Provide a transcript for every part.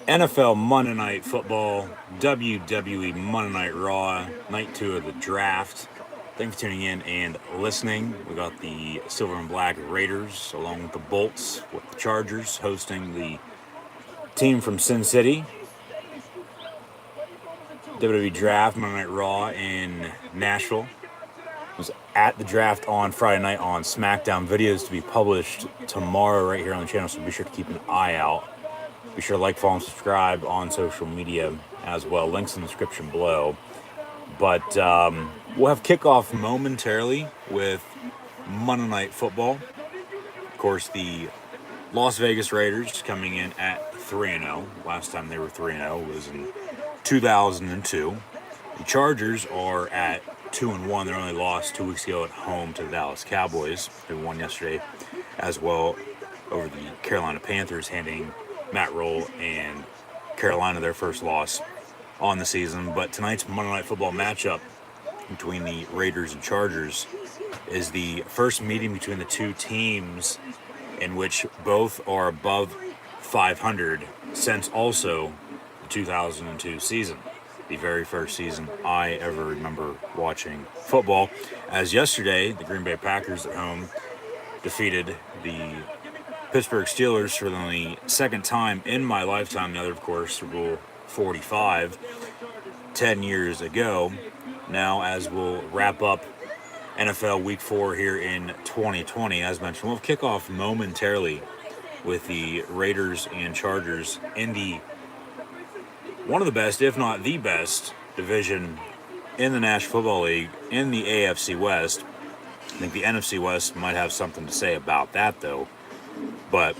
NFL Monday Night Football, WWE Monday Night Raw, night 2 of the draft. Thanks for tuning in and listening. We got the Silver and Black Raiders along with the Bolts, with the Chargers hosting the team from Sin City. WWE Draft Monday Night Raw in Nashville. Was at the draft on Friday night on SmackDown. Videos to be published tomorrow right here on the channel, so be sure to keep an eye out. Be sure to like, follow, and subscribe on social media as well. Links in the description below. But we'll have kickoff momentarily with Monday Night Football. Of course, the Las Vegas Raiders coming in at 3-0. Last time they were 3-0 was in 2002. The Chargers are at 2-1. They only lost 2 weeks ago at home to the Dallas Cowboys, who won yesterday as well over the Carolina Panthers, handing Matt Rule and Carolina their first loss on the season. But tonight's Monday Night Football matchup between the Raiders and Chargers is the first meeting between the two teams in which both are above 500 since also the 2002 season, the very first season I ever remember watching football, as yesterday the Green Bay Packers at home defeated the Pittsburgh Steelers for the second time in my lifetime. The other, of course, Super Bowl 45, 10 years ago. Now, as we'll wrap up NFL Week 4 here in 2020, as mentioned, we'll kick off momentarily with the Raiders and Chargers in the one of the best, if not the best, division in the National Football League in the AFC West. I think the NFC West might have something to say about that, though. But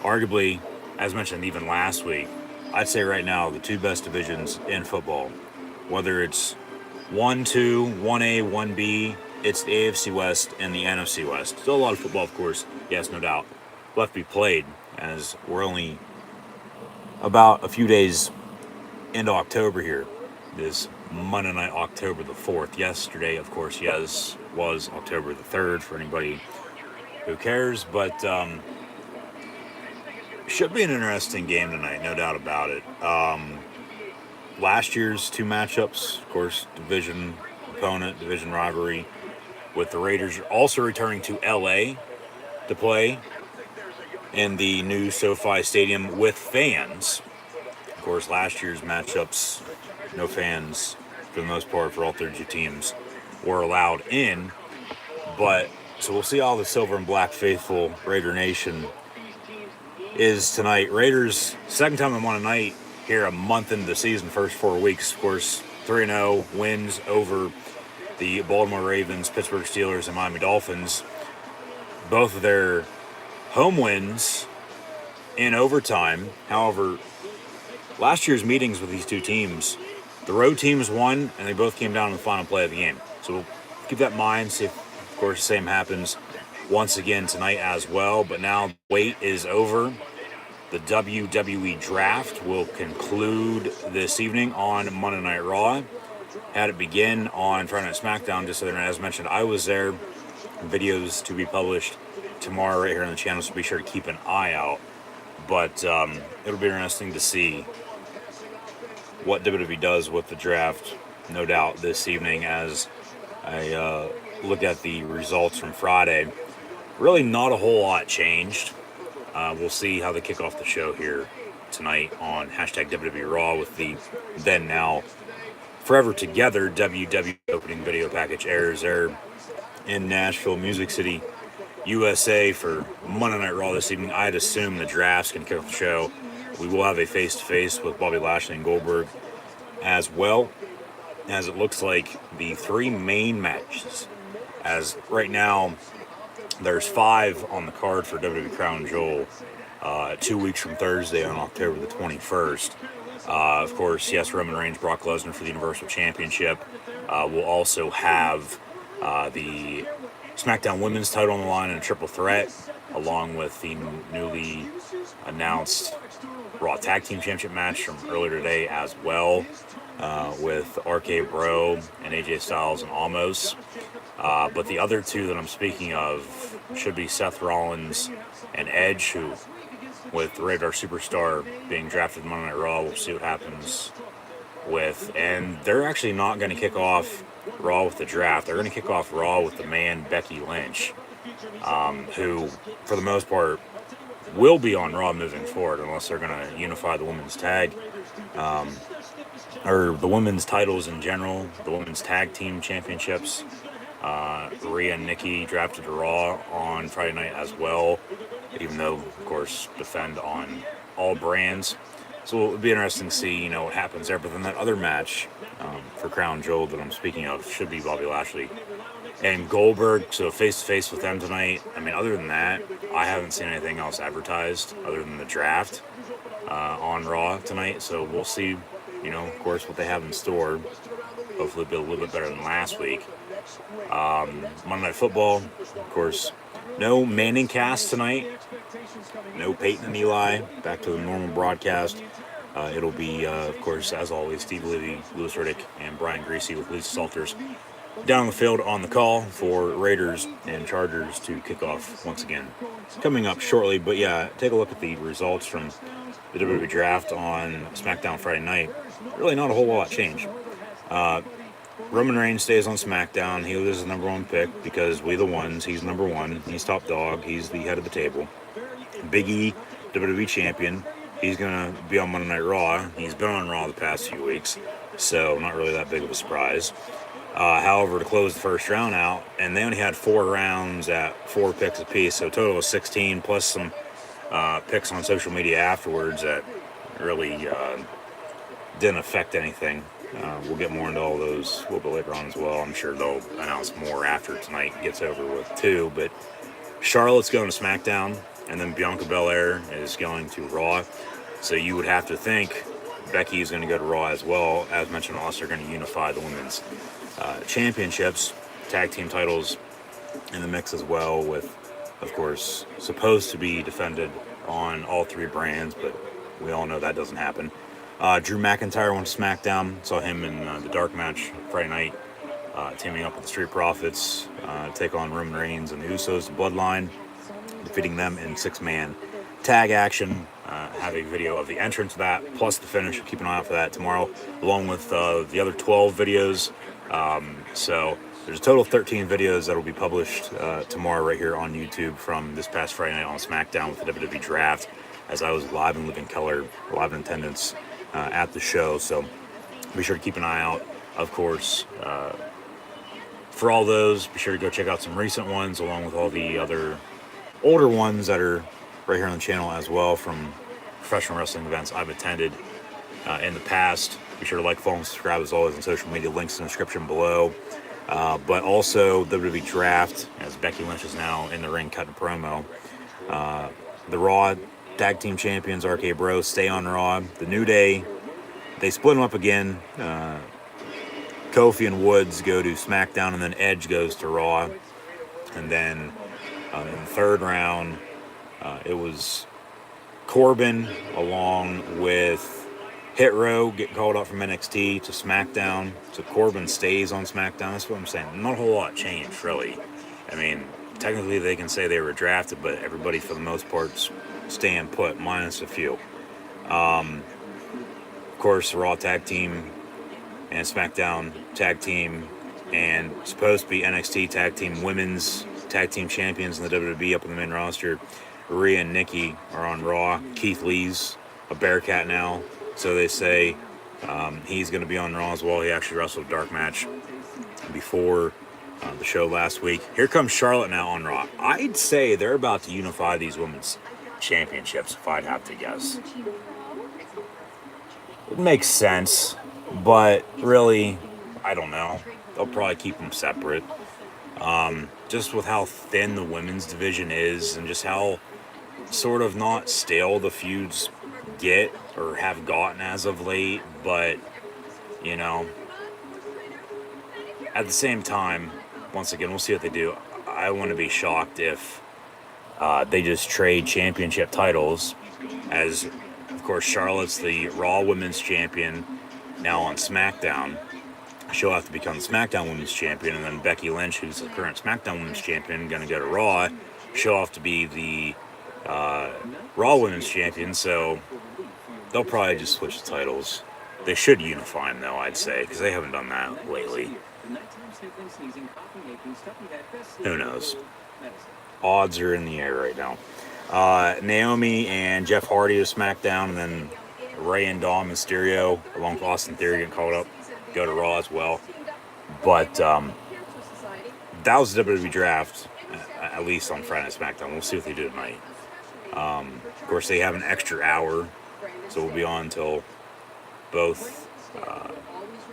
arguably, as mentioned even last week, I'd say right now the two best divisions in football, whether it's 1, 2, 1A, 1B, it's the AFC West and the NFC West. Still a lot of football, of course, yes, no doubt, left to be played, as we're only about a few days into October here. This Monday night, October the 4th. Yesterday, of course, yes, was October the 3rd for anybody who cares, but should be an interesting game tonight, no doubt about it. Last year's two matchups, of course, division opponent, division rivalry, with the Raiders also returning to LA to play in the new SoFi Stadium with fans. Of course, last year's matchups, no fans for the most part for all 32 teams were allowed in, but so we'll see how the Silver and Black faithful Raider Nation is tonight. Raiders, second time in one night here, a month into the season, first 4 weeks. Of course, 3-0 wins over the Baltimore Ravens, Pittsburgh Steelers, and Miami Dolphins. Both of their home wins in overtime. However, last year's meetings with these two teams, the road teams won, and they both came down in the final play of the game. So we'll keep that in mind, see if, of course, the same happens once again tonight as well. But now the wait is over. The WWE Draft will conclude this evening on Monday Night Raw. Had it begin on Friday Night SmackDown just the other night. As mentioned, I was there. Videos to be published tomorrow right here on the channel, so be sure to keep an eye out. But it'll be interesting to see what WWE does with the draft, no doubt, this evening as I look at the results from Friday. Really not a whole lot changed. We'll see how they kick off the show here tonight on hashtag WWE Raw with the then now forever together WWE opening video package airs there in Nashville, Music City, USA for Monday Night Raw this evening. I'd assume the draft's going to kick off the show. We will have a face-to-face with Bobby Lashley and Goldberg as well, as it looks like the three main matches. As right now, there's 5 on the card for WWE Crown Jewel 2 weeks from Thursday on October the 21st. Of course, yes, Roman Reigns, Brock Lesnar for the Universal Championship. We'll also have the SmackDown Women's title on the line in a triple threat, along with the newly announced Raw Tag Team Championship match from earlier today as well, with RK Bro and AJ Styles and Almost. But the other two that I'm speaking of should be Seth Rollins and Edge, who, with Radar Superstar being drafted Monday Night Raw, we'll see what happens with. And they're actually not going to kick off Raw with the draft. They're going to kick off Raw with the man Becky Lynch, who, for the most part, will be on Raw moving forward unless they're going to unify the women's tag, or the women's titles in general, the women's tag team championships. Rhea and Nikki drafted to Raw on Friday night as well, even though, of course, defend on all brands. So it would be interesting to see, what happens there. But then that other match for Crown Jewel that I'm speaking of should be Bobby Lashley and Goldberg. So face-to-face with them tonight. I mean, other than that, I haven't seen anything else advertised other than the draft on Raw tonight. So we'll see, of course, what they have in store. Hopefully it'll be a little bit better than last week. Monday Night Football, of course, no Manning cast tonight. No Peyton and Eli. Back to the normal broadcast. It'll be, of course, as always, Steve Levy, Louis Riddick, and Brian Greasy with Lisa Salters down the field on the call for Raiders and Chargers to kick off once again. Coming up shortly, but yeah, take a look at the results from the WWE Draft on SmackDown Friday night. Really not a whole lot changed. Roman Reigns stays on SmackDown. He was the number one pick because we the ones. He's number one. He's top dog. He's the head of the table. Big E, WWE champion. He's going to be on Monday Night Raw. He's been on Raw the past few weeks, so not really that big of a surprise. However, to close the first round out, and they only had 4 rounds at 4 picks apiece, so a total of 16, plus some picks on social media afterwards that really didn't affect anything. We'll get more into all those a little bit later on as well. I'm sure they'll announce more after tonight gets over with too. But Charlotte's going to SmackDown, and then Bianca Belair is going to Raw. So you would have to think Becky is going to go to Raw as well. As mentioned, also going to unify the women's championships, tag team titles in the mix as well, with, of course, supposed to be defended on all 3 brands, but we all know that doesn't happen. Drew McIntyre went to SmackDown. Saw him in the dark match Friday night, teaming up with the Street Profits, take on Roman Reigns and the Usos, the Bloodline, defeating them in 6-man tag action. Have a video of the entrance of that, plus the finish. Keep an eye out for that tomorrow, along with the other 12 videos. So there's a total of 13 videos that will be published tomorrow right here on YouTube from this past Friday night on SmackDown with the WWE Draft, as I was live in living color, live in attendance at the show. So be sure to keep an eye out, of course, for all those. Be sure to go check out some recent ones along with all the other older ones that are right here on the channel as well from professional wrestling events I've attended in the past. Be sure to like, follow, and subscribe as always on social media. Links in the description below. But also the WWE Draft, as Becky Lynch is now in the ring cutting promo. The Raw Tag Team Champions, RK Bro, stay on Raw. The New Day, they split them up again. Kofi and Woods go to SmackDown, and then Edge goes to Raw. And then in the third round, it was Corbin along with Hit Row get called up from NXT to SmackDown. So Corbin stays on SmackDown. That's what I'm saying. Not a whole lot changed, really. I mean, technically they can say they were drafted, but everybody for the most part's staying put, minus a few. Of course, Raw Tag Team and SmackDown Tag Team, and supposed to be NXT Tag Team Women's Tag Team Champions in the WWE up in the main roster. Rhea and Nikki are on Raw. Keith Lee's a Bearcat now, so they say he's going to be on Raw as well. He actually wrestled a dark match before the show last week. Here comes Charlotte now on Raw. I'd say they're about to unify these women's championships, if I'd have to guess. It makes sense, but really, I don't know. They'll probably keep them separate. Just with how thin the women's division is, and just how sort of not stale the feuds get or have gotten as of late, but at the same time, once again, we'll see what they do. I wouldn't be shocked if they just trade championship titles, as Of course, Charlotte's the Raw Women's Champion now on SmackDown. She'll have to become the SmackDown Women's Champion, and then Becky Lynch, who's the current SmackDown Women's Champion, going to go to Raw. She'll have to be the Raw Women's Champion, so they'll probably just switch the titles. They should unify them, though, I'd say, because they haven't done that lately. Who knows? Odds are in the air right now. Naomi and Jeff Hardy of SmackDown, and then Rey and Dom Mysterio, along with Austin Theory, getting called up, go to Raw as well. But that was the WWE draft, at least on Friday Night SmackDown. We'll see what they do tonight. Of course, they have an extra hour, so we'll be on until both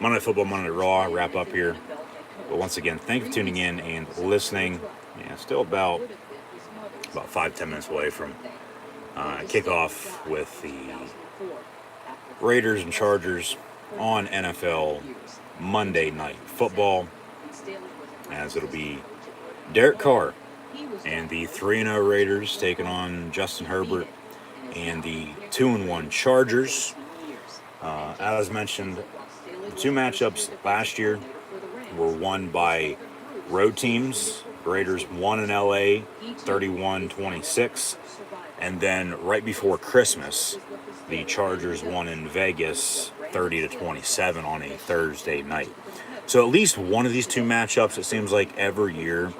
Monday Night Football, Monday Night Raw wrap up here. But once again, thank you for tuning in and listening. Yeah, still about 5-10 minutes away from kickoff with the Raiders and Chargers on NFL Monday Night Football, as it'll be Derek Carr and the 3-0 Raiders taking on Justin Herbert and the 2-1 Chargers. As mentioned, the two matchups last year were won by road teams. Raiders won in LA 31-26, and then right before Christmas, the Chargers won in Vegas 30-27 on a Thursday night. So at least one of these two matchups, it seems like every year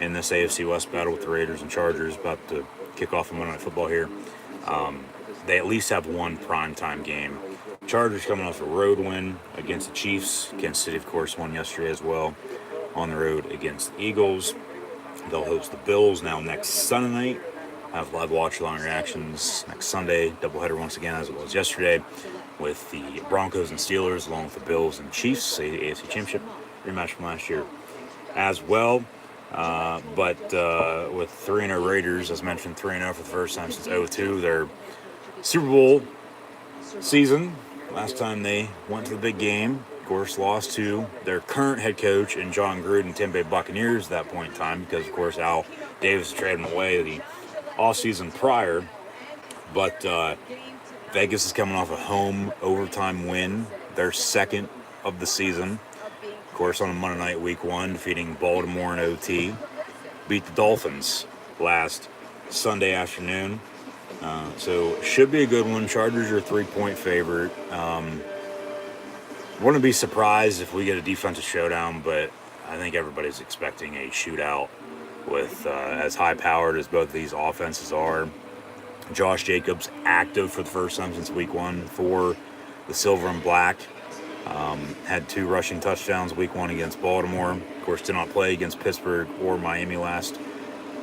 in this AFC West battle with the Raiders and Chargers, about to kick off in Monday Night Football here, they at least have one primetime game. Chargers coming off a road win against the Chiefs. Kansas City, of course, won yesterday as well on the road against the Eagles. They'll host the Bills now next Sunday night. Have live watch along reactions next Sunday. Doubleheader once again, as it was yesterday, with the Broncos and Steelers along with the Bills and Chiefs, the AFC Championship rematch from last year as well. But with 3-0 Raiders, as mentioned, 3-0 for the first time since 2002, their Super Bowl season. Last time they went to the big game, of course, lost to their current head coach and John Gruden, Tampa Bay Buccaneers at that point in time, because, of course, Al Davis traded him away the offseason prior. But Vegas is coming off a home overtime win, their second of the season. Of course, on a Monday night, week 1, defeating Baltimore in OT. Beat the Dolphins last Sunday afternoon. So should be a good one. Chargers are a 3-point favorite. Wouldn't be surprised if we get a defensive showdown, but I think everybody's expecting a shootout with as high-powered as both these offenses are. Josh Jacobs active for the first time since week 1 for the Silver and Black. Had 2 rushing touchdowns week 1 against Baltimore. Of course, did not play against Pittsburgh or Miami last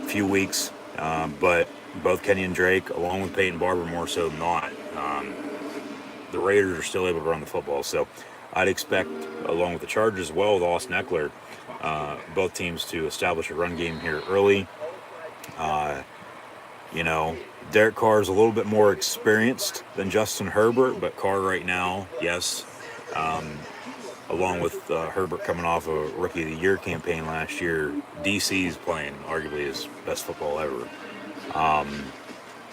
few weeks, but both Kenyon Drake, along with Peyton Barber, more so than not, the Raiders are still able to run the football. So I'd expect, along with the Chargers as well, with Austin Eckler, both teams to establish a run game here early. Derek Carr is a little bit more experienced than Justin Herbert, but Carr right now, yes, along with Herbert coming off a Rookie of the Year campaign last year, DC's playing arguably his best football ever.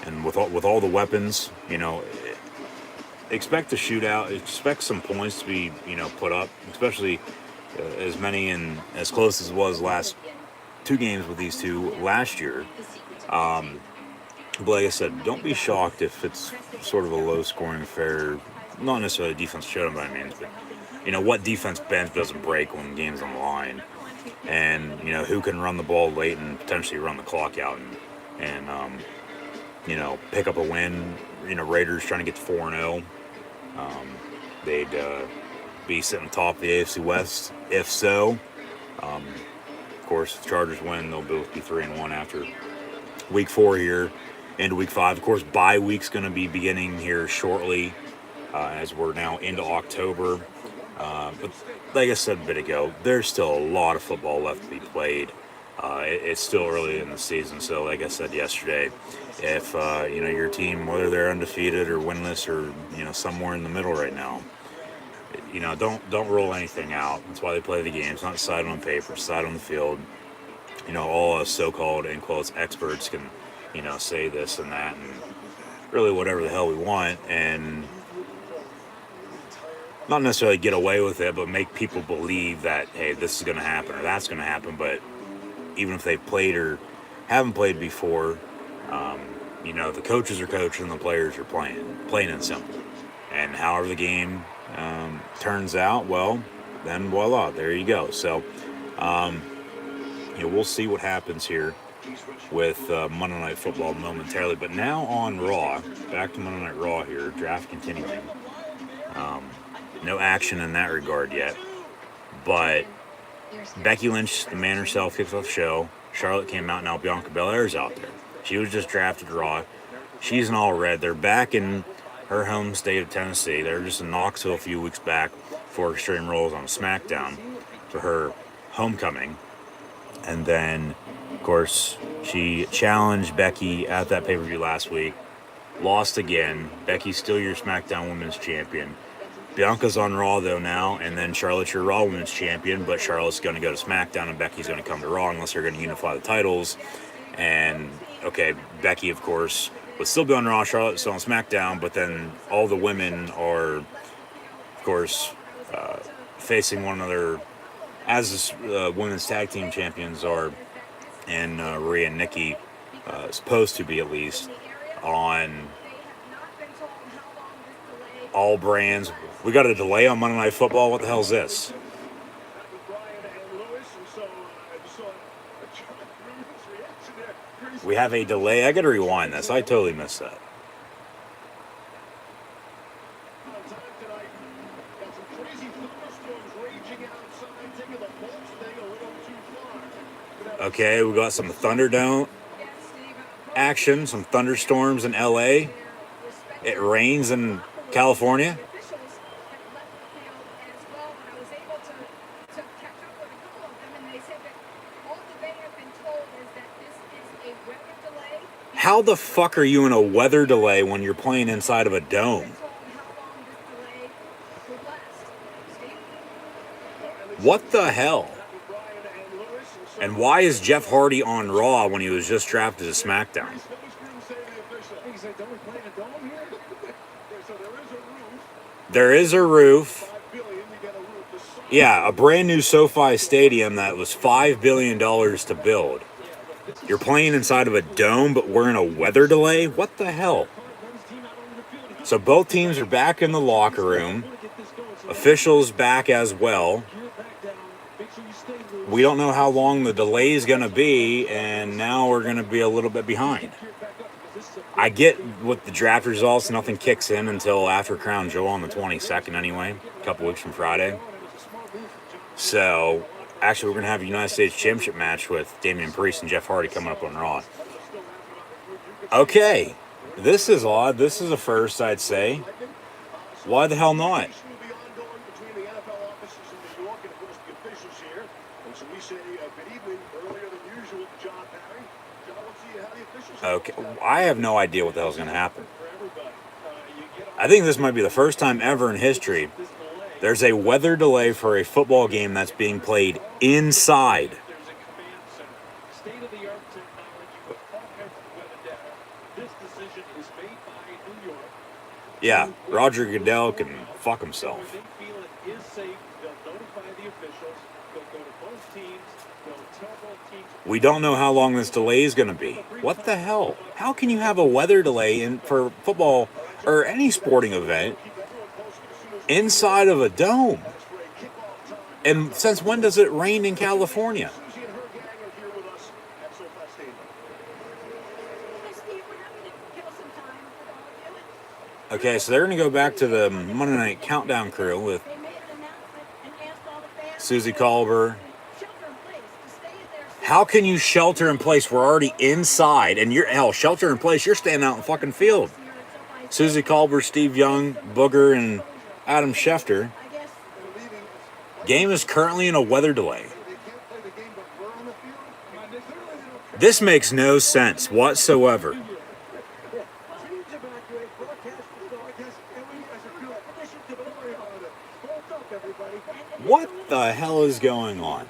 And with all the weapons, expect a shootout. Expect some points to be, put up, especially as many and as close as it was last 2 games with these two last year. But like I said, don't be shocked if it's sort of a low-scoring affair. Not necessarily a defense showdown by any means, but what defense bends doesn't break when the game's on the line, and who can run the ball late and potentially run the clock out and pick up a win. Raiders trying to get to 4-0. They'd be sitting top of the AFC West if so. Of course, if the Chargers win, they'll both be 3-1 after week 4 here into week 5. Of course, bye week's going to be beginning here shortly, as we're now into October. But like I said a bit ago, there's still a lot of football left to be played. It's still early in the season, so like I said yesterday, if your team, whether they're undefeated or winless or somewhere in the middle right now, don't rule anything out. That's why they play the games, not decided on paper, decided on the field. All us so-called in quotes experts can say this and that, and really whatever the hell we want, and not necessarily get away with it, but make people believe that, hey, this is going to happen or that's going to happen. But even if they've played or haven't played before, the coaches are coaching, the players are playing, plain and simple. And however the game turns out, well, then voila, there you go. So, we'll see what happens here with Monday Night Football momentarily. But now on Raw, back to Monday Night Raw here, draft continuing. No action in that regard yet. But Becky Lynch, the man herself, kicks off the show. Charlotte came out, now Bianca Belair's out there. She was just drafted Raw. She's in all red. They're back in her home state of Tennessee. They were just in Knoxville a few weeks back for Extreme Rules on SmackDown for her homecoming. And then, of course, she challenged Becky at that pay-per-view last week. Lost again. Becky's still your SmackDown Women's Champion. Bianca's on Raw, though, now, and then Charlotte's your Raw Women's Champion, but Charlotte's going to go to SmackDown, and Becky's going to come to Raw unless they're going to unify the titles. And, okay, Becky, of course, would still be on Raw, Charlotte's still on SmackDown, but then all the women are, of course, facing one another as women's tag team champions are, and Rhea and Nikki, supposed to be at least, on all brands. We got a delay on Monday Night Football. What the hell is this? We have a delay. I got to rewind this. I totally missed that. Okay, we got some Thunderdome action, some thunderstorms in LA. It rains in California. How the fuck are you in a weather delay when you're playing inside of a dome? What the hell? And why is Jeff Hardy on Raw when he was just drafted to SmackDown? There is a roof. Yeah, a brand new SoFi Stadium that was $5 billion to build. You're playing inside of a dome, but we're in a weather delay? What the hell? So both teams are back in the locker room. Officials back as well. We don't know how long the delay is going to be, and now we're going to be a little bit behind. I get with the draft results, nothing kicks in until after Crown Jewel on the 22nd anyway, a couple weeks from Friday. So, actually, we're going to have a United States Championship match with Damian Priest and Jeff Hardy coming up on Raw. Okay, this is odd. This is a first, I'd say. Why the hell not? Okay, I have no idea what the hell's going to happen. I think this might be the first time ever in history there's a weather delay for a football game that's being played inside. Yeah, Roger Goodell can fuck himself. We don't know how long this delay is going to be. What the hell? How can you have a weather delay for football or any sporting event inside of a dome? And since when does it rain in California? Okay, so they're going to go back to the Monday Night Countdown crew with Susie Colbert. How can you shelter in place? We're already inside, and shelter in place, you're standing out in the fucking field. Susie Colbert, Steve Young, Booger, and Adam Schefter. Game is currently in a weather delay. This makes no sense whatsoever. What the hell is going on?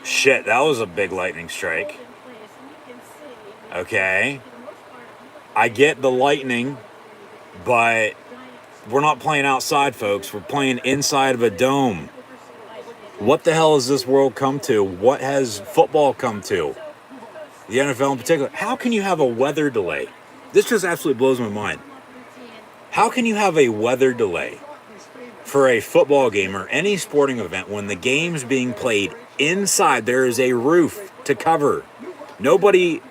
Shit, that was a big lightning strike. Okay. I get the lightning, but we're not playing outside, folks. We're playing inside of a dome. What the hell has this world come to? What has football come to? The NFL in particular. How can you have a weather delay? This just absolutely blows my mind. How can you have a weather delay for a football game or any sporting event when the game's being played inside? There is a roof to cover. Nobody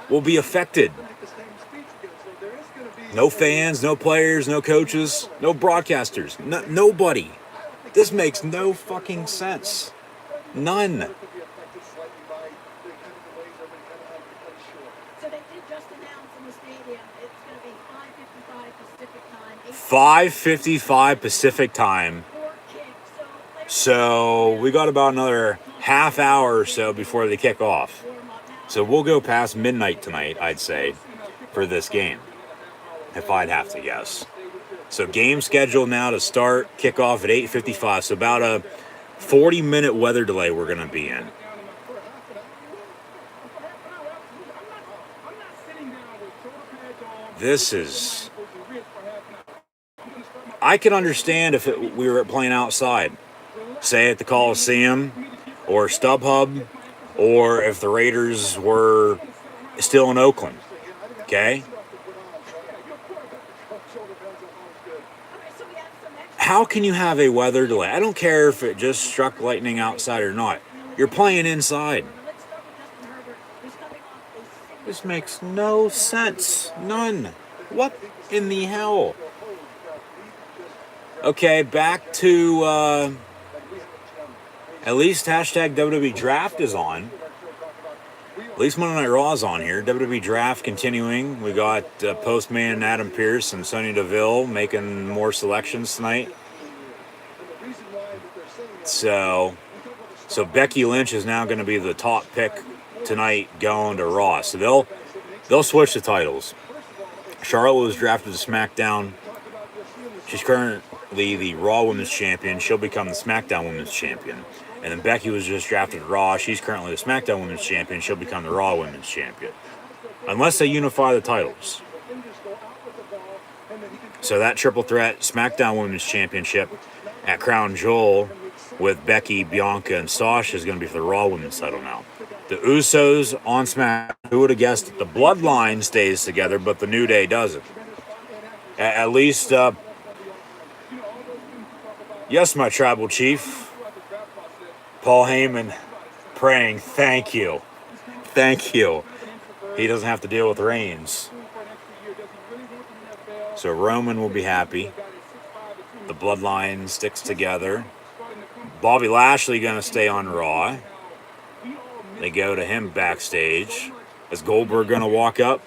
will be affected. No fans, no players, no coaches, no broadcasters, nobody. This makes no fucking sense. None. 5:55 Pacific time. So we got about another half hour or so before they kick off. So we'll go past midnight tonight, I'd say, for this game, if I'd have to guess. So game scheduled now to start, kickoff at 8:55. So about a 40-minute weather delay we're going to be in. This is... I could understand if we were playing outside, say at the Coliseum or StubHub, or if the Raiders were still in Oakland, okay? How can you have a weather delay? I don't care if it just struck lightning outside or not. You're playing inside. This makes no sense. None. What in the hell? Okay, back to at least hashtag WWE Draft is on. At least Monday Night Raw is on here. WWE Draft continuing. We got Postman Adam Pearce and Sonya Deville making more selections tonight. So Becky Lynch is now going to be the top pick tonight going to Raw. So they'll switch the titles. Charlotte was drafted to SmackDown. She's currently the Raw Women's Champion. She'll become the SmackDown Women's Champion. And then Becky was just drafted to Raw. She's currently the SmackDown Women's Champion. She'll become the Raw Women's Champion. Unless they unify the titles. So that triple threat SmackDown Women's Championship at Crown Jewel with Becky, Bianca, and Sasha is going to be for the Raw Women's title now. The Usos on SmackDown. Who would have guessed that the Bloodline stays together, but the New Day doesn't? At least, yes, my tribal chief, Paul Heyman, praying, thank you. Thank you. He doesn't have to deal with Reigns. So Roman will be happy. The Bloodline sticks together. Bobby Lashley going to stay on Raw. They go to him backstage. Is Goldberg going to walk up?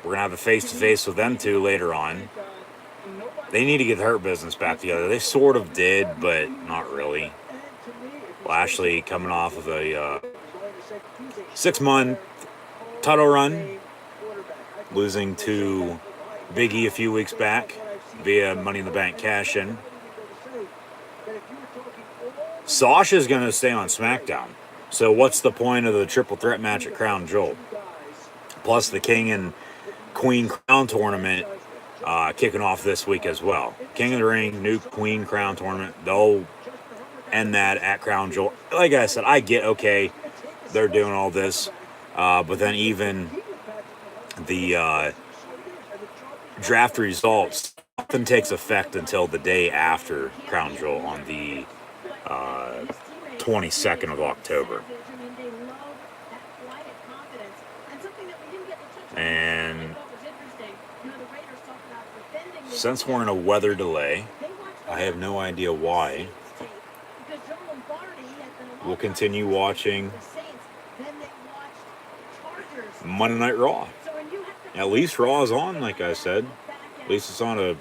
We're going to have a face-to-face with them two later on. They need to get the Hurt Business back together. They sort of did, but not really. Lashley coming off of a 6-month title run, losing to Big E a few weeks back via Money in the Bank cash-in. Sasha's going to stay on SmackDown. So what's the point of the triple threat match at Crown Jewel? Plus the King and Queen Crown tournament kicking off this week as well. King of the Ring, new Queen Crown tournament. They'll end that at Crown Jewel. Like I said, I get, okay, they're doing all this. But then even the draft results often takes effect until the day after Crown Jewel on the 22nd of October. And since we're in a weather delay, I have no idea why. We'll continue watching Monday Night Raw. At least Raw is on, like I said. At least it's on a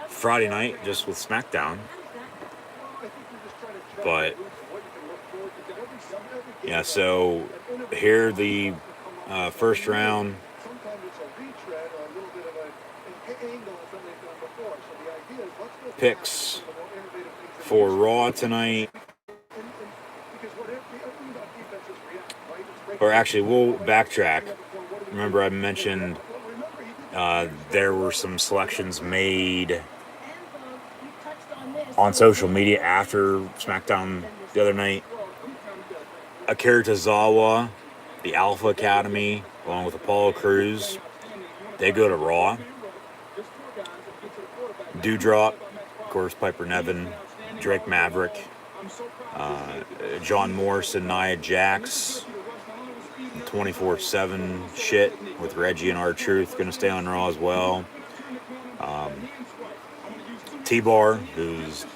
Friday night just with SmackDown. But yeah, so here the first round picks For Raw tonight, or actually, we'll backtrack. Remember, I mentioned there were some selections made on social media after SmackDown the other night. Akira Tozawa, the Alpha Academy, along with Apollo Crews, they go to Raw. Dewdrop, of course, Piper Niven, Drake Maverick, John Morrison, Nia Jax, 24/7 shit with Reggie and R-Truth going to stay on Raw as well. T-Bar, who's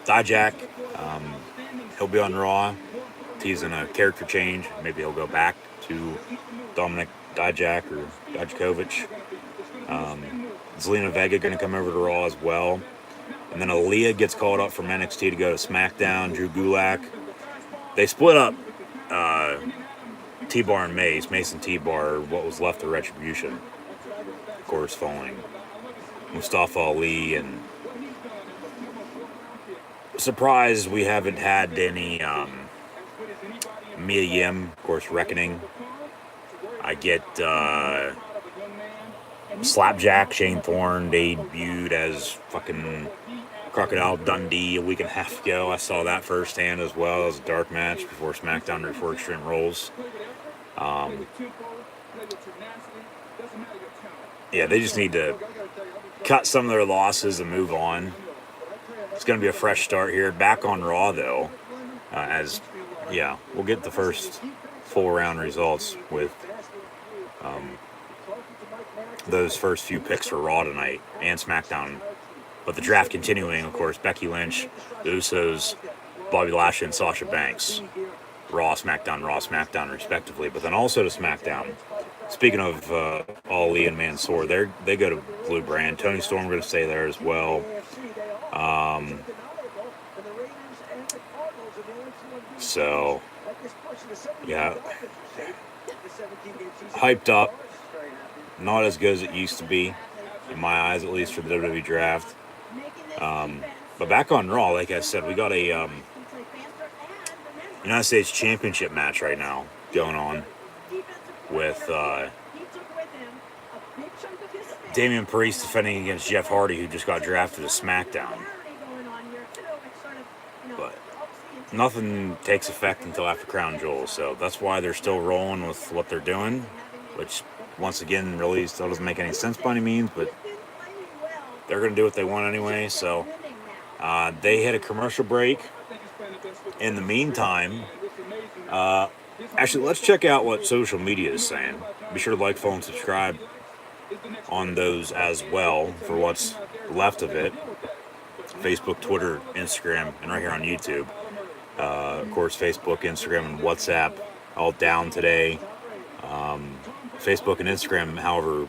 Dijak, he'll be on Raw. Teasing a character change. Maybe he'll go back to Dominic Dijak or Dijakovic. Zelina Vega going to come over to Raw as well. And then Aaliyah gets called up from NXT to go to SmackDown. Drew Gulak. They split up T-Bar and Mason T-Bar, what was left of Retribution. Of course, following Mustafa Ali. And surprised we haven't had any Mia Yim, of course, Reckoning. I get Slapjack, Shane Thorne debuted as fucking Crocodile Dundee a week and a half ago. I saw that firsthand as well. It was a dark match before SmackDown, before Extreme Rules. Yeah, they just need to cut some of their losses and move on. It's going to be a fresh start here. Back on Raw, though, we'll get the first full round results with those first few picks for Raw tonight and SmackDown. But the draft continuing, of course, Becky Lynch, the Usos, Bobby Lashley, and Sasha Banks. Raw, SmackDown, respectively. But then also to SmackDown. Speaking of Ali and Mansoor, they go to Blue Brand. Tony Storm going to stay there as well. So, yeah, hyped up. Not as good as it used to be, in my eyes, at least for the WWE draft. But back on Raw, like I said, we got a United States Championship match right now going on with Damian Priest defending against Jeff Hardy, who just got drafted to SmackDown. But nothing takes effect until after Crown Jewel, so that's why they're still rolling with what they're doing, which, once again, really still doesn't make any sense by any means, but they're going to do what they want anyway. So they hit a commercial break. In the meantime, actually, let's check out what social media is saying. Be sure to like, follow, and subscribe on those as well for what's left of it. Facebook, Twitter, Instagram, and right here on YouTube. Of course, Facebook, Instagram, and WhatsApp all down today. Facebook and Instagram, however,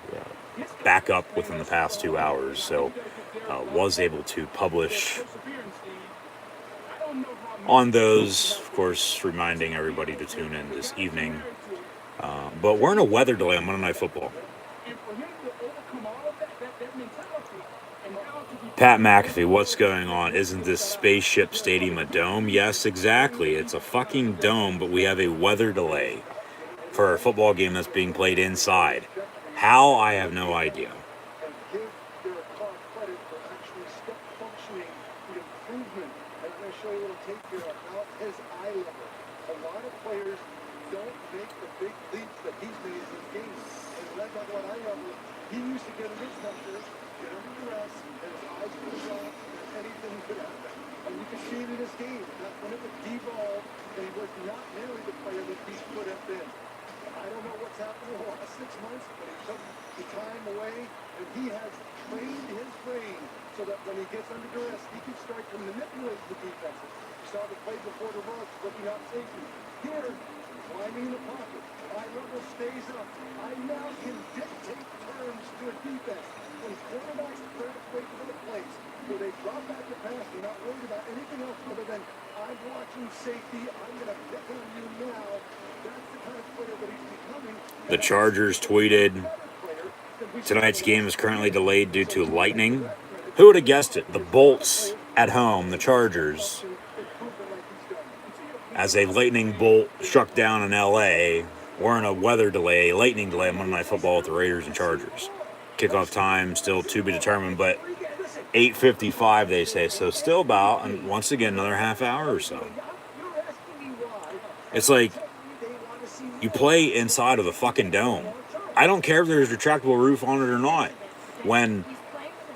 back up within the past 2 hours. So was able to publish on those, of course, reminding everybody to tune in this evening. But we're in a weather delay on Monday Night Football. Pat McAfee, what's going on? Isn't this Spaceship Stadium a dome? Yes, exactly. It's a fucking dome, but we have a weather delay for a football game that's being played inside. How? I have no idea. The Chargers tweeted, tonight's game is currently delayed due to lightning. Who would have guessed it? The Bolts at home, the Chargers, as a lightning bolt struck down in LA. We're in a weather delay, lightning delay on Monday Night Football with the Raiders and Chargers. Kickoff time still to be determined, but 8:55 they say, so still about, and once again, another half hour or so. It's like you play inside of a fucking dome. I don't care if there's a retractable roof on it or not. When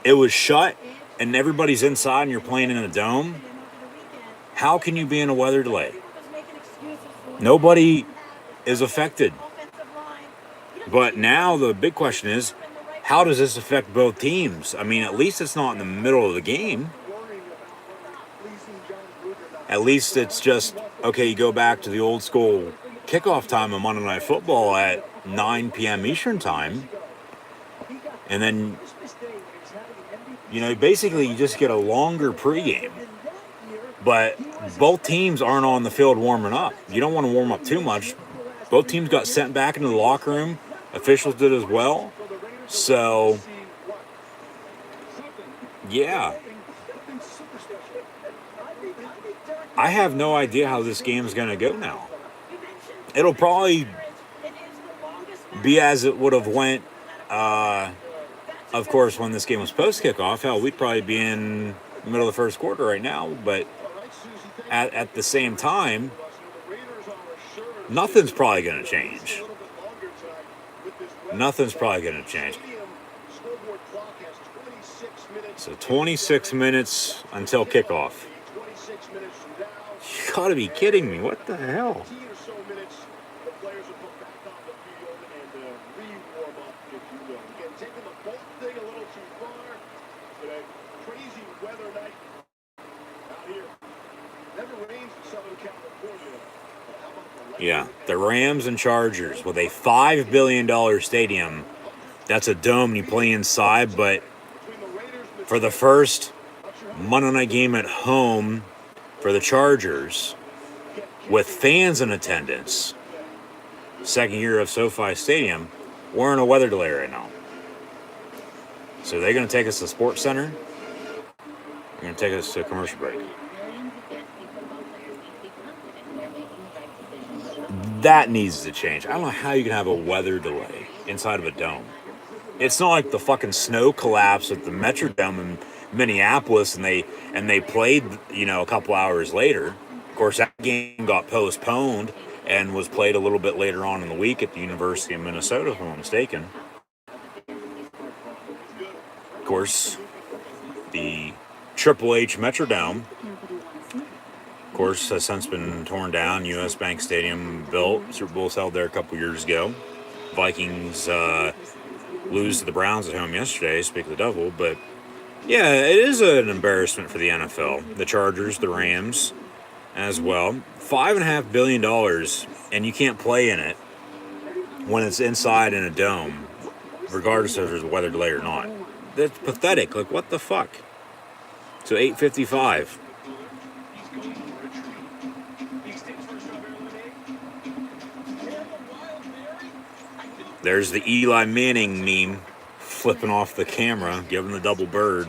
it was shut and everybody's inside and you're playing in a dome, how can you be in a weather delay? Nobody is affected. But now the big question is, how does this affect both teams? I mean, at least it's not in the middle of the game. At least it's just, okay, you go back to the old school kickoff time of Monday Night Football at 9 p.m. Eastern time. And then, basically you just get a longer pregame. But both teams aren't on the field warming up. You don't want to warm up too much. Both teams got sent back into the locker room. Officials did as well. So, yeah. I have no idea how this game is going to go now. It'll probably be as it would have went, of course, when this game was post-kickoff. Hell, we'd probably be in the middle of the first quarter right now. But at the same time, nothing's probably going to change. Nothing's probably going to change. So 26 minutes until kickoff. You gotta be kidding me. What the hell? Yeah, the Rams and Chargers with a $5 billion stadium. That's a dome you play inside, but for the first Monday night game at home for the Chargers, with fans in attendance, second year of SoFi Stadium, we're in a weather delay right now. So they're going to take us to Sports Center. They're going to take us to a commercial break. That needs to change. I don't know how you can have a weather delay inside of a dome. It's not like the fucking snow collapse at the Metrodome in Minneapolis and they played, a couple hours later. Of course, that game got postponed and was played a little bit later on in the week at the University of Minnesota, if I'm not mistaken. Of course, the Triple H Metrodome, of course, has since been torn down. U.S. Bank Stadium built. Super Bowl's held there a couple years ago. Vikings lose to the Browns at home yesterday, speak of the devil. But, yeah, it is an embarrassment for the NFL. The Chargers, the Rams as well. $5.5 billion, and you can't play in it when it's inside in a dome, regardless if there's a weather delay or not. That's pathetic. Like, what the fuck? So 8:55. There's the Eli Manning meme flipping off the camera, giving the double bird.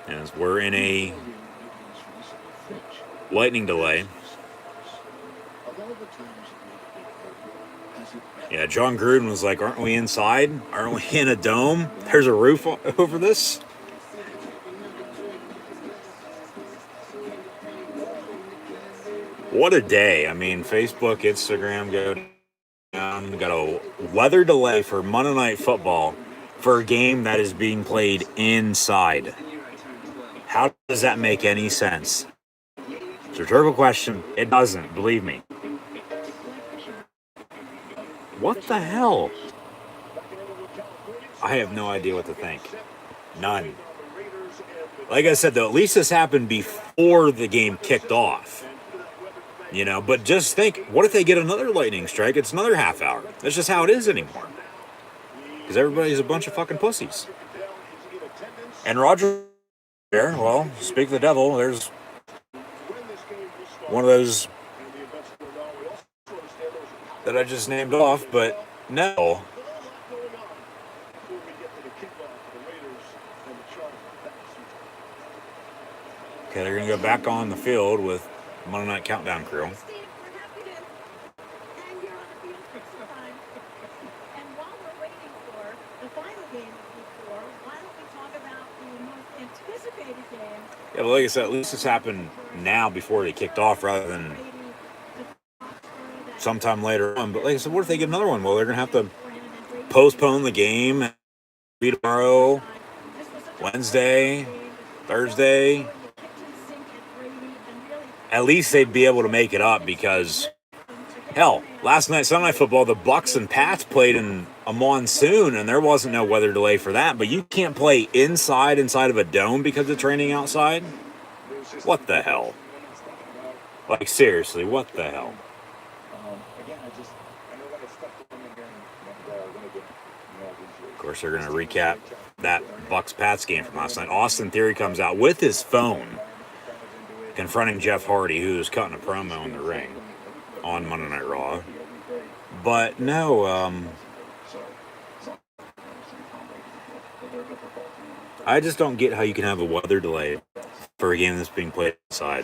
As we're in a lightning delay. Yeah, John Gruden was like, aren't we inside? Aren't we in a dome? There's a roof over this? What a day. I mean, Facebook, Instagram, go down. Got a weather delay for Monday Night Football for a game that is being played inside. How does that make any sense? It's a rhetorical question. It doesn't, believe me. What the hell? I have no idea what to think. None. Like I said, though, at least this happened before the game kicked off. But just think, what if they get another lightning strike? It's another half hour. That's just how it is anymore. Because everybody's a bunch of fucking pussies. And Roger there, well, speak of the devil, there's one of those that I just named off, but no. Okay, they're going to go back on the field with Monday Night Countdown crew. Yeah, but like I said, at least this happened now before they kicked off rather than sometime later on. But like I said, what if they get another one? Well, they're going to have to postpone the game tomorrow, Wednesday, Thursday. At least they'd be able to make it up because, hell, last night, Sunday Night Football, the Bucks and Pats played in a monsoon, and there wasn't no weather delay for that. But you can't play inside of a dome because it's raining outside? What the hell? Like, seriously, what the hell? Of course, they're going to recap that Bucks-Pats game from last night. Austin Theory comes out with his phone confronting Jeff Hardy, who's cutting a promo in the ring on Monday Night Raw. But no, I just don't get how you can have a weather delay for a game that's being played outside.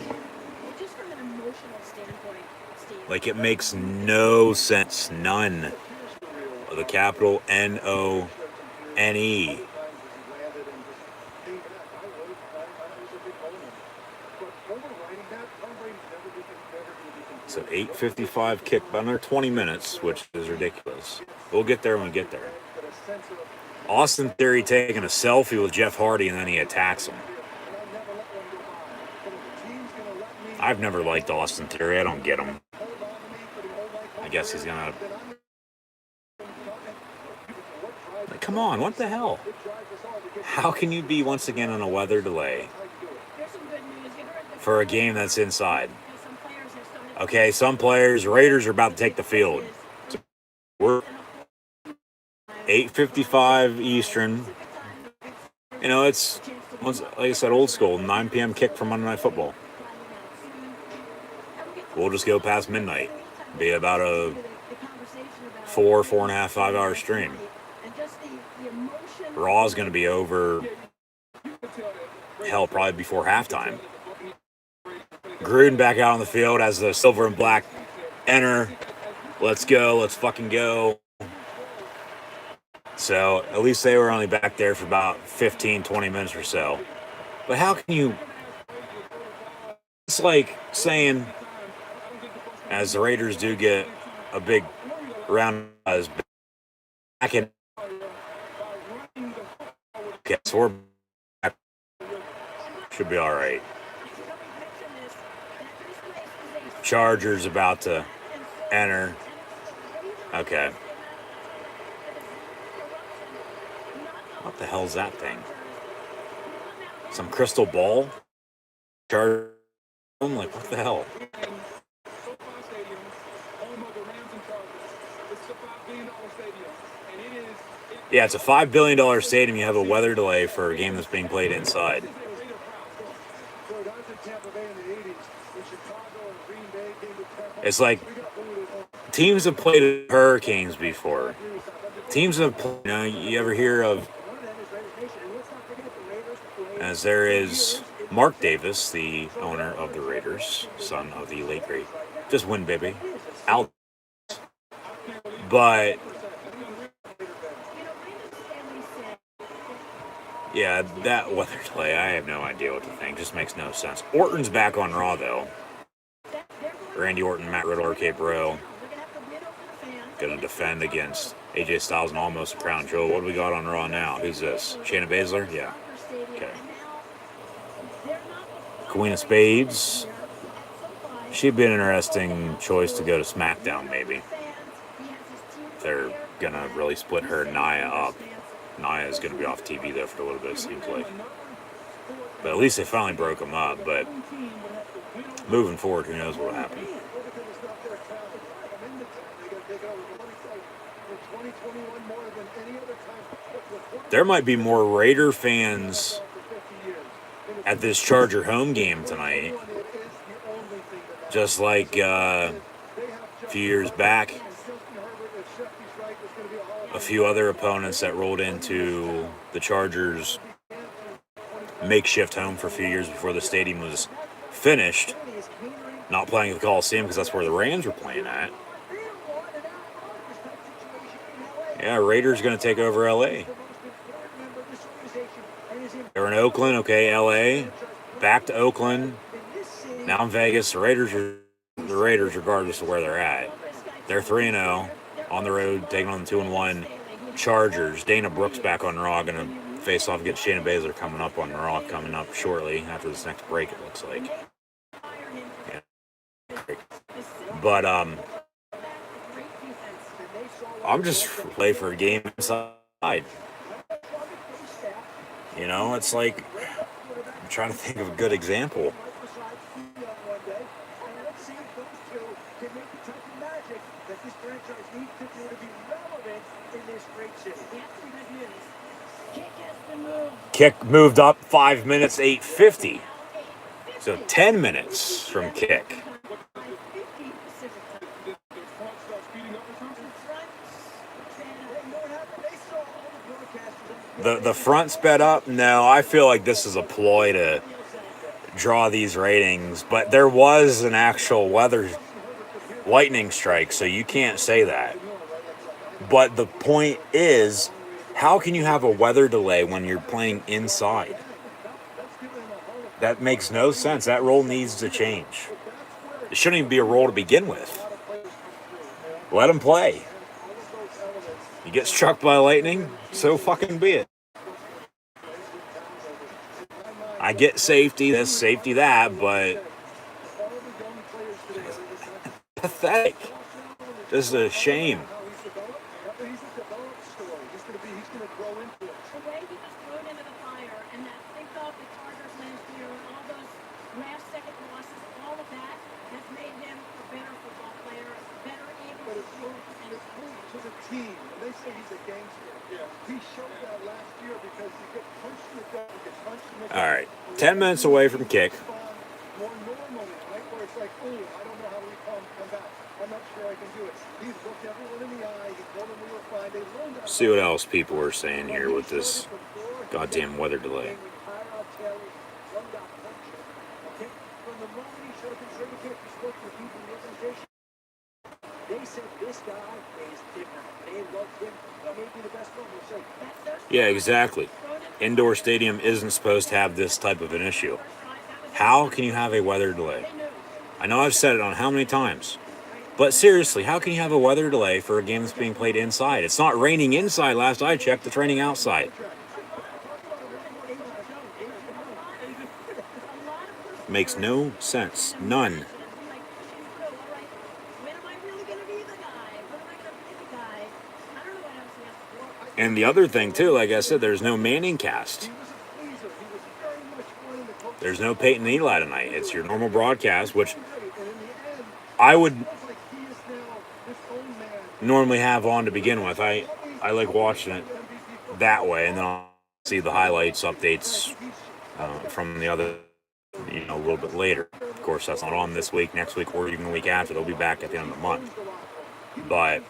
Like, it makes no sense. None. With a capital None. So 8:55 kick, about another 20 minutes, which is ridiculous. We'll get there when we get there. Austin Theory taking a selfie with Jeff Hardy, and then he attacks him. I've never liked Austin Theory. I don't get him. I guess he's gonna... Like, come on, what the hell? How can you be once again on a weather delay for a game that's inside? Okay, some players, Raiders are about to take the field. We're 8:55 Eastern. You know, it's, like I said, old school, 9 p.m. kick for Monday Night Football. We'll just go past midnight. Be about a 4.5, 5 hour stream. Raw's going to be over, hell, probably before halftime. Gruden back out on the field as the silver and black enter. Let's go. Let's fucking go. So at least they were only back there for about 15, 20 minutes or so. But how can you... It's like saying, as the Raiders do get a big round of back in... Okay, so we're back. Should be all right. Chargers about to enter. Okay. What the hell is that thing? Some crystal ball? Charger? I'm like, what the hell? Yeah, it's a $5 billion stadium. You have a weather delay for a game that's being played inside. It's like teams have played hurricanes before. Teams have, you ever hear of, as there is Mark Davis, the owner of the Raiders, son of the late great, just win, baby, out. But yeah, that weather delay, I have no idea what to think. Just makes no sense. Orton's back on Raw, though. Randy Orton, Matt Riddle, RK Bro. Going to defend against AJ Styles and almost a crown jewel. What do we got on Raw now? Who's this? Shayna Baszler? Yeah. Okay. Queen of Spades. She'd be an interesting choice to go to SmackDown, maybe. They're going to really split her and Nia up. Nia is going to be off TV, though, for a little bit, it seems like. But at least they finally broke them up. But moving forward, who knows what will happen. There might be more Raider fans at this Charger home game tonight. Just like a few years back, a few other opponents that rolled into the Chargers makeshift home for a few years before the stadium was finished. Not playing at the Coliseum because that's where the Rams were playing at. Yeah, Raiders going to take over L.A. They were in Oakland, okay, L.A. Back to Oakland. Now in Vegas. The Raiders are the Raiders regardless of where they're at. They're 3-0 on the road, taking on the 2-1 Chargers. Dana Brooks back on Raw, going to face off against Shayna Baszler coming up on Raw, coming up shortly after this next break, it looks like. Yeah. But I'm just ready for a game inside. You know, it's like I'm trying to think of a good example. Kick moved up 5 minutes, 8:50. So 10 minutes from kick. The front sped up? No, I feel like this is a ploy to draw these ratings, but there was an actual weather lightning strike, so you can't say that. But the point is, how can you have a weather delay when you're playing inside? That makes no sense. That rule needs to change. It shouldn't even be a rule to begin with. Let him play. He gets struck by lightning, so fucking be it. I get safety this, safety that, but pathetic. This is a shame. All right, 10 minutes away from kick. See what else people are saying here with this goddamn weather delay. Yeah, exactly. Indoor stadium isn't supposed to have this type of an issue. How can you have a weather delay? I know I've said it on how many times, but seriously, how can you have a weather delay for a game that's being played inside? It's not raining inside, last I checked, it's raining outside. Makes no sense. None. And the other thing, too, like I said, there's no Manning cast. There's no Peyton and Eli tonight. It's your normal broadcast, which I would normally have on to begin with. I like watching it that way, and then I'll see the highlights, updates from the other, a little bit later. Of course, that's not on this week, next week, or even the week after. They'll be back at the end of the month. But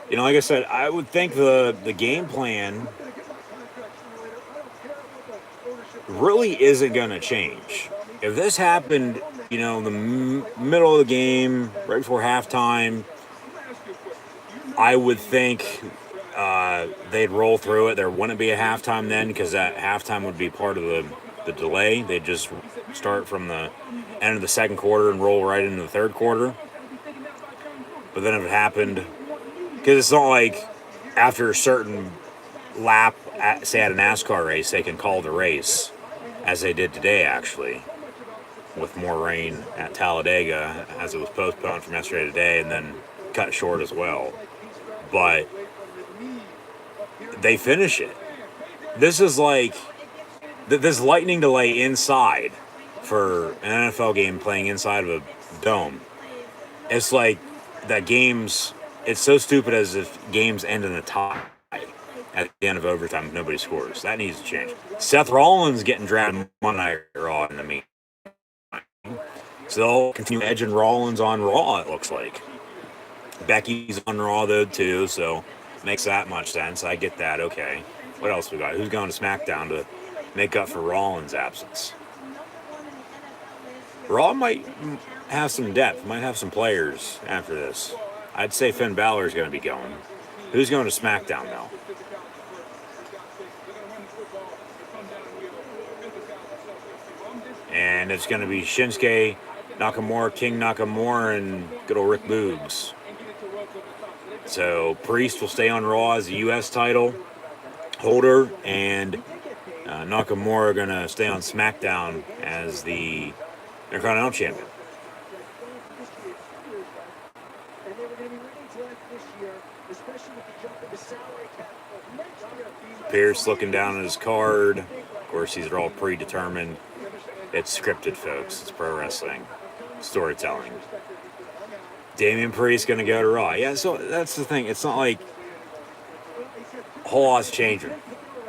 like I said, I would think the game plan really isn't going to change. If this happened, in the middle of the game, right before halftime, I would think they'd roll through it. There wouldn't be a halftime then because that halftime would be part of the delay. They'd just start from the end of the second quarter and roll right into the third quarter. But then if it happened, because it's not like after a certain lap, say at a NASCAR race, they can call the race, as they did today, actually, with more rain at Talladega, as it was postponed from yesterday to today, and then cut short as well. But they finish it. This is like this lightning delay inside for an NFL game playing inside of a dome. It's like that games. It's so stupid as if games end in a tie at the end of overtime if nobody scores. That needs to change. Seth Rollins getting dragged Monday Night Raw in the meantime. So they'll continue edging Rollins on Raw, it looks like. Becky's on Raw, though, too, so makes that much sense. I get that. Okay. What else we got? Who's going to SmackDown to make up for Rollins' absence. Raw might have some depth, might have some players after this. I'd say Finn Balor is going to be going. Who's going to SmackDown, though? And it's going to be Shinsuke Nakamura, King Nakamura, and good old Rick Boogs. So Priest will stay on Raw as the U.S. title holder, and Nakamura going to stay on SmackDown as the Intercontinental Champion. Pierce looking down at his card. Of course, these are all predetermined. It's scripted, folks. It's pro wrestling. Storytelling. Damian Priest going to go to Raw. Yeah, so that's the thing. It's not like a whole lot's changing.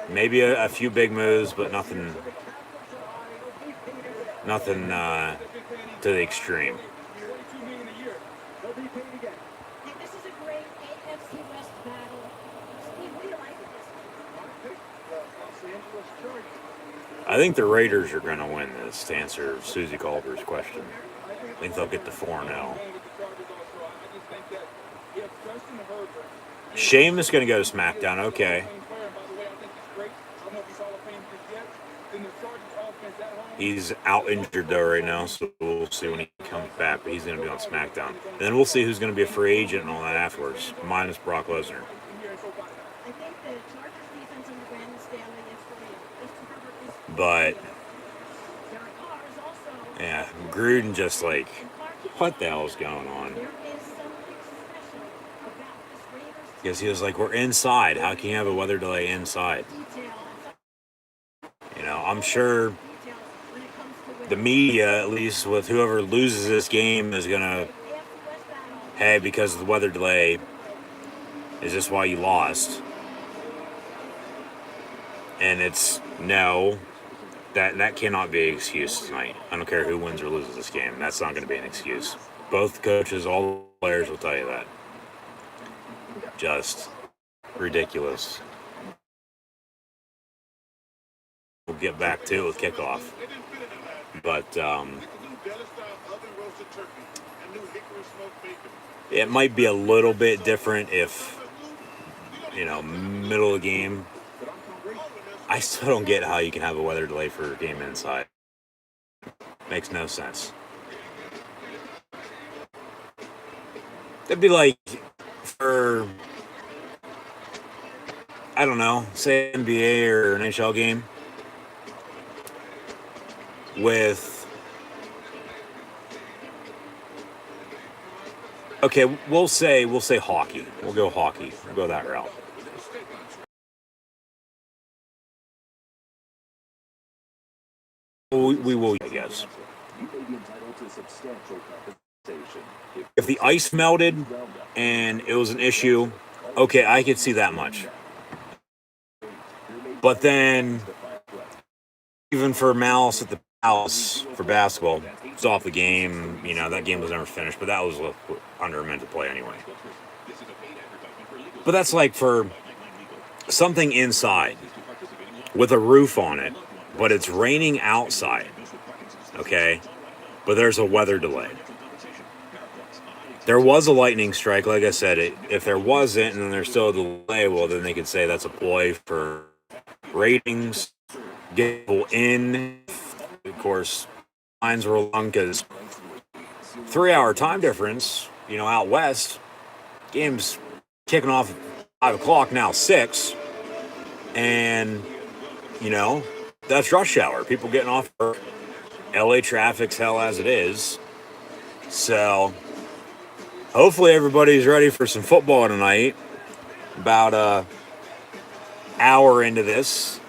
Maybe a few big moves, but nothing to the extreme. I think the Raiders are going to win this, to answer Susie Calder's question. I think they'll get to 4-0. Sheamus going to go to SmackDown. Okay. He's out injured, though, right now, so we'll see when he comes back. But he's going to be on SmackDown. And then we'll see who's going to be a free agent and all that afterwards, minus Brock Lesnar. But, yeah, Gruden just like, what the hell is going on? Because he was like, we're inside. How can you have a weather delay inside? You know, I'm sure the media, at least with whoever loses this game, is going to, hey, because of the weather delay, is this why you lost? And it's no. That cannot be an excuse tonight. I don't care who wins or loses this game. That's not going to be an excuse. Both coaches, all the players will tell you that. Just ridiculous. We'll get back to it with kickoff. But it might be a little bit different if, you know, middle of the game. I still don't get how you can have a weather delay for a game inside. Makes no sense. It'd be like for, I don't know, say NBA or an NHL game with, okay, we'll say hockey. We'll go hockey. We'll go that route. We will, I guess. If the ice melted and it was an issue, okay, I could see that much. But then, even for malice at the house for basketball, it's off the game. You know, that game was never finished, but that was under a minute to play anyway. But that's like for something inside with a roof on it. But it's raining outside, okay? But there's a weather delay. There was a lightning strike, like I said. If there wasn't, and then there's still a delay, well, then they could say that's a ploy for ratings, get people in. Of course, lines were long because 3-hour time difference, you know, out west. Game's kicking off at 5 o'clock, now 6. And, you know, that's rush hour. People getting off work. LA traffic's hell as it is. So, hopefully everybody's ready for some football tonight. About an hour into this.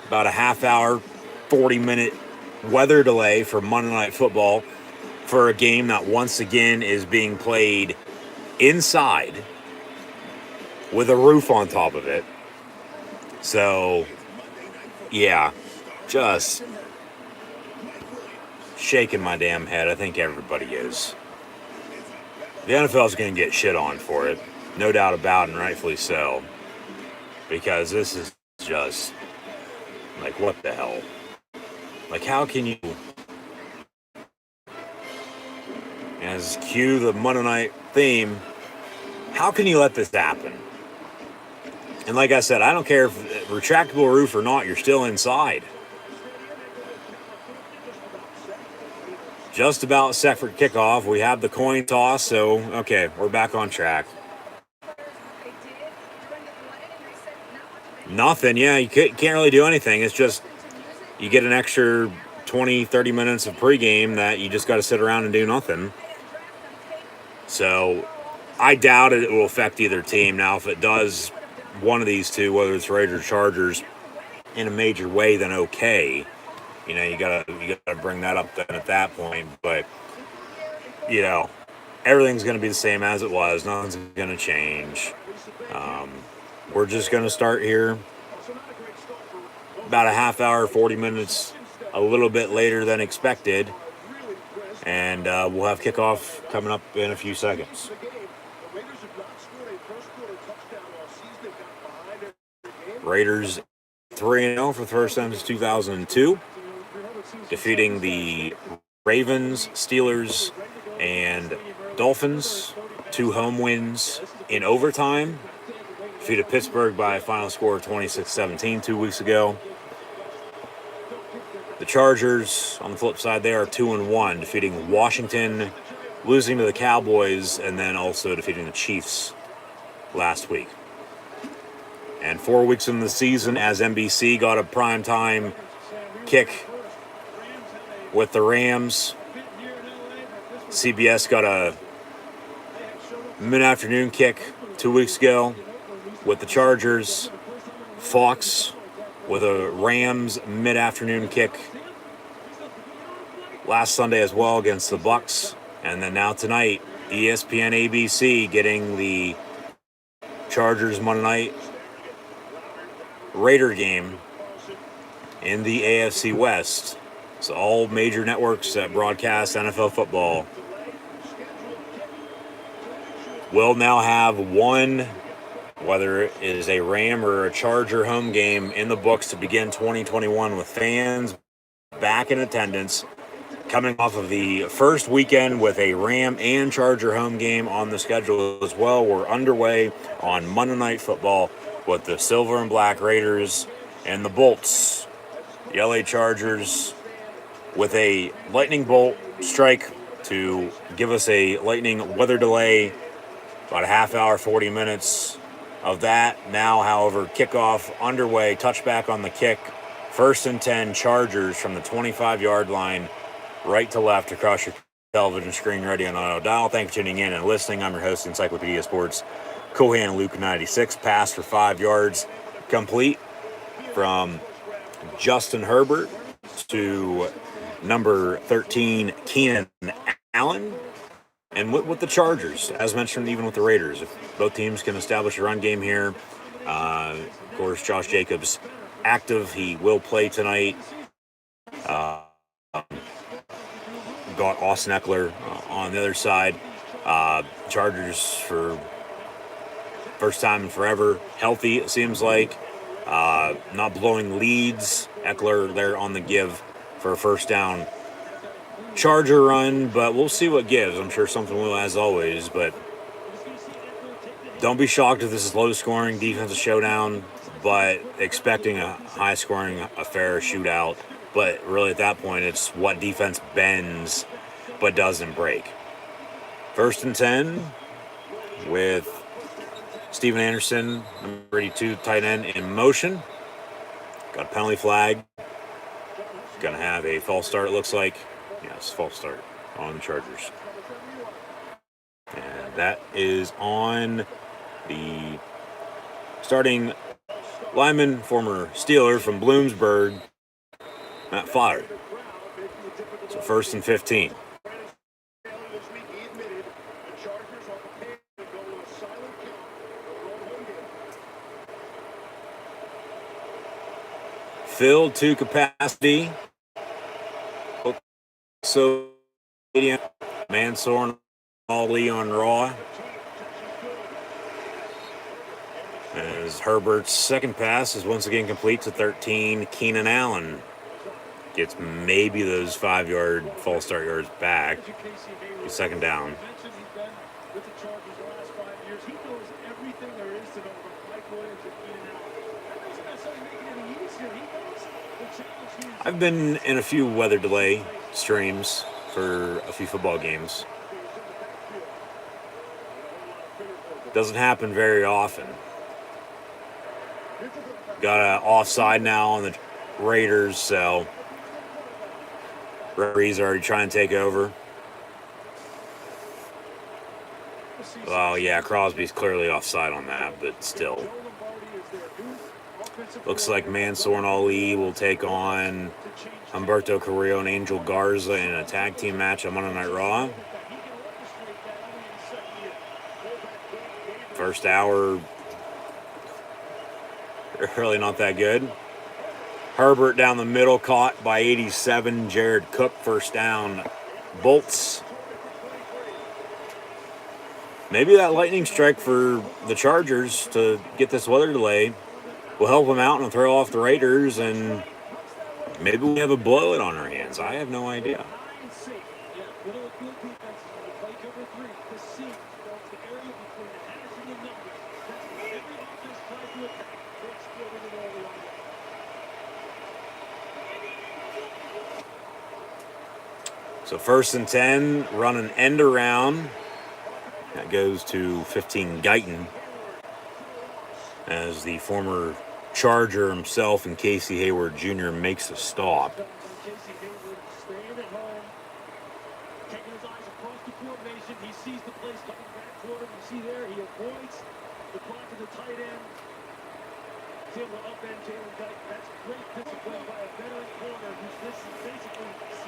About a half hour, 40-minute weather delay for Monday Night Football for a game that once again is being played inside with a roof on top of it. So, yeah. Just shaking my damn head. I think everybody is. The NFL is going to get shit on for it. No doubt about it, and rightfully so. Because this is just like, Like, what the hell? Like, how can you... As cue the Monday night theme, how can you let this happen? And like I said, I don't care if retractable roof or not, you're still inside. Just about set for kickoff. We have the coin toss, so okay, we're back on track. Nothing, yeah, you can't really do anything. It's just you get an extra 20, 30 minutes of pregame that you just got to sit around and do nothing. So I doubt it will affect either team. Now, if it does one of these two, whether it's Raiders or Chargers, in a major way, then okay. You know, you gotta bring that up then at that point. But, you know, everything's going to be the same as it was. Nothing's going to change. We're just going to start here about a half hour, 40 minutes, a little bit later than expected. And we'll have kickoff coming up in a few seconds. Raiders 3-0 for the first time since 2002, defeating the Ravens, Steelers, and Dolphins. 2 home wins in overtime. Defeated Pittsburgh by a final score of 26-17 2 weeks ago. The Chargers, on the flip side, they are 2-1, defeating Washington, losing to the Cowboys, and then also defeating the Chiefs last week. And 4 weeks into the season, as NBC got a primetime kick with the Rams, CBS got a mid-afternoon kick 2 weeks ago with the Chargers, Fox with a Rams mid-afternoon kick last Sunday as well against the Bucs. And then now tonight, ESPN ABC getting the Chargers Monday night Raider game in the AFC West. So all major networks that broadcast NFL football will now have one, whether it is a Ram or a Charger home game, in the books to begin 2021 with fans back in attendance, coming off of the first weekend with a Ram and Charger home game on the schedule as well. We're underway on Monday Night Football with the Silver and Black Raiders and the Bolts, the LA Chargers, with a lightning bolt strike to give us a lightning weather delay, about a half hour, 40 minutes of that. Now, however, kickoff underway, touchback on the kick, 1st and 10 Chargers from the 25-yard line, right to left across your television screen, ready on auto dial. Thanks for tuning in and listening. I'm your host, Encyclopedia Sports, Cohan Luke 96. Pass for 5 yards complete from Justin Herbert to number 13, Keenan Allen. And with the Chargers, as mentioned, even with the Raiders, if both teams can establish a run game here, of course, Josh Jacobs active. He will play tonight. Got Austin Eckler on the other side. Chargers, for first time in forever, healthy, it seems like. Not blowing leads. Eckler there on the give for a first down Charger run, but we'll see what gives. I'm sure something will, as always, but don't be shocked if this is low-scoring defensive showdown, but expecting a high-scoring affair, shootout. But really, at that point, it's what defense bends but doesn't break. 1st and 10 with Steven Anderson, number 82, tight end, in motion. Got a penalty flag. Going to have a false start, it looks like. Yes, false start on the Chargers. And that is on the starting lineman, former Steeler from Bloomsburg, Matt Fodder. So 1st and 15. Filled to capacity. So, Mansour, Ali on Raw. As Herbert's second pass is once again complete to 13, Keenan Allen gets maybe those 5-yard false start yards back. Second down. I've been in a few weather delay streams for a few football games. Doesn't happen very often. Got an offside now on the Raiders, so referees are already trying to take over. Well, yeah, Crosby's clearly offside on that, but still. Looks like Mansour and Ali will take on Humberto Carrillo and Angel Garza in a tag team match on Monday Night Raw. First hour, really not that good. Herbert down the middle, caught by 87. Jared Cook, first down. Bolts. Maybe that lightning strike for the Chargers to get this weather delay will help them out and throw off the Raiders, and maybe we have a blowout on our hands. I have no idea. So 1st and 10, run an end around. That goes to 15 Guyton, as the former Charger himself and Casey Hayward Jr. makes a stop.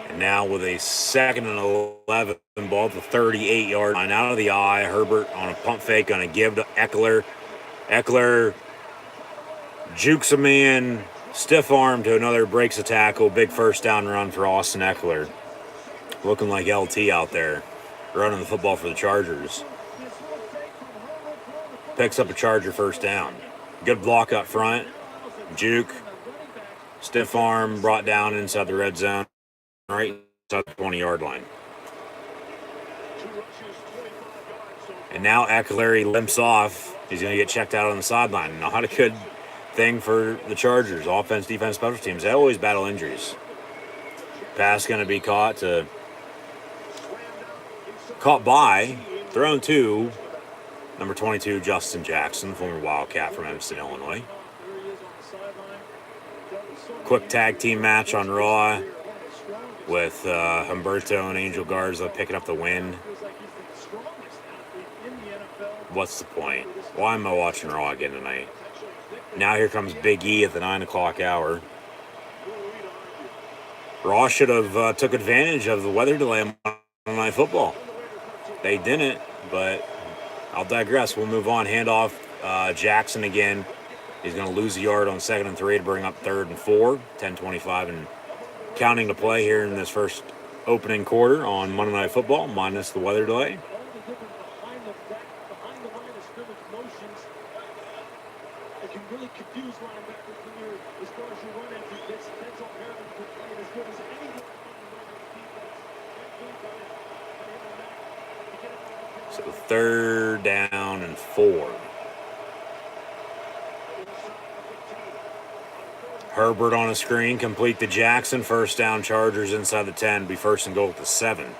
And now with a 2nd and 11 ball at the 38-yard line, out of the eye. Herbert on a pump fake, going to give to Eckler. Eckler jukes a man, stiff arm to another, breaks a tackle. Big first down run for Austin Eckler. Looking like LT out there, running the football for the Chargers. Picks up a Charger first down. Good block up front. Juke. Stiff arm brought down inside the red zone. Right inside the 20-yard line. And now Eckler, he limps off. He's going to get checked out on the sideline. Not a good thing for the Chargers. Offense, defense, special teams. They always battle injuries. Pass going to be caught by, thrown to number 22, Justin Jackson, former Wildcat from Evanston, Illinois. Quick tag team match on Raw with Humberto and Angel Garza picking up the win. What's the point? Why am I watching Raw again tonight? Now here comes Big E at the 9 o'clock hour. Raw should have took advantage of the weather delay on Monday Night Football. They didn't, but I'll digress. We'll move on. Handoff Jackson again. He's going to lose a yard on 2nd and 3 to bring up 3rd and 4. 10:25 and counting to play here in this first opening quarter on Monday Night Football, minus the weather delay. So 3rd down and 4. Herbert on a screen, complete to Jackson. First down, Chargers inside the 10. Be 1st and goal at the 7.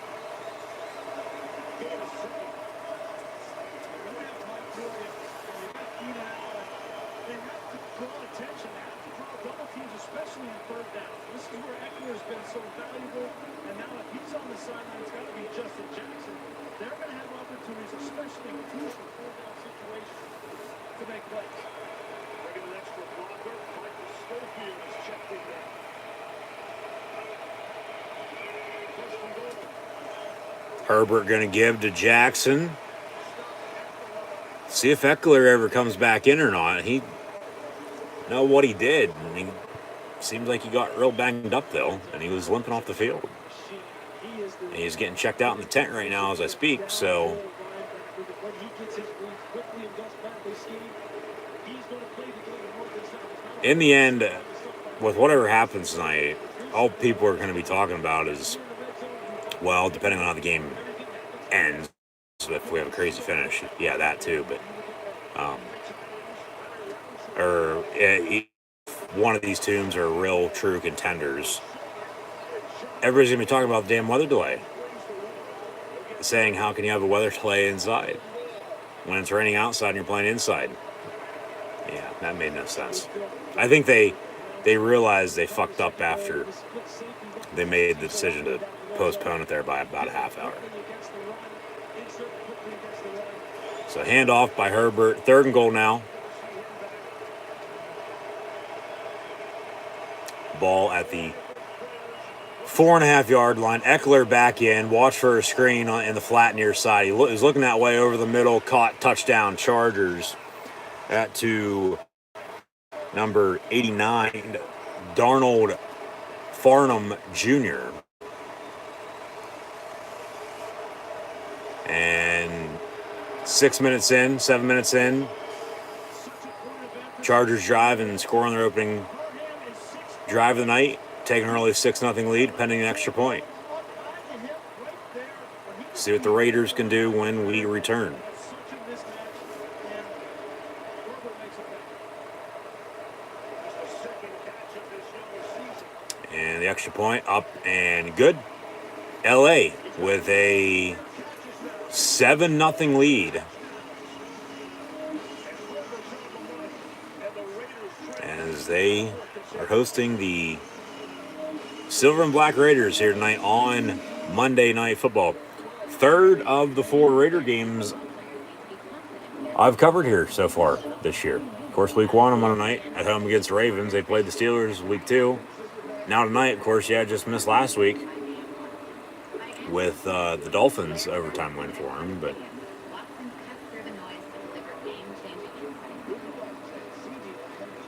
Herbert going to give to Jackson. See if Eckler ever comes back in or not. He know what he did. He seems like he got real banged up, though, and he was limping off the field. And he's getting checked out in the tent right now as I speak, so in the end, with whatever happens tonight, all people are going to be talking about is, well, depending on how the game ends, if we have a crazy finish, yeah, that too. But or if one of these teams are real true contenders, everybody's going to be talking about the damn weather delay, saying how can you have a weather delay inside when it's raining outside and you're playing inside? Yeah, that made no sense. I think they realized they fucked up after they made the decision to postpone it there by about a half hour. So handoff by Herbert. 3rd and goal now. Ball at the 4.5 yard line. Eckler back in. Watch for a screen in the flat near side. He was looking that way over the middle. Caught, touchdown, Chargers. That to number 89, Darnold Farnham Jr. And 7 minutes in, Chargers drive and score on their opening drive of the night, taking an early 6-0 lead, pending an extra point. See what the Raiders can do when we return. And the extra point up and good. LA with a 7-0 lead. As they are hosting the Silver and Black Raiders here tonight on Monday Night Football. 3rd of the 4 Raider games I've covered here so far this year. Of course, week 1 on Monday night at home against the Ravens. They played the Steelers week 2. Now tonight, of course, just missed last week with the Dolphins overtime win for him, but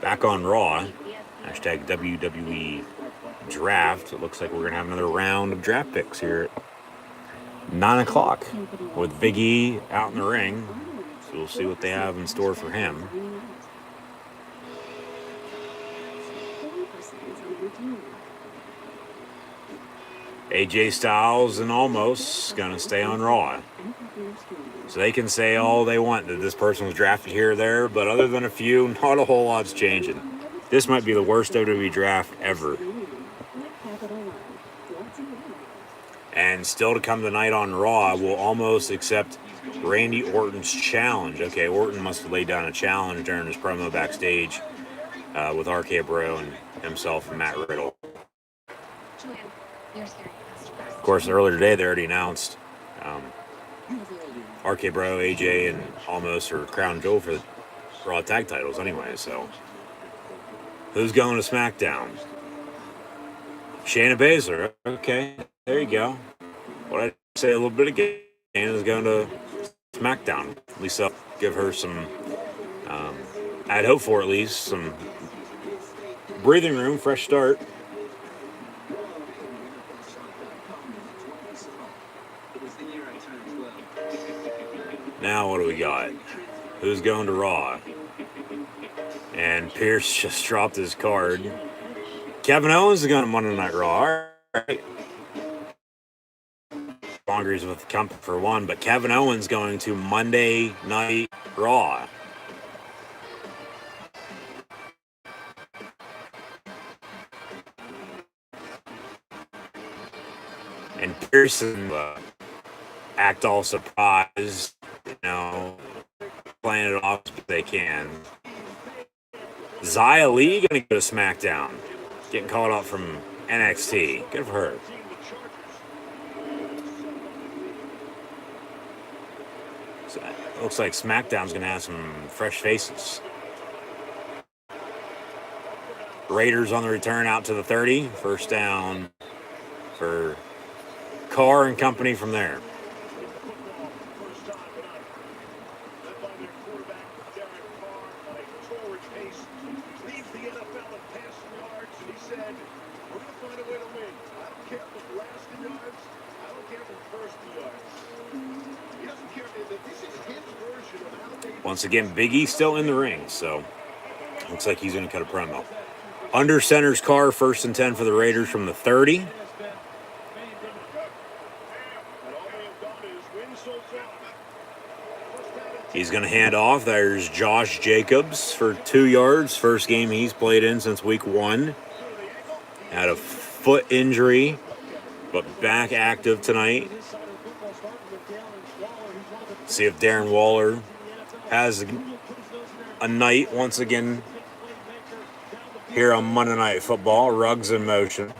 back on Raw, hashtag WWE Draft. It looks like we're going to have another round of draft picks here at 9 o'clock with Big E out in the ring. So we'll see what they have in store for him. AJ Styles and Almost going to stay on Raw. So they can say all they want that this person was drafted here or there, but other than a few, not a whole lot's changing. This might be the worst WWE draft ever. And still to come tonight on Raw, will Almost accept Randy Orton's challenge. Okay, Orton must have laid down a challenge during his promo backstage with RK Bro and himself and Matt Riddle. Of course, earlier today they already announced RK Bro, AJ, and Almost are crown jewel for the Raw tag titles anyway. So, who's going to SmackDown? Shayna Baszler. Okay, there you go. What I say a little bit ago, Shayna's going to SmackDown. At least I'll give her some. I'd hope for at least some breathing room, fresh start. Now what do we got? Who's going to Raw? And Pierce just dropped his card. Kevin Owens is going to Monday Night Raw. All right. Bonger's with the company for one, but Kevin Owens going to Monday Night Raw. And Pearson act all surprised, playing it off as they can. Xia Li going to go to SmackDown, getting called up from NXT. Good for her. So it looks like SmackDown's going to have some fresh faces. Raiders on the return out to the 30. First down for Carr and company from there. Once again, Big E still in the ring, so looks like he's going to cut a promo. Under center's car, 1st and 10 for the Raiders from the 30. He's going to hand off. There's Josh Jacobs for 2 yards. First game he's played in since week 1. Had a foot injury, but back active tonight. See if Darren Waller has a night once again here on Monday Night Football. Ruggs in motion.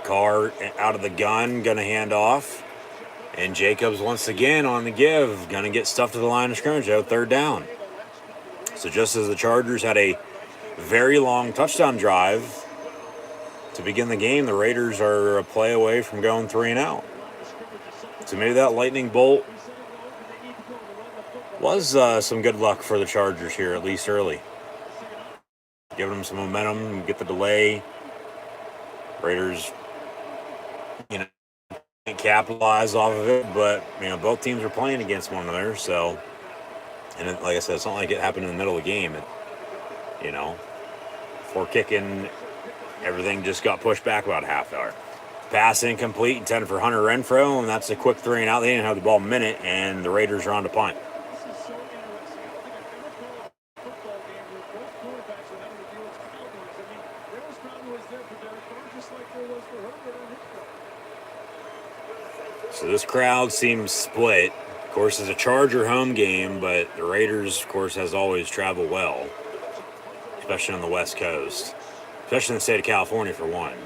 Carr out of the gun, going to hand off. And Jacobs once again on the give, going to get stuffed to the line of scrimmage, 3rd down. So just as the Chargers had a very long touchdown drive to begin the game, the Raiders are a play away from going 3 and out. So maybe that lightning bolt was some good luck for the Chargers here, at least early. Giving them some momentum, get the delay. Raiders, can't capitalize off of it, but both teams are playing against one another. So, and like I said, it's not like it happened in the middle of the game. Before kicking, everything just got pushed back about a half hour. Pass incomplete, intended for Hunter Renfrow, and that's a quick 3 and out. They didn't have the ball a minute, and the Raiders are on to punt. So this crowd seems split. Of course, it's a Charger home game, but the Raiders, of course, as always, travel well, especially on the West Coast, especially in the state of California, for one.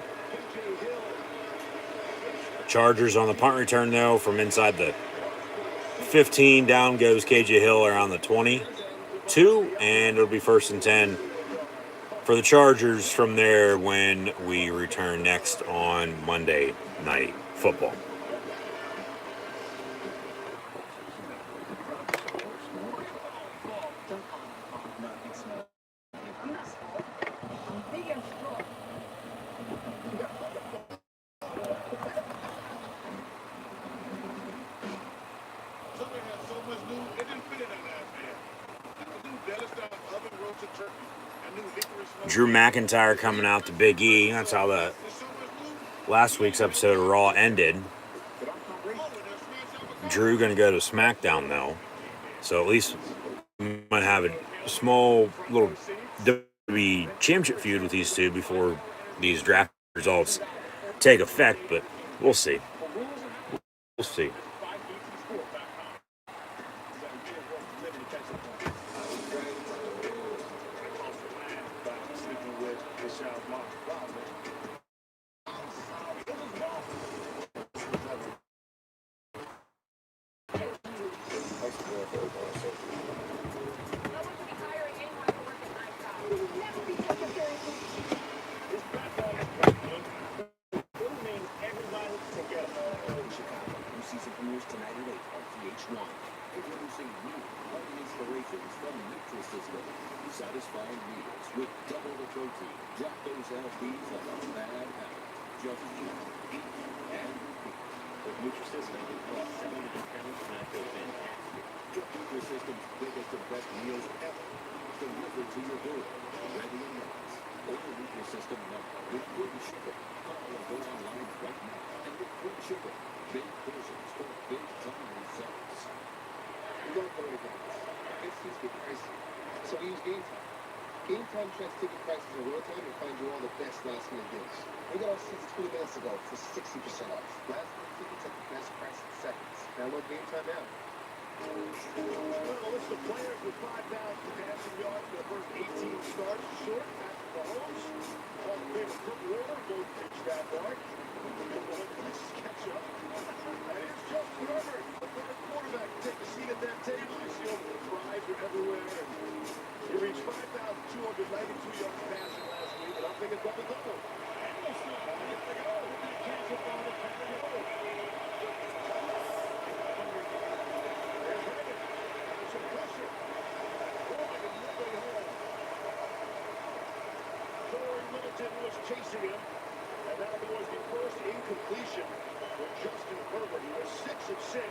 Chargers on the punt return, though, from inside the 15. Down goes KJ Hill around the 22, and it'll be 1st and 10 for the Chargers from there when we return next on Monday Night Football. Drew McIntyre coming out to Big E. That's how the last week's episode of Raw ended. Drew going to go to SmackDown, though. So at least we might have a small little WWE Championship feud with these two before these draft results take effect, but we'll see. We'll see. Satisfying meals with double the protein. Drop those LPs like a bad habit. Just eat and repeat. With Nutrisystem, it costs 700 pounds and that goes fantastic. Get Nutrisystem's biggest and best meals ever delivered to your door. Ready and nice. Order Nutrisystem now with free shipping. Call or go online right now and get free shipping. Big portions for big time results. We don't go to guys. It seems to be pricey. So we use Game Time. Game Time tracks ticket prices in real time and finds you all the best last minute deals. We got our seats 20 minutes ago for 60% off. Last minute tickets at the best price in seconds. Download Game Time now. Well, list of players with 5,000 passing yards for the first 18 starts. Short, Patrick Mahomes. Hall of Famer Kurt Warner goes pitch that mark. Catch up. And here's Justin Herbert, the third quarterback, to take a seat at that table. You see him, the fries are everywhere. He reached 5,292 yards passing last week, and I'm thinking double-double. And we'll still have it to go. Catch up on it, Patrick Mahomes. There's Herbert. There's some pressure. Oh, I can look at home. chasing him. And that was the first incompletion for Justin Herbert. He was 6 of 6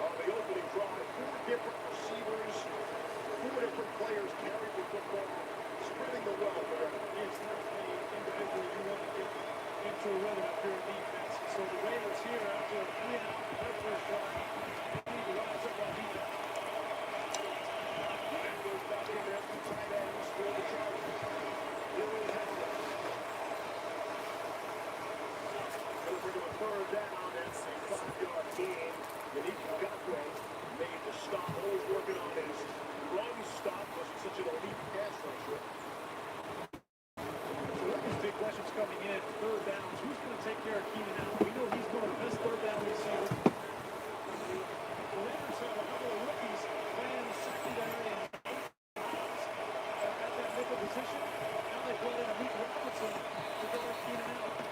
on the opening drive. 4 different receivers, 4 different players carried the football, spreading the wealth around. It's not the individual you want to get into a rhythm if you're a defense. So the Raiders here after a 3-and-out in their first drive, they need to rise up on defense. And goes back in there for tight ends for the Chargers. Here is Henry. Going to bring him a third down. That's a 5-yard gain. Yannick Ngakoue made the stop. Always working on his run stop. Wasn't such an elite pass rusher. So one of these big questions coming in, third downs. Who's going to take care of Keenan Allen? We know he's one of the best third down receivers. The Raiders have a couple of rookies playing secondary and at that nickel position. Now they brought in Amik Robinson to guard Keenan Allen.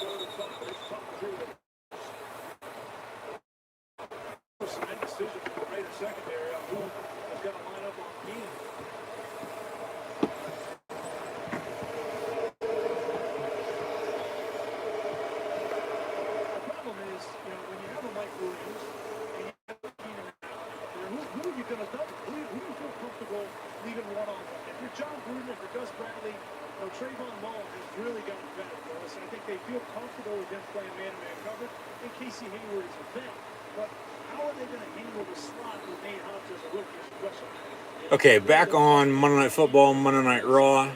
Third and 5. It's Tom Green. Side decision for the Raiders secondary on who has got to line up on Keenan. The problem is, when you have a Mike Williams and you have Keenan Allen, who are you going to double? Who do you feel comfortable leaving one-on-one? If you're John Gruden, if you're Gus Bradley, Trayvon Mullen has really gotten better for us. I think they feel comfortable with him playing man-to-man coverage. And Casey Hayward is a vet. But how are they going to handle the slot with Nate Hobbs as a rookie is the question. Okay, back on Monday Night Football, Monday Night Raw,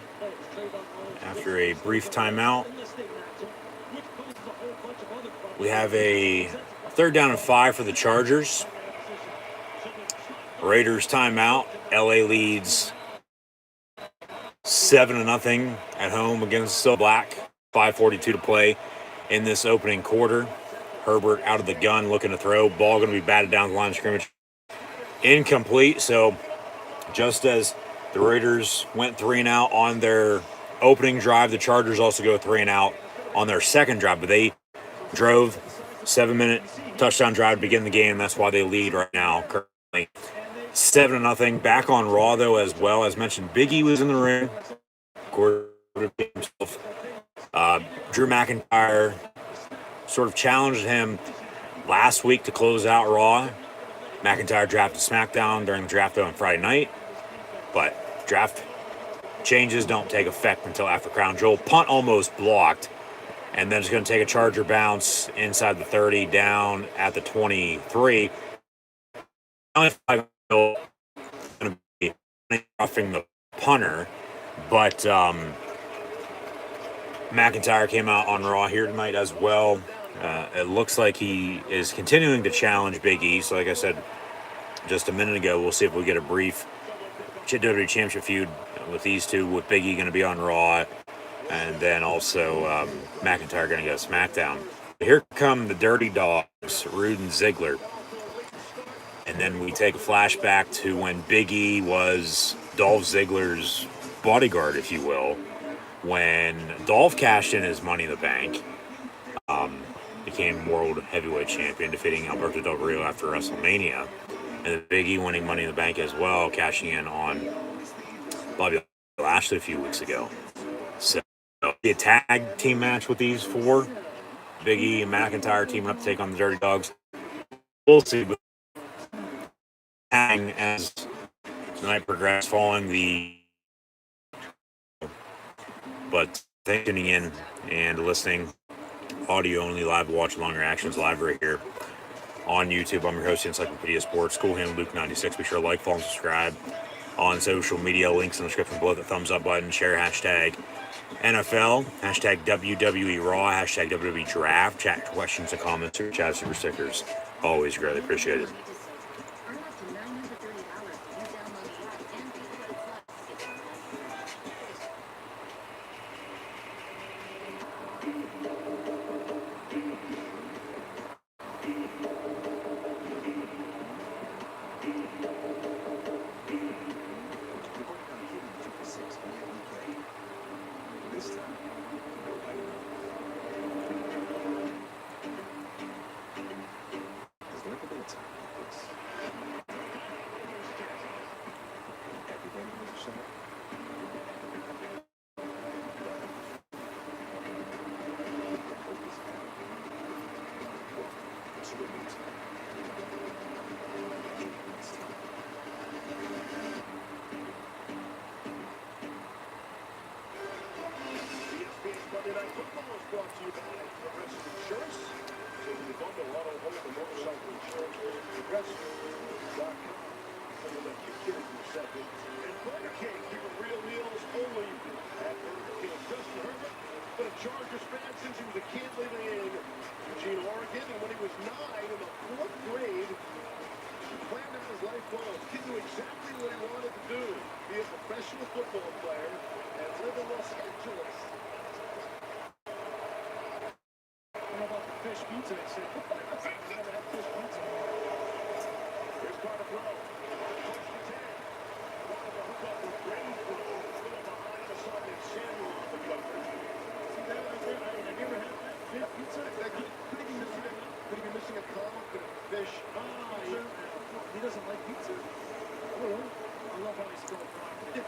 after a brief timeout. We have a 3rd down and 5 for the Chargers. Raiders timeout. LA leads 7-0 at home against the Black. 5:42 to play in this opening quarter. Herbert out of the gun, looking to throw. Ball going to be batted down the line of scrimmage. Incomplete. So just as the Raiders went 3-and-out on their opening drive, the Chargers also go 3-and-out on their second drive. But they drove 7-minute touchdown drive to begin the game. That's why they lead right now, currently 7-0. Back on Raw, though, as well. As mentioned, Big E was in the ring. Drew McIntyre sort of challenged him last week to close out Raw. McIntyre drafted SmackDown during the draft on Friday night. But draft changes don't take effect until after Crown Jewel. Punt almost blocked. And then it's going to take a Charger bounce inside the 30 down at the 23. Going to be roughing the punter. But McIntyre came out on Raw here tonight as well. It looks like he is continuing to challenge Big E. So like I said just a minute ago, we'll see if we get a brief WWE Championship feud with these two, with Big E going to be on Raw, and then also McIntyre going to go to SmackDown. Here come the Dirty Dogs, Rude and Ziggler. And then we take a flashback to when Big E was Dolph Ziggler's bodyguard, if you will, when Dolph cashed in his Money in the Bank, became World Heavyweight Champion, defeating Alberto Del Rio after WrestleMania. And then Big E winning Money in the Bank as well, cashing in on Bobby Lashley a few weeks ago. So, a tag team match with these four. Big E and McIntyre teaming up to take on the Dirty Dogs. We'll see. But as the night progressed, following the. But thanks for tuning in and listening. Audio only, live watch, long reactions live right here on YouTube. I'm your host, Encyclopedia Sports, Cool Hand Luke 96. Be sure to like, follow, and subscribe on social media. Links in the description below. The thumbs up button. Share hashtag NFL, hashtag WWE Raw, hashtag WWE Draft. Chat questions and comments or chat super stickers. Always greatly appreciated. Monday Night Football is brought to you by Progressive Insurance. So when you bundle auto, home, and motorcycle insurance with Progressive.com, so you'll let you carry yourself in. And Burger King, keep it real meals only at Burger King. Justin Herbert, been a Chargers fan since he was a kid living in Eugene, Oregon. And when he was 9 in the 4th grade, he planned out his life goals. Kid knew exactly what he wanted to do, be a professional football player and live in Los Angeles. Fish pizza, they say. Never had fish pizza. Here's Carter Blow. Push to 10. Wanted to hook up with Brady for a little behind the side and Samuel on the cover. See that right there? Have you ever had that fish pizza? Could he be missing a comma? Could a fish? Yeah. He doesn't like pizza? I don't know. I love how he spelled it.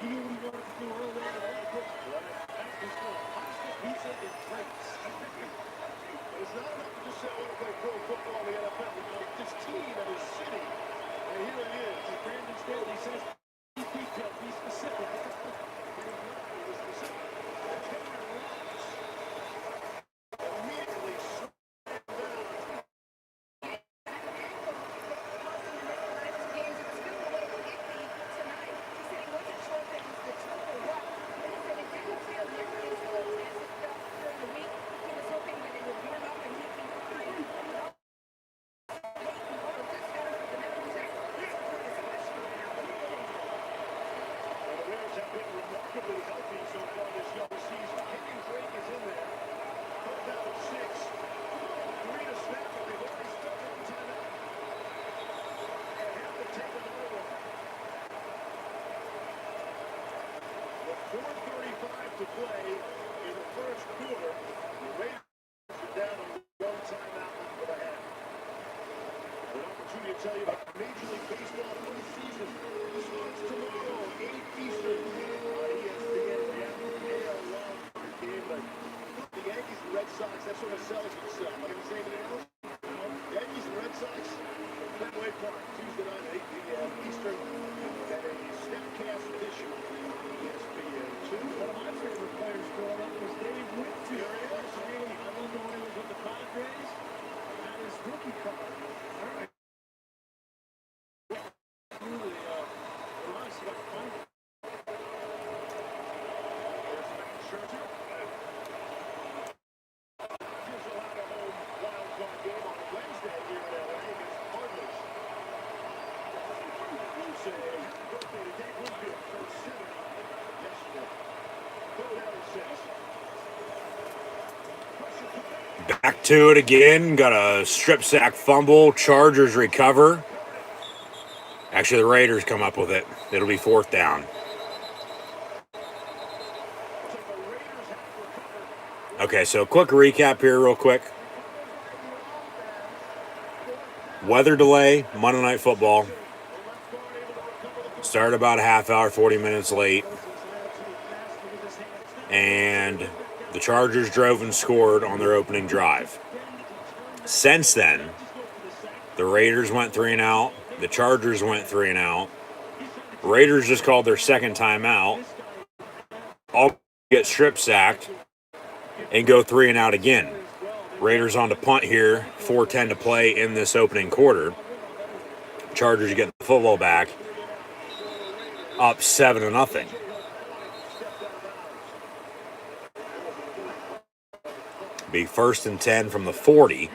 He knew what he wanted to do early on. That's his goal. Pasta, pizza, and grapes. But it's not enough to just say, I want to play pro football in the NFL. He picked his team and his city. And here it is. As Brandon Staley says, be detailed, be specific. Immediately slammed down. The Bears have been remarkably healthy so far this young season. Kenyon Drake is in there. Put down 6. 3 to snap, but they've already spent one timeout. And have to take another one. With 4:35 to play in the first quarter, the Raiders are down on 1 timeout for the half. An opportunity to tell you about Major League Baseball postseason. Starts tomorrow, 8 Eastern on ESPN. The AL wildcard game, but the Yankees and Red Sox, that sort of sells itself. I didn't say anything else. Yankees and Red Sox, Fenway Park, Tuesday night at 8 p.m. Eastern, and a Snapcast edition of ESPN 2. One of my favorite players growing up was Dave Whitfield. I remember when he was with the Padres. Had his rookie card. All right. There's Matt Scherzer. Dodgers will have a home wildcard game on Wednesday here in LA against the Cardinals. You say happy birthday to Dave Winfield, turned 70 yesterday. Third out and 6. Pressure to Back to it again. Got a strip sack fumble. Chargers recover. Actually, the Raiders come up with it. It'll be 4th down. Okay, so quick recap here real quick. Weather delay, Monday Night Football. Started about a half hour, 40 minutes late. And the Chargers drove and scored on their opening drive. Since then, the Raiders went 3 and out. The Chargers went 3 and out. Raiders just called their second timeout. All get strip sacked and go 3 and out again. Raiders on to punt here. 4:10 to play in this opening quarter. Chargers get the football back. Up 7-0. Be 1st and 10 from the 40.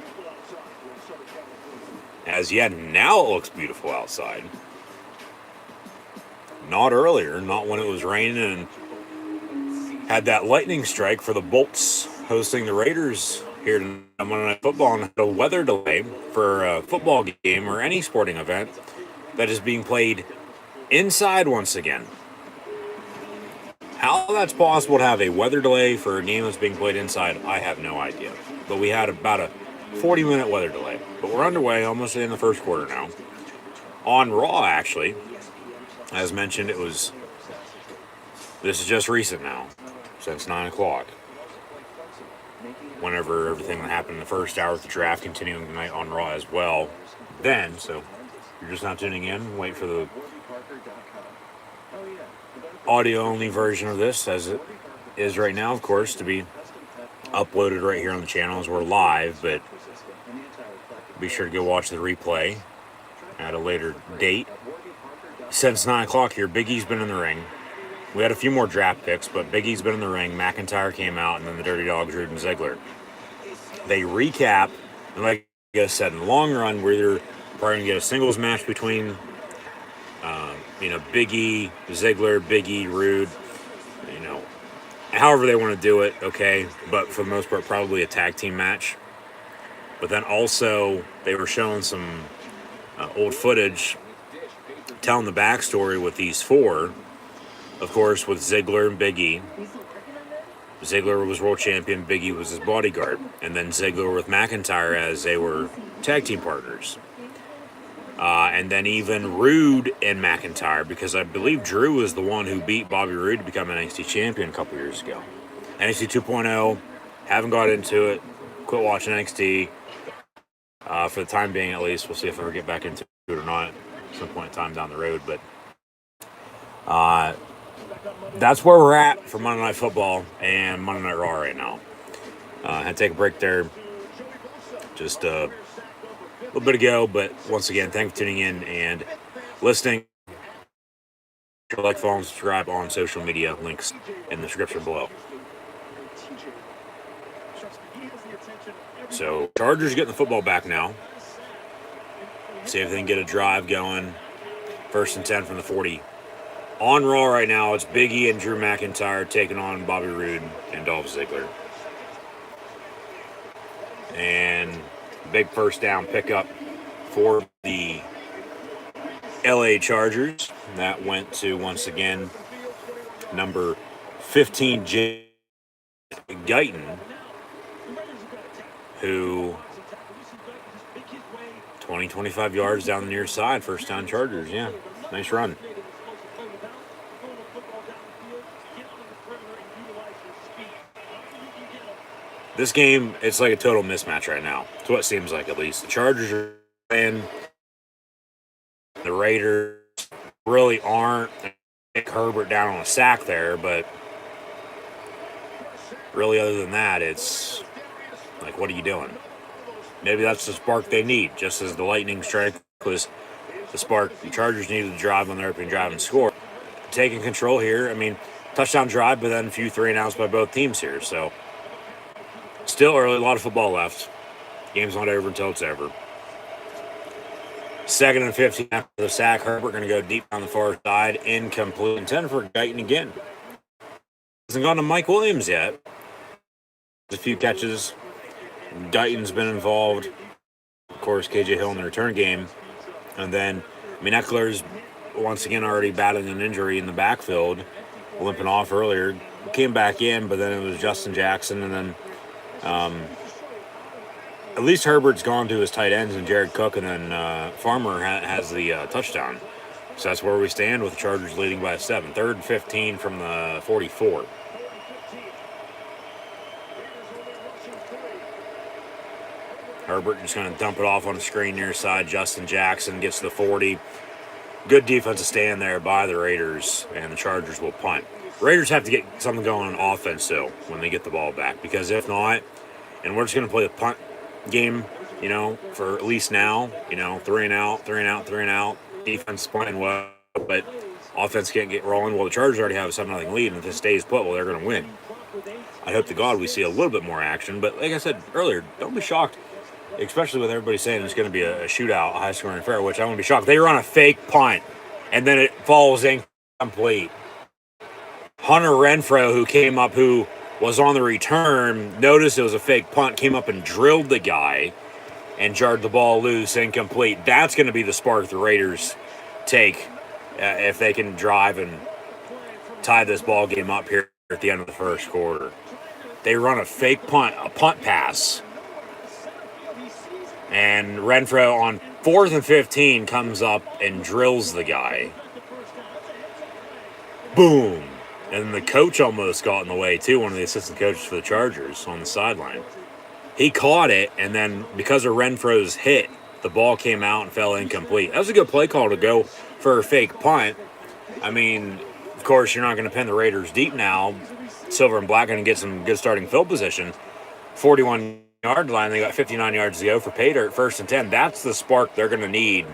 As yet, now it looks beautiful outside. Not earlier, not when it was raining and had that lightning strike for the Bolts hosting the Raiders here tonight on Monday Night Football, and had a weather delay for a football game or any sporting event that is being played inside once again. How that's possible to have a weather delay for a game that's being played inside, I have no idea. But we had about a 40-minute weather delay. But we're underway, almost in the first quarter now. On Raw, actually, as mentioned, this is just recent now, since 9 o'clock. whenever everything that happened in the first hour with the draft continuing tonight on Raw as well. Then, so you're just not tuning in, wait for the audio-only version of this, as it is right now, of course, to be uploaded right here on the channel as we're live, but be sure to go watch the replay at a later date. Since 9 o'clock here, Big E's been in the ring. We had a few more draft picks, but Big E's been in the ring. McIntyre came out, and then the Dirty Dogs, Rude and Ziggler. They recap, and like I said, in the long run, we're either probably going to get a singles match between, Big E, Ziggler, Big E, Rude, however they want to do it, okay, but for the most part, probably a tag team match. But then also, they were showing some old footage telling the backstory with these four. Of course, with Ziggler and Big E. Ziggler was world champion, Big E was his bodyguard. And then Ziggler with McIntyre as they were tag team partners. And then even Rude and McIntyre, because I believe Drew was the one who beat Bobby Roode to become NXT champion a couple years ago. NXT 2.0, haven't got into it, quit watching NXT. For the time being, at least. We'll see if I ever get back into it or not at some point in time down the road. But that's where we're at for Monday Night Football and Monday Night Raw right now. Had to take a break there just a little bit ago. But once again, thank you for tuning in and listening. Like, follow, and subscribe on social media. Links in the description below. So, Chargers getting the football back now. See if they can get a drive going. 1st and 10 from the 40. On Raw right now, it's Big E and Drew McIntyre taking on Bobby Roode and Dolph Ziggler. And big first down pickup for the LA Chargers. That went to, once again, number 15, Jay Guyton, who 25 yards down the near side, first down Chargers. Yeah, nice run. This game, it's like a total mismatch right now. It's what it seems like, at least. The Chargers are playing. The Raiders really aren't. Nick Herbert down on a sack there, but really other than that, it's like, what are you doing? Maybe that's the spark they need, just as the Lightning strike was the spark the Chargers needed to drive on their opening drive and score. Taking control here. I mean, touchdown drive, but then a few 3-and-outs by both teams here. So, still early, a lot of football left. Game's not over until it's over. 2nd and 15 after the sack. Herbert going to go deep on the far side. Incomplete. Intended for Guyton again. Hasn't gone to Mike Williams yet. A few catches. Guyton's been involved. Of course, KJ Hill in the return game. And then, Eckler's once again already battling an injury in the backfield. Limping off earlier. Came back in, but then it was Justin Jackson. And then at least Herbert's gone to his tight ends and Jared Cook. And then Farmer has the touchdown. So that's where we stand with the Chargers leading by 7. 3rd and 15 from the 44. Herbert just going to dump it off on the screen near side. Justin Jackson gets to the 40. Good defensive stand there by the Raiders, and the Chargers will punt. Raiders have to get something going on offense, though, when they get the ball back, because if not, and we're just going to play the punt game, for at least now, 3-and-out, 3-and-out, 3-and-out. Defense is playing well, but offense can't get rolling. Well, the Chargers already have a 7-0 lead, and if this stays put, they're going to win. I hope to God we see a little bit more action, but like I said earlier, don't be shocked. Especially with everybody saying it's going to be a shootout, a high-scoring affair, which I wouldn't be shocked. They run a fake punt, and then it falls incomplete. Hunter Renfrow, who was on the return, noticed it was a fake punt, came up and drilled the guy and jarred the ball loose, incomplete. That's going to be the spark the Raiders take if they can drive and tie this ball game up here at the end of the first quarter. They run a fake punt, a punt pass. And Renfrow on 4th and 15 comes up and drills the guy. Boom. And the coach almost got in the way, too, one of the assistant coaches for the Chargers on the sideline. He caught it, and then because of Renfro's hit, the ball came out and fell incomplete. That was a good play call to go for a fake punt. I mean, of course, you're not going to pin the Raiders deep now. Silver and Black going to get some good starting field position. 41-yard line, they got 59 yards to go for pay dirt, 1st and 10. That's the spark they're going to need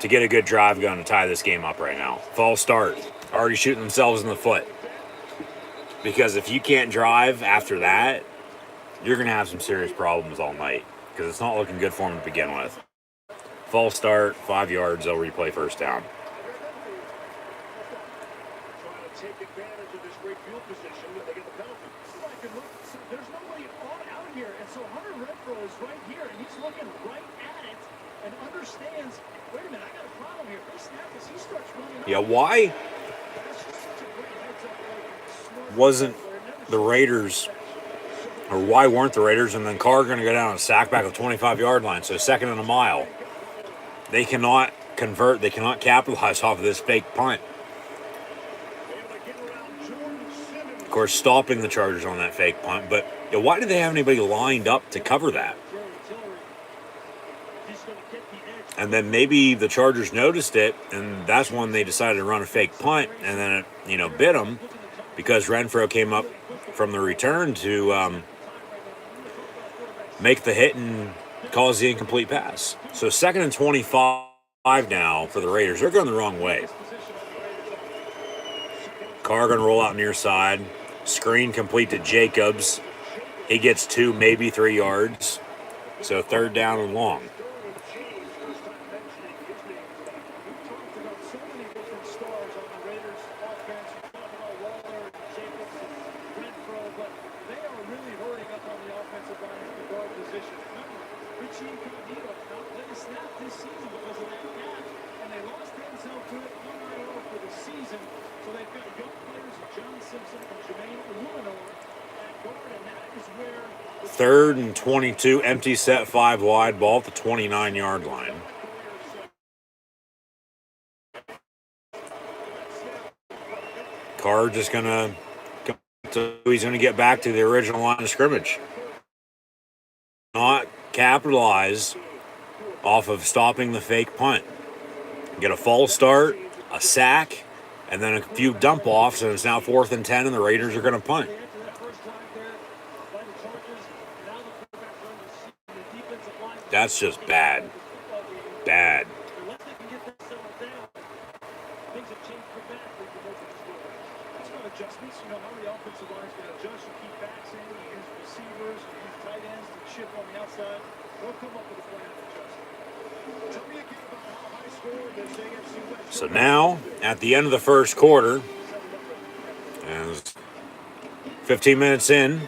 to get a good drive going to tie this game up right now. False start. Already shooting themselves in the foot. Because if you can't drive after that, you're going to have some serious problems all night. Because it's not looking good for them to begin with. False start, 5 yards, they'll replay 1st down. Trying to take advantage of this great field position, but they get the penalty. There's nobody out here, and so Hunter Renfro is right here, and he's looking right at it and understands, wait a minute, I got a problem here. If they snap this, he starts running. Yeah, why wasn't the Raiders, or why weren't the Raiders, and then Carr going to go down and sack back at the 25-yard line, so 2nd and a mile. They cannot convert, they cannot capitalize off of this fake punt. Of course, stopping the Chargers on that fake punt, but why did they have anybody lined up to cover that? And then maybe the Chargers noticed it, and that's when they decided to run a fake punt, and then it, bit them because Renfro came up from the return to make the hit and cause the incomplete pass. So 2nd and 25 now for the Raiders. They're going the wrong way. Carr going to roll out near side. Screen complete to Jacobs. He gets 2, maybe 3 yards. So 3rd down and long. Third and 22, empty set, 5 wide, ball at the 29-yard line. Carr just gonna he's gonna get back to the original line of scrimmage. Not capitalize off of stopping the fake punt. Get a false start, a sack, and then a few dump offs, and it's now 4th and 10, and the Raiders are gonna punt. That's just bad. Bad. Adjustments, how the offensive line is going to adjust. You keep backs in, you use receivers, you use tight ends to chip on the outside. They'll come up with a plan to adjust. Tell me again about how high scoring this AFC West. So now, at the end of the 1st quarter, and 15 minutes in,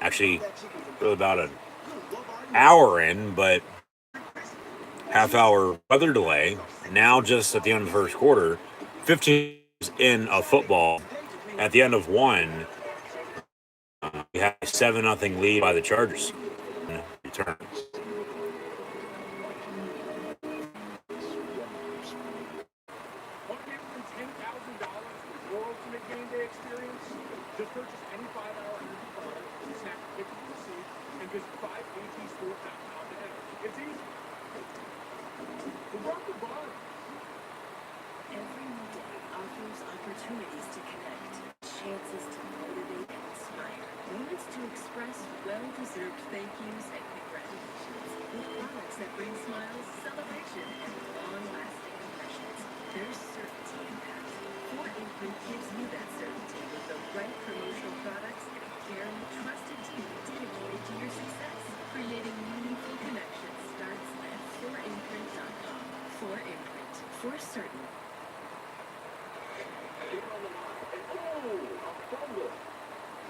actually, really about an hour in, but half-hour weather delay. Now, just at the end of the 1st quarter, 15 in of football. At the end of one, we have a 7-0 lead by the Chargers. Return. Just purchase any 5-hour energy product, snap a picture of the receipt, and visit 5atsports.com to enter. It's easy. We're the bond. Every new day offers opportunities to connect, chances to motivate and inspire, moments to express well-deserved thank yous and congratulations, with products that bring smiles, celebration, and long-lasting impressions. There's certainty in that. Fort Imprint gives you that certainty with the right promotional products and a caring, trusted team dedicated to your success. Creating meaningful connections starts at fortimprint.com. Fort Imprint, for certain. Get on the line. A fumble.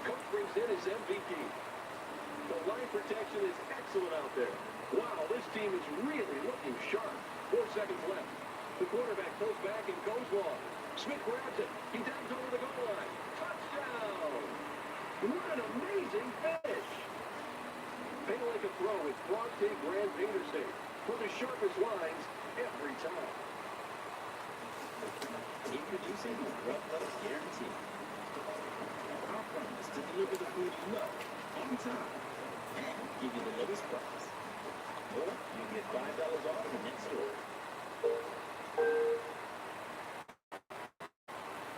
Coach brings in his MVP. The line protection is excellent out there. Wow, this team is really looking sharp. 4 seconds left. The quarterback throws back and goes long. Smith grabs it. He dives over the goal line. Touchdown! What an amazing finish! Pay like a throw with Frontier Brand Painter Safe. For the sharpest lines every time. Introducing the Rub Level Guarantee. Our promise to to deliver the food you love on time and give you the lowest price. Or you get $5 off the next order.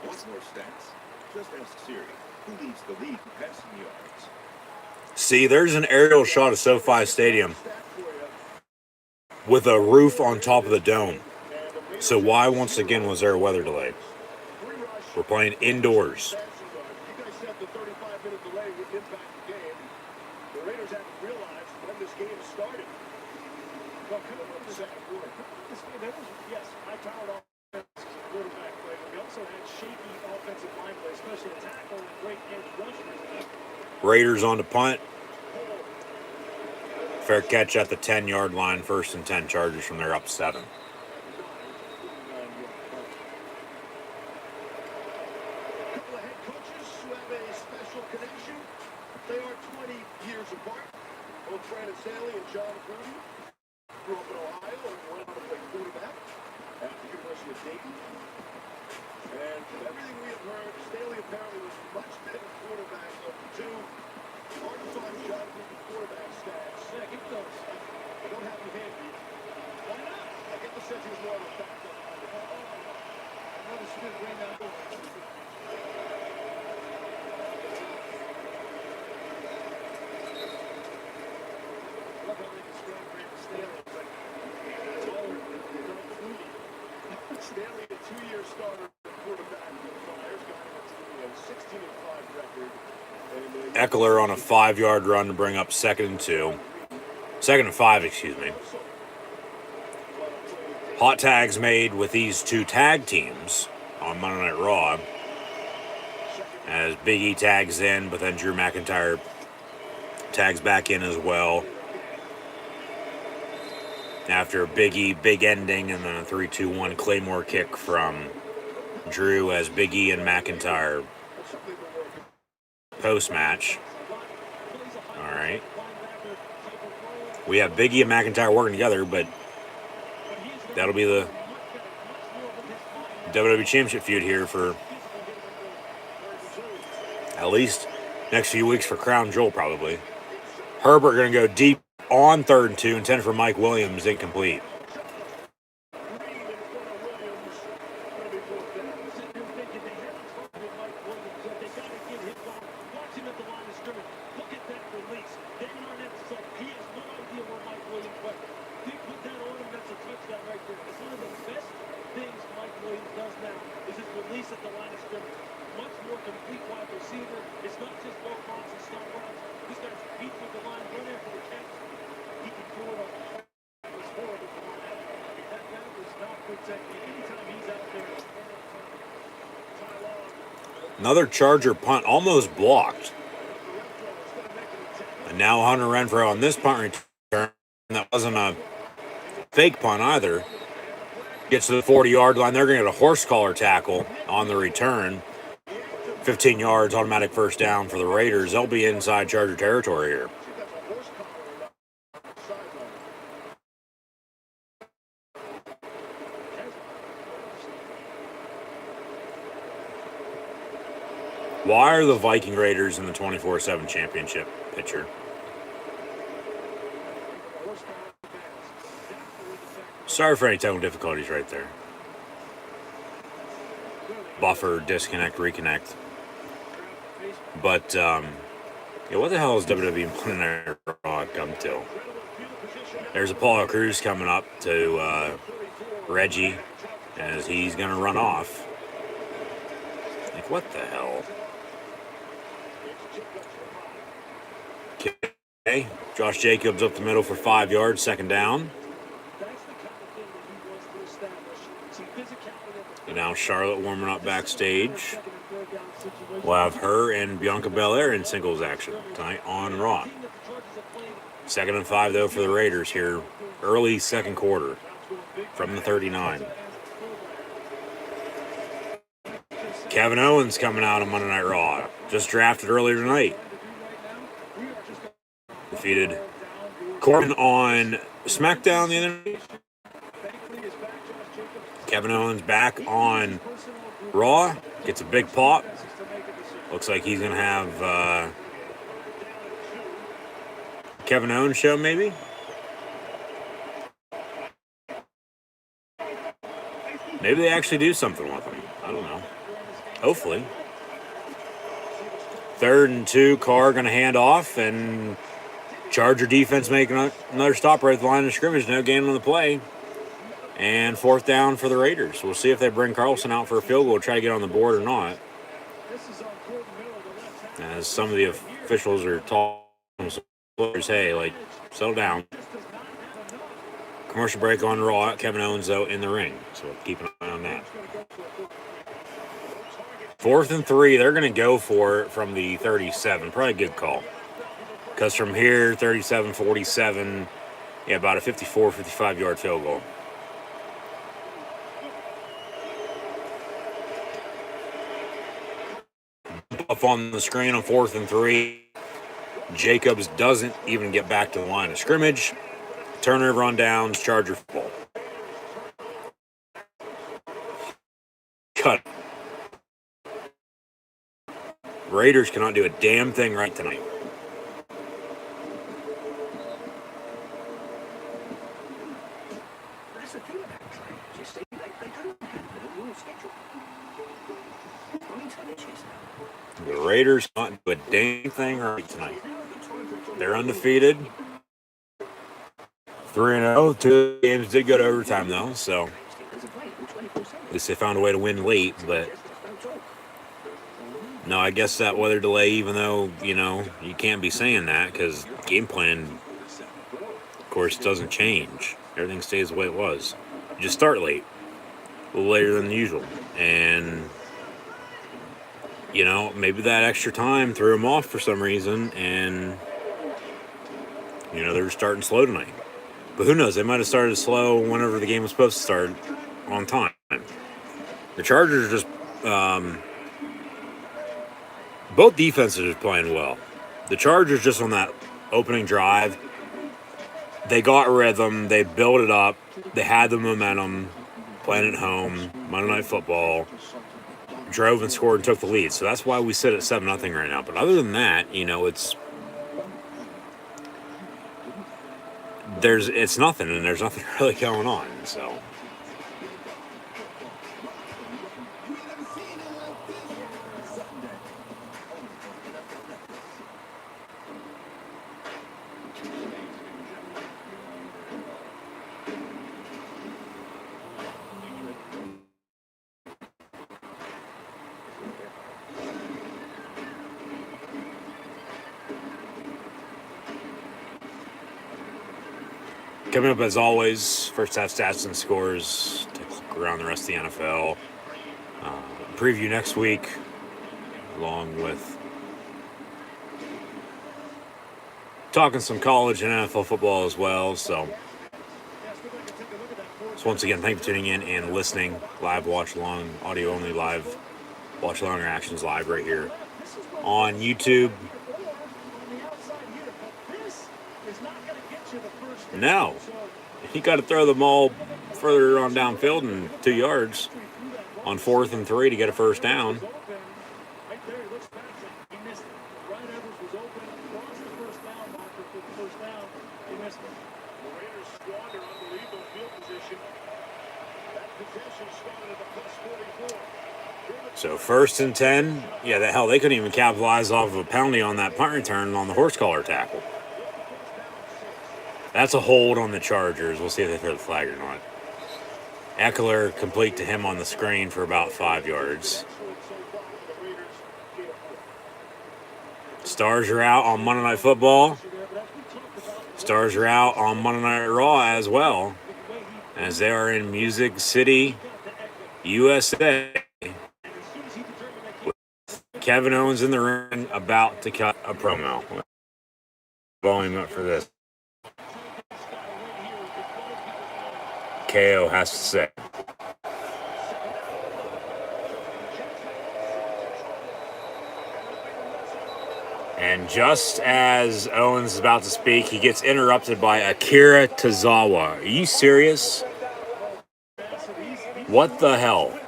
What's more stats? Just ask Siri, who leads the league in passing yards. See, there's an aerial shot of SoFi Stadium with a roof on top of the dome. So why, once again, was there a weather delay? We're playing indoors. You guys said the 35-minute delay would impact the game. The Raiders haven't realized when this game started. Well, coming up the second quarter, this game, that was, yes, high-powered offense, quarterback play, but we also had shaky offensive line play, especially a tackle and great edge rushers. Raiders on the punt. Fair catch at the 10-yard line. 1st and 10 Chargers from there up 7. Couple of head coaches who have a special connection. They are 20 years apart. Both Brandon Staley and John Gruden grew up in Ohio and went on to play quarterback at the University of Dayton. And from everything we have heard, Staley apparently was a much better quarterback of the two. Hard to find John Gruden quarterback stats. Yeah, give those. I don't have them handy. Why not? I get the sense he was more of a backup. I noticed you didn't bring that over. Love how they describe Brandon Staley. It's like taller than Don Flutie. Staley, a 2-year starter quarterback for the Flyers, got him to a 16-5 record. Eckler on a 5-yard run to bring up 2nd and 2. 2nd and 5, excuse me. Hot tags made with these two tag teams on Monday Night Raw. As Big E tags in, but then Drew McIntyre tags back in as well. After a Big E big ending and then a 3-2-1 Claymore kick from Drew as Big E and McIntyre post-match. All right. We have Big E and McIntyre working together, but that'll be the WWE Championship feud here for at least next few weeks for Crown Jewel, probably. Herbert going to go deep on 3rd and 2, intended for Mike Williams, incomplete. Another Charger punt almost blocked. And now Hunter Renfrow on this punt return. That wasn't a fake punt either. Gets to the 40-yard line. They're going to get a horse collar tackle on the return. 15 yards, automatic 1st down for the Raiders. They'll be inside Charger territory here. Why are the Viking Raiders in the 24/7 championship picture? Sorry for any technical difficulties right there. Buffer, disconnect, reconnect. But, yeah, what the hell is WWE putting their Raw come to? There's Apollo Crews coming up to Reggie as he's going to run off. Like, what the hell? Okay, Josh Jacobs up the middle for 5 yards, 2nd down. And now Charlotte warming up backstage. We'll have her and Bianca Belair in singles action tonight on Raw. 2nd and 5, though, for the Raiders here. Early 2nd quarter from the 39. Kevin Owens coming out on Monday Night Raw. Just drafted earlier tonight. Defeated Corbin on SmackDown the other night. Kevin Owens back on Raw. Gets a big pop. Looks like he's going to have Kevin Owens show, maybe? Maybe they actually do something with him. I don't know. Hopefully. 3rd and 2, Carr going to hand off, and Charger defense making another stop right at the line of scrimmage. No gain on the play. And 4th down for the Raiders. We'll see if they bring Carlson out for a field goal, try to get on the board or not. As some of the officials are talking to players, hey, like, settle down. Commercial break on Raw. Kevin Owens, though, in the ring. So we'll keep an eye on that. 4th and 3, they're going to go for it from the 37. Probably a good call. Because from here, 37, 47, yeah, about a 54, 55-yard field goal. Up on the screen on 4th and 3. Jacobs doesn't even get back to the line of scrimmage. Turnover on downs, Charger football. Cut. Raiders cannot do a damn thing right tonight. The Raiders cannot do a damn thing right tonight. They're undefeated. 3-0. 2 games did go to overtime, though, so at least they found a way to win late, but no, I guess that weather delay, even though, you know, you can't be saying that because game plan, of course, doesn't change. Everything stays the way it was. You just start late, a little later than usual, and, you know, maybe that extra time threw them off for some reason, and, you know, they were starting slow tonight. But who knows? They might have started slow whenever the game was supposed to start on time. The Chargers are just both defenses are playing well. The Chargers just on that opening drive, they got rhythm, they built it up, they had the momentum, playing at home, Monday Night Football, drove and scored and took the lead. So that's why we sit at 7-0 right now. But other than that, you know, it's nothing, and there's nothing really going on. So coming up, as always, first half stats and scores, take a look around the rest of the NFL. Preview next week, along with talking some college and NFL football as well. So once again, thank you for tuning in and listening. Live watch along, audio only live watch along reactions live right here on YouTube. No, you got to throw the ball further on downfield and 2 yards on 4th and 3 to get a first down. So 1st and 10. Yeah, the hell, they couldn't even capitalize off of a penalty on that punt return on the horse collar tackle. That's a hold on the Chargers. We'll see if they throw the flag or not. Eckler complete to him on the screen for about 5 yards. Stars are out on Monday Night Football. Stars are out on Monday Night Raw as well, as they are in Music City, USA. With Kevin Owens in the ring about to cut a promo. Volume up for this. KO has to say. And just as Owens is about to speak, he gets interrupted by Akira Tozawa. Are you serious? What the hell?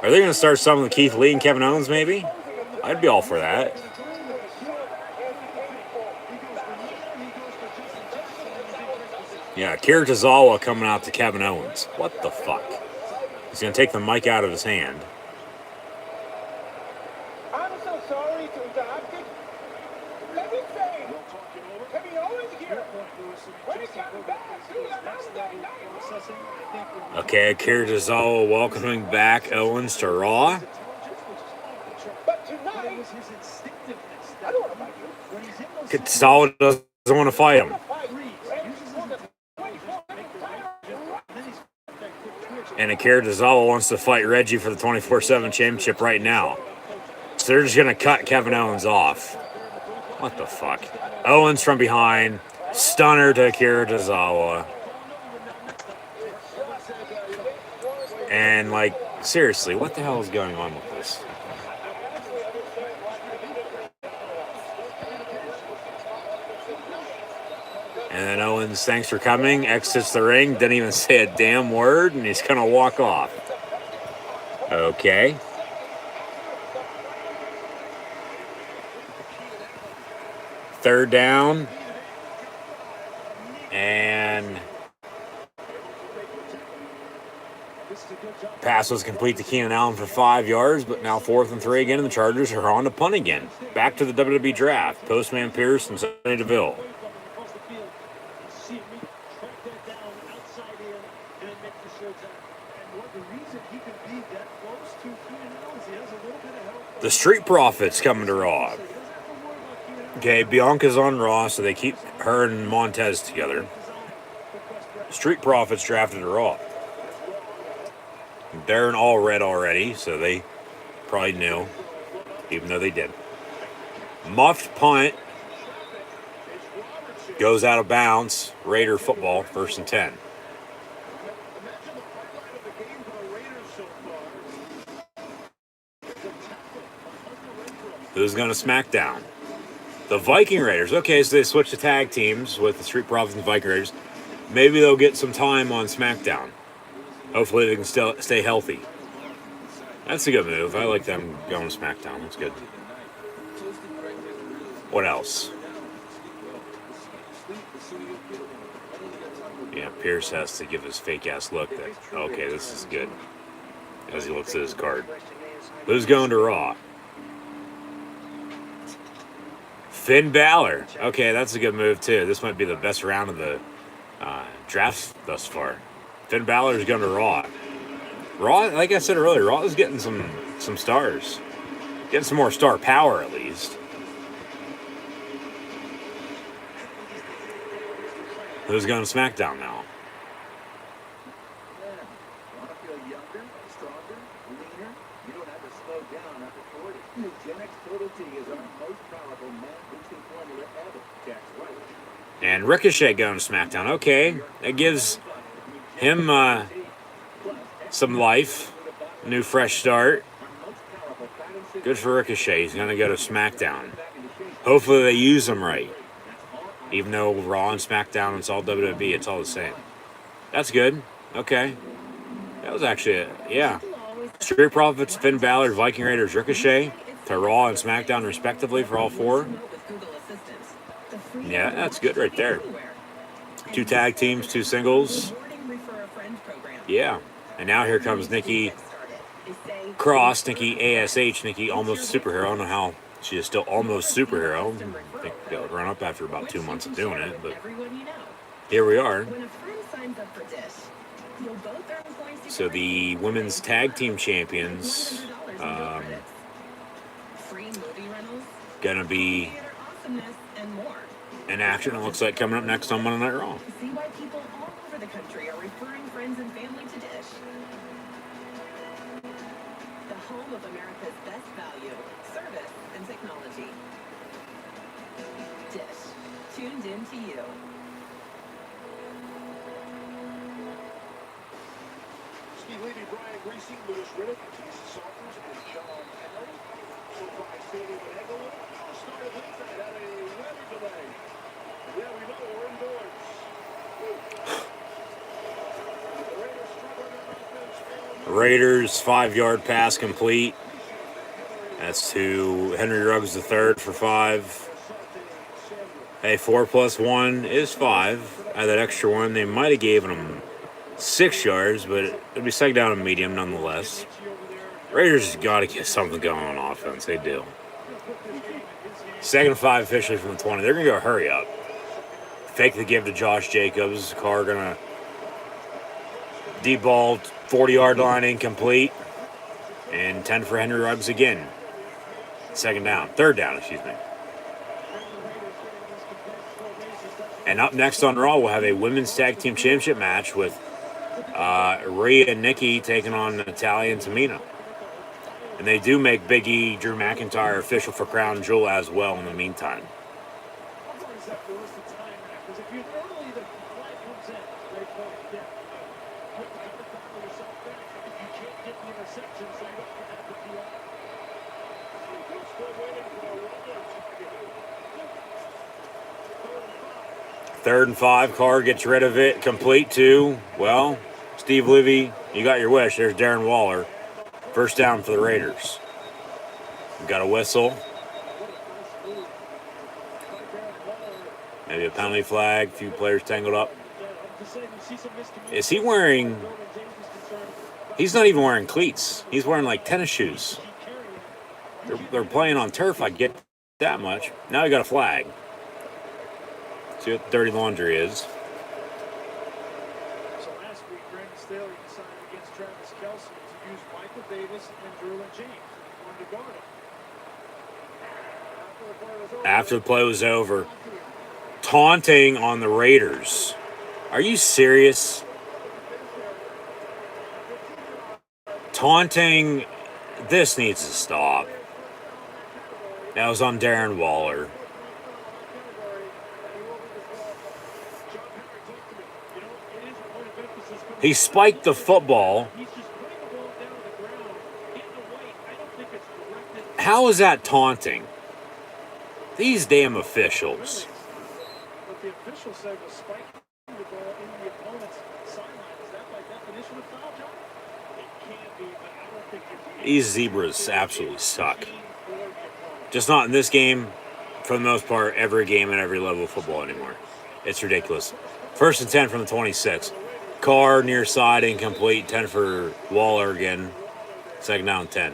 Are they going to start something with Keith Lee and Kevin Owens, maybe? I'd be all for that. Yeah, Kiritazawa coming out to Kevin Owens. What the fuck? He's going to take the mic out of his hand. I'm so sorry to interrupt it. Let me say, Kevin Owens here. When he comes back to the Monday Night Raw. Okay, Kiritazawa welcoming back Owens to Raw. But tonight, I don't want to fight you. Kiritazawa doesn't want to fight him. And Kiritazawa wants to fight Reggie for the 24/7 championship right now. So they're just going to cut Kevin Owens off. What the fuck? Owens from behind. Stunner to Kiritazawa. And, like, seriously, what the hell is going on with this? And then Owens, thanks for coming, exits the ring, didn't even say a damn word, and he's going to walk off. Okay. Third down. And pass was complete to Keenan Allen for 5 yards, but now 4th and 3 again, and the Chargers are on to punt again. Back to the WWE draft. Postman Pierce and Sonny DeVille. The Street Profits coming to Raw. Okay, Bianca's on Raw, so they keep her and Montez together. Street Profits drafted to Raw. They're in all red already, so they probably knew, even though they didn't. Muffed punt. Goes out of bounds. Raider football, 1st and 10. Who's going to SmackDown? The Viking Raiders. Okay, so they switched to tag teams with the Street Profits and the Viking Raiders. Maybe they'll get some time on SmackDown. Hopefully they can still stay healthy. That's a good move. I like them going to SmackDown. That's good. What else? Yeah, Pierce has to give his fake-ass look that, okay, this is good, as he looks at his card. Who's going to Raw? Finn Balor. Okay, that's a good move, too. This might be the best round of the draft thus far. Finn Balor is going to Raw. Raw, like I said earlier, Raw is getting some stars. Getting some more star power, at least. Who's going to SmackDown now? And Ricochet going to SmackDown. Okay, that gives him some life. New fresh start. Good for Ricochet. He's going to go to SmackDown. Hopefully they use him right. Even though Raw and SmackDown, it's all WWE, it's all the same. That's good. Okay. That was actually, yeah. Street Profits, Finn Balor, Viking Raiders, Ricochet, to Raw and SmackDown respectively for all 4. Yeah, that's good right there. 2 tag teams, 2 singles. Yeah. And now here comes Nikki Cross, Nikki ASH, Nikki Almost Superhero. I don't know how she is still almost superhero. I think that would run up after about 2 months of doing it, but here we are. So the women's tag team champions gonna be in action. It looks like coming up next on Monday Night Raw. See why people all over the country are referring friends and family to Dish. The home of America's best value, service, and technology. Dish. Tuned in to you. Steve Levy, Brian Greasy, Lewis Riddick, Jesus Saunders, and John Henry. SoFi Stadium in Englewood. Start of things that had a weather delay. Yeah, we know we're indoors. Raiders 5-yard pass complete. That's to Henry Ruggs III for 5. Hey, 4 plus 1 is 5. Add that extra one. They might have given him 6 yards, but it'll be second down and medium nonetheless. Raiders got to get something going on offense. They do. Second and 5 officially from the 20. They're going to go hurry up. Fake the give to Josh Jacobs. Carr going to deep ball, 40-yard line, incomplete. And 10 for Henry Ruggs again. Third down, excuse me. And up next on Raw, we'll have a women's tag team championship match with Rhea and Nikki taking on Natalia and Tamina. And they do make Big E, Drew McIntyre, official for Crown Jewel as well in the meantime. Third and 5, Carr gets rid of it, complete to, well, Steve Livy, you got your wish. There's Darren Waller. First down for the Raiders. We've got a whistle. Maybe a penalty flag, a few players tangled up. Is he wearing, he's not even wearing cleats. He's wearing like tennis shoes. They're playing on turf, I get that much. Now we got a flag. See what dirty laundry is. So last week, Brandon Staley decided against Travis Kelce to use Michael Davis and Derwin James to guard him. After the play was over, taunting on the Raiders. Are you serious? Taunting, this needs to stop. That was on Darren Waller. He spiked the football. How is that taunting? These damn officials. What the official said was spiking the ball in the opponent's sideline. Is that by definition of foul, John? It can't be, but I don't think it's... These zebras absolutely suck. Just not in this game. For the most part, every game and every level of football anymore. It's ridiculous. First and 10 from the 26. Carr near side, incomplete. 10 for Waller again. Second down, 10.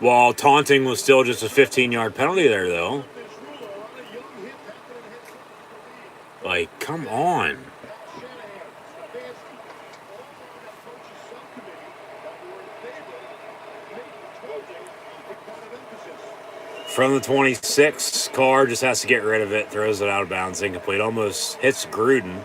While taunting was still just a 15-yard penalty there, though. Like, come on. From the 26, Carr just has to get rid of it, throws it out of bounds, incomplete. Almost hits Gruden.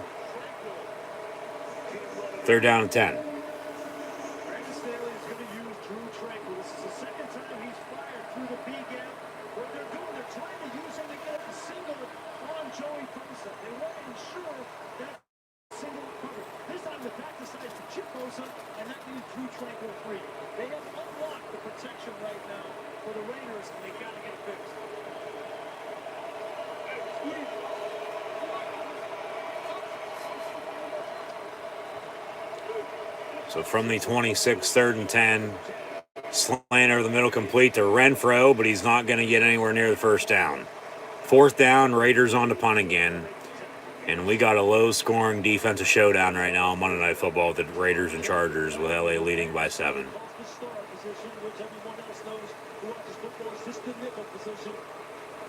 Third down and 10. Brandon Staley is going to use Drew Tranquil. This is the second time he's fired through the B gap. What they're doing, they're trying to use him to get a single on Joey Bosa. They want to ensure that single cover. This time the back decides to chip Bosa, and that leaves Drew Tranquil free. They have unlocked the protection right now for the Raiders, and they got to get it fixed. So from the 26, third and 10, slant over the middle, complete to Renfro, but he's not going to get anywhere near the first down. Fourth down, Raiders on to punt again. And we got a low-scoring defensive showdown right now on Monday Night Football with the Raiders and Chargers, with LA leading by 7.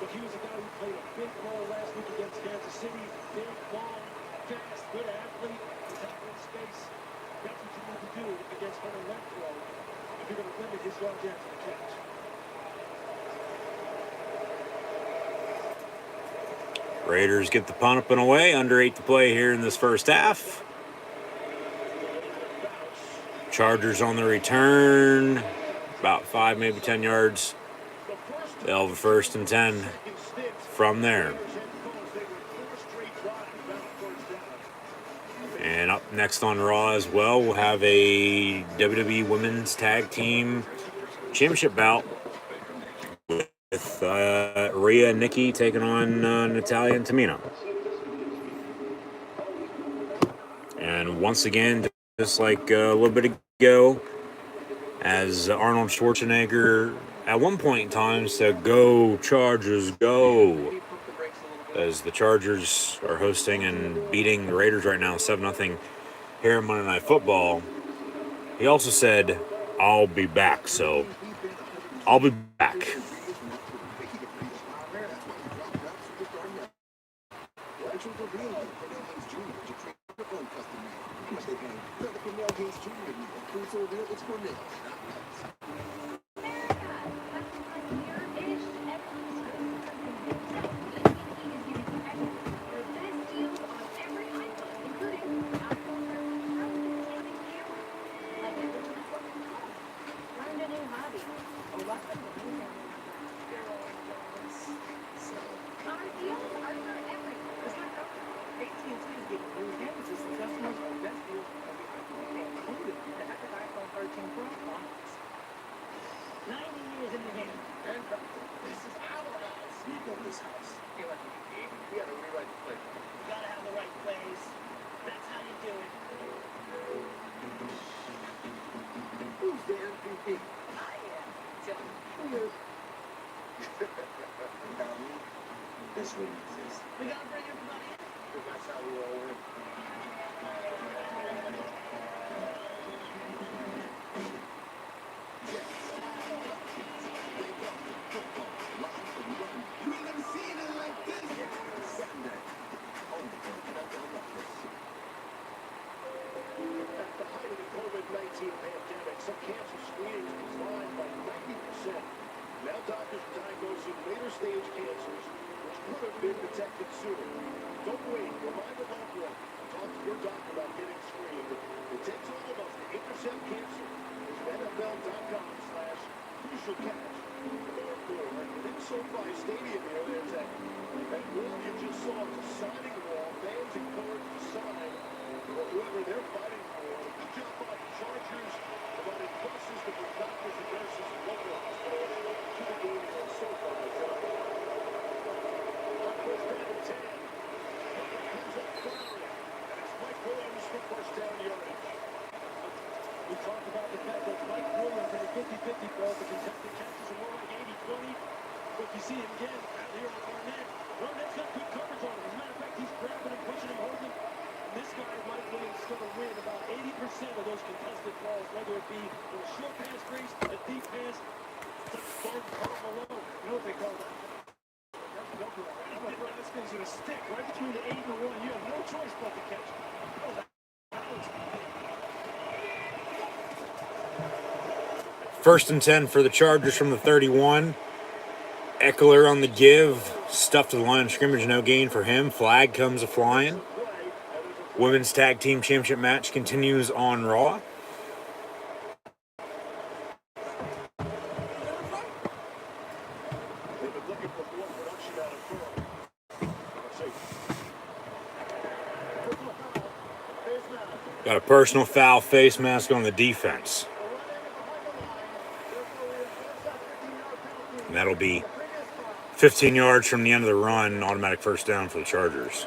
But he was a guy who played a big role last week against Kansas City. Big, long, fast, good athlete. He's out in space. That's what you need to do against Hunter Renfro if you're going to limit his yards after the catch. Raiders get the punt up and away. Under 8 to play here in this first half. Chargers on the return. About 5, maybe 10 yards. They'll have a first and 10 from there. And up next on Raw as well, we'll have a WWE Women's Tag Team Championship bout with Rhea and Nikki taking on Natalia and Tamina. once again, just like a little bit ago, as Arnold Schwarzenegger at one point in time said, "Go Chargers, go!" As the Chargers are hosting and beating the Raiders right now 7-0 here in Monday Night Football. He also said, "I'll be back." So I'll be back. This wouldn't exist. We gotta bring everybody in. That's how we roll in. Pandemic, some cancer screenings declined by 90%. Now doctors are diagnosing later stage cancers, which could have been detected sooner. Don't wait. Remind a loved one. Talk to your doctor about getting screened. It takes all of us to intercept cancer. Visit NFL.com/crucial catch. Therefore, within SoFi Stadium here, there's that wall you just saw. It's a signing wall. Fans encouraged to sign for whoever they're fighting for. Good job by the Chargers, providing buses to bring doctors and nurses and local hospitals to the game here at SoFi tonight. On first down and 10, Butler comes up firing, and it's Mike Williams for first down yardage. We talked about the fact that Mike Williams had a 50-50 ball, the contested catches are more like 80-20. But you see him again out here on Barnett. Barnett's got good coverage on him. As a matter of fact, he's grabbing him, pushing him, holding him. And this guy, Mike Williams, is going to win about 80% of those contested balls, whether it be in a short pass race, a deep pass. It's like Bart Malone. You know what they call that? I'm afraid this thing's going to stick right between the 8 and the 1. You have no choice but to catch it. Oh, that was... First and 10 for the Chargers from the 31. Eckler on the give. Stuffed to the line of scrimmage. No gain for him. Flag comes a-flying. Women's Tag Team Championship match continues on Raw. They've been looking for more production out of Pearl. Got a personal foul face mask on the defense. And that'll be 15 yards from the end of the run, automatic first down for the Chargers.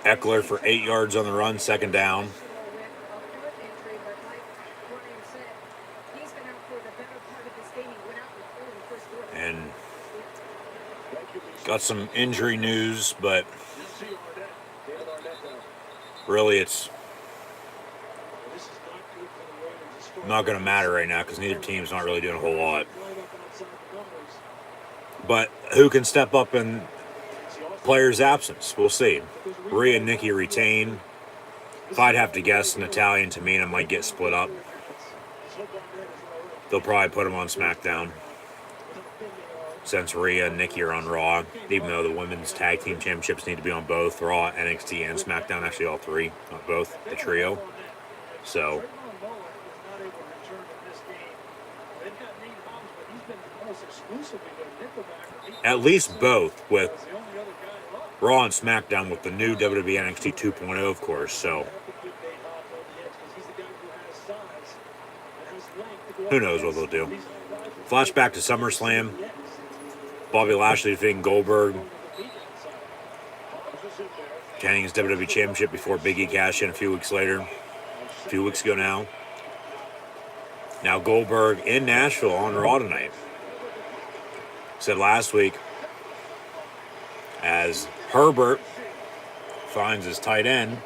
Eckler for 8 yards on the run, second down. And got some injury news, but really it's not going to matter right now because neither team's not really doing a whole lot. But who can step up in players' absence? We'll see. Rhea and Nikki retain. If I'd have to guess, Natalya and Tamina might get split up. They'll probably put them on SmackDown. since Rhea and Nikki are on Raw, even though the women's tag team championships need to be on both Raw, NXT, and SmackDown. Actually, all three, not both, the trio. So, at least both with Raw and SmackDown with the new WWE NXT 2.0, of course. So, who knows what they'll do. Flashback to SummerSlam. Bobby Lashley defeating Goldberg. Getting his WWE Championship before Big E cashed in a few weeks later. A few weeks ago now. Now Goldberg in Nashville on Raw tonight. Said last week, as Herbert finds his tight end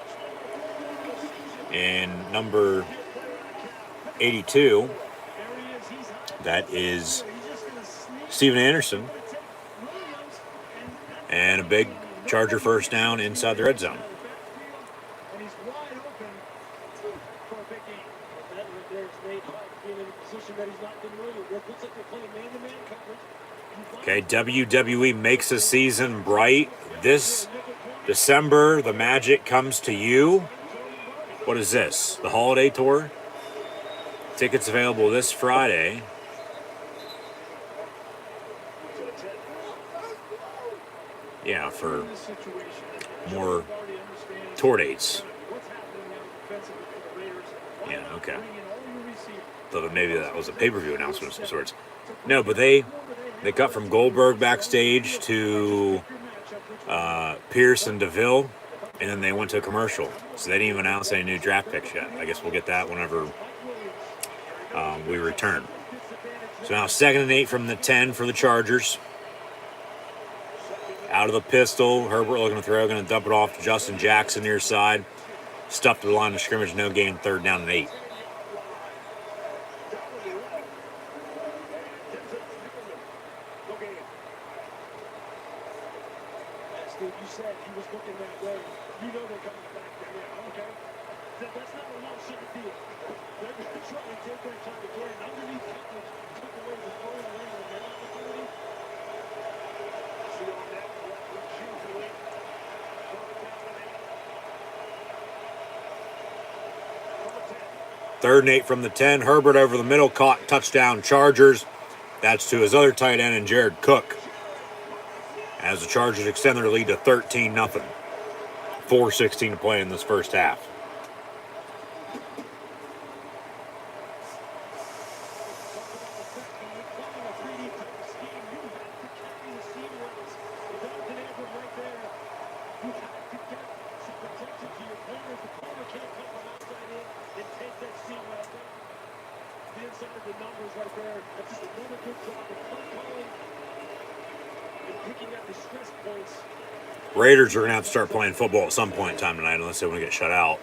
in number 82, that is Steven Anderson, and a big Charger first down inside the red zone. Okay, WWE makes the season bright. This December, the magic comes to you. What is this? The holiday tour? Tickets available this Friday. Yeah, for more tour dates. Yeah, okay. Thought maybe that was a pay-per-view announcement of some sorts. No, but they cut from Goldberg backstage to Pierce and DeVille, and then they went to a commercial. So they didn't even announce any new draft picks yet. I guess we'll get that whenever we return. So now 2nd and 8 from the 10 for the Chargers. Out of the pistol, Herbert looking to throw, going to dump it off to Justin Jackson near side. Stuffed to the line of scrimmage, no gain, 3rd down and 8. Third and 8 from the 10. Herbert over the middle, caught, touchdown, Chargers. That's to his other tight end and Jared Cook. As the Chargers extend their lead to 13-0. 4:16 to play in this first half. Raiders are going to have to start playing football at some point in time tonight unless they want to get shut out.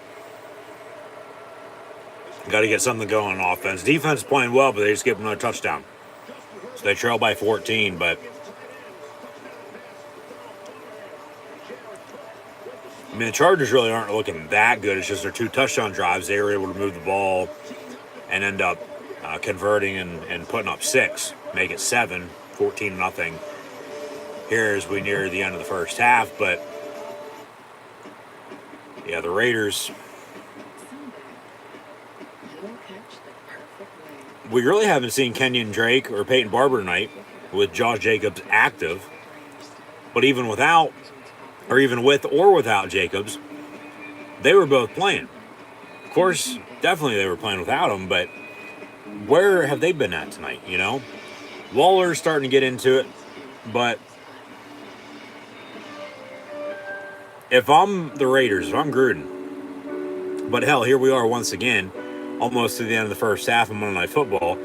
Got to get something going on offense. Defense is playing well, but they just give them another touchdown. So they trail by 14, but I mean, the Chargers really aren't looking that good. It's just their 2 touchdown drives. They were able to move the ball and end up converting and putting up 6, make it 7, 14-0. Here as we near the end of the first half, but yeah, the Raiders, we really haven't seen Kenyon Drake or Peyton Barber tonight with Josh Jacobs active, but even without, or even with or without Jacobs, they were both playing. Of course, definitely they were playing without him, but where have they been at tonight, you know? Waller's starting to get into it, but if I'm the Raiders, if I'm Gruden, but hell, here we are once again, almost to the end of the first half of Monday Night Football,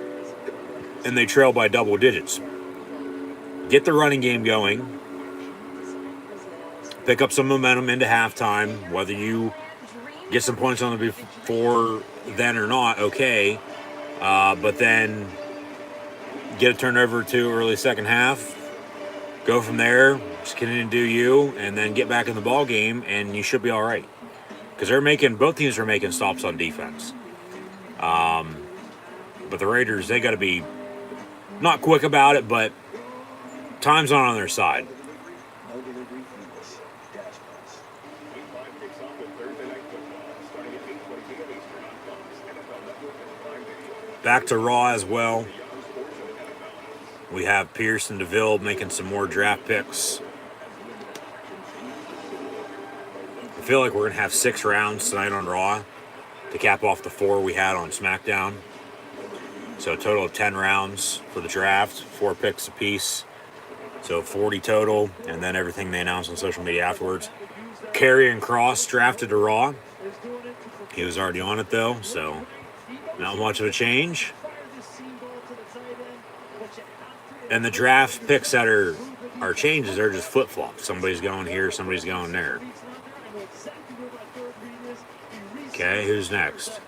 and they trail by double digits. Get the running game going. Pick up some momentum into halftime. Whether you get some points on it before then or not, okay. But then get a turnover to early second half. Go from there. Just continue to do you, and then get back in the ball game, and you should be all right. Because both teams are making stops on defense. But the Raiders, they got to be not quick about it, but time's not on their side. No delivery fees. Dash Pass. Week 5 kicks off with Thursday Night Football, starting at 8:20 p.m. Eastern on Fox, NFL Network, and Prime Video. Back to Raw as well. The Yahoo Sports and NFL. We have Pierce and DeVille making some more draft picks. I feel like we're going to have 6 rounds tonight on Raw to cap off the 4 we had on SmackDown. So a total of 10 rounds for the draft, 4 picks apiece. So 40 total, and then everything they announced on social media afterwards. Karrion Kross drafted to Raw. He was already on it though, so not much of a change. And the draft picks that are changes are just flip-flops. Somebody's going here, somebody's going there. Okay, who's next?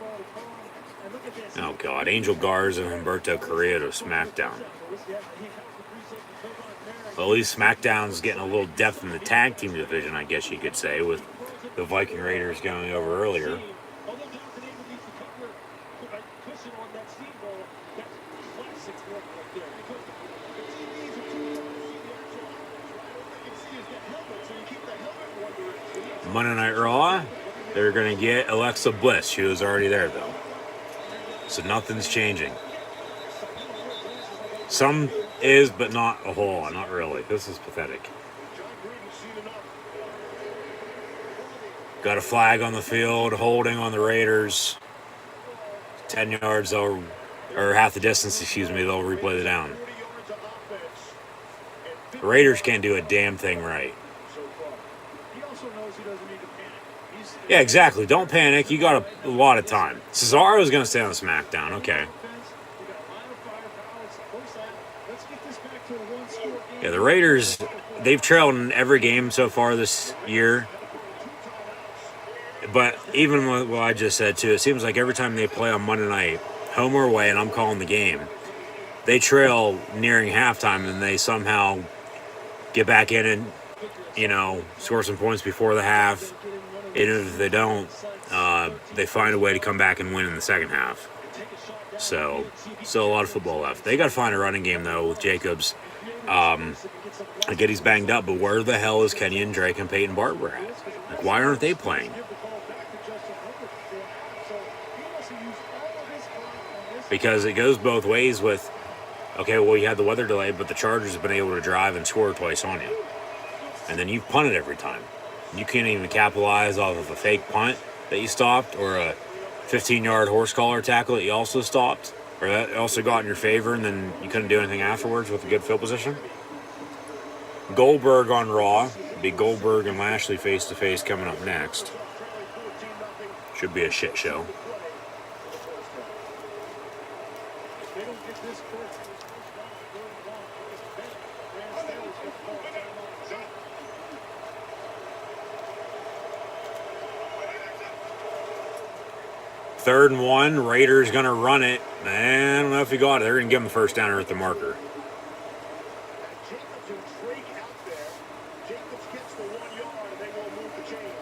Oh God, Angel Garza and Humberto Carrillo to SmackDown. Well, at least SmackDown's getting a little depth in the tag team division, I guess you could say, with the Viking Raiders going over earlier. Monday Night Raw, they're going to get Alexa Bliss. She was already there, though. So nothing's changing. Some is, but not a whole lot. Not really. This is pathetic. Got a flag on the field, holding on the Raiders. 10 yards, or half the distance, excuse me, they'll replay the down. The Raiders can't do a damn thing right. Yeah, exactly. Don't panic. You got a lot of time. Cesaro's going to stay on SmackDown. Okay. Yeah, the Raiders, they've trailed in every game so far this year. But even with what I just said, too, it seems like every time they play on Monday night, home or away, and I'm calling the game, they trail nearing halftime, and they somehow get back in and, score some points before the half. And if they don't, they find a way to come back and win in the second half. So, still a lot of football left. They got to find a running game, though, with Jacobs. I get he's banged up, but where the hell is Kenyon Drake and Peyton Barber at? Like, why aren't they playing? Because it goes both ways with, okay, well, you had the weather delay, but the Chargers have been able to drive and score twice on you. And then you've punted every time. You can't even capitalize off of a fake punt that you stopped or a 15-yard horse collar tackle that you also stopped, or that also got in your favor, and then you couldn't do anything afterwards with a good field position. Goldberg on Raw. Be Goldberg and Lashley face-to-face coming up next. Should be a shit show. Third and 1, Raiders going to run it. I don't know if he got it. They're going to give him the first down or at the marker. Jacobs and Drake out there. Jacobs gets the 1 yard, and they will move the chains.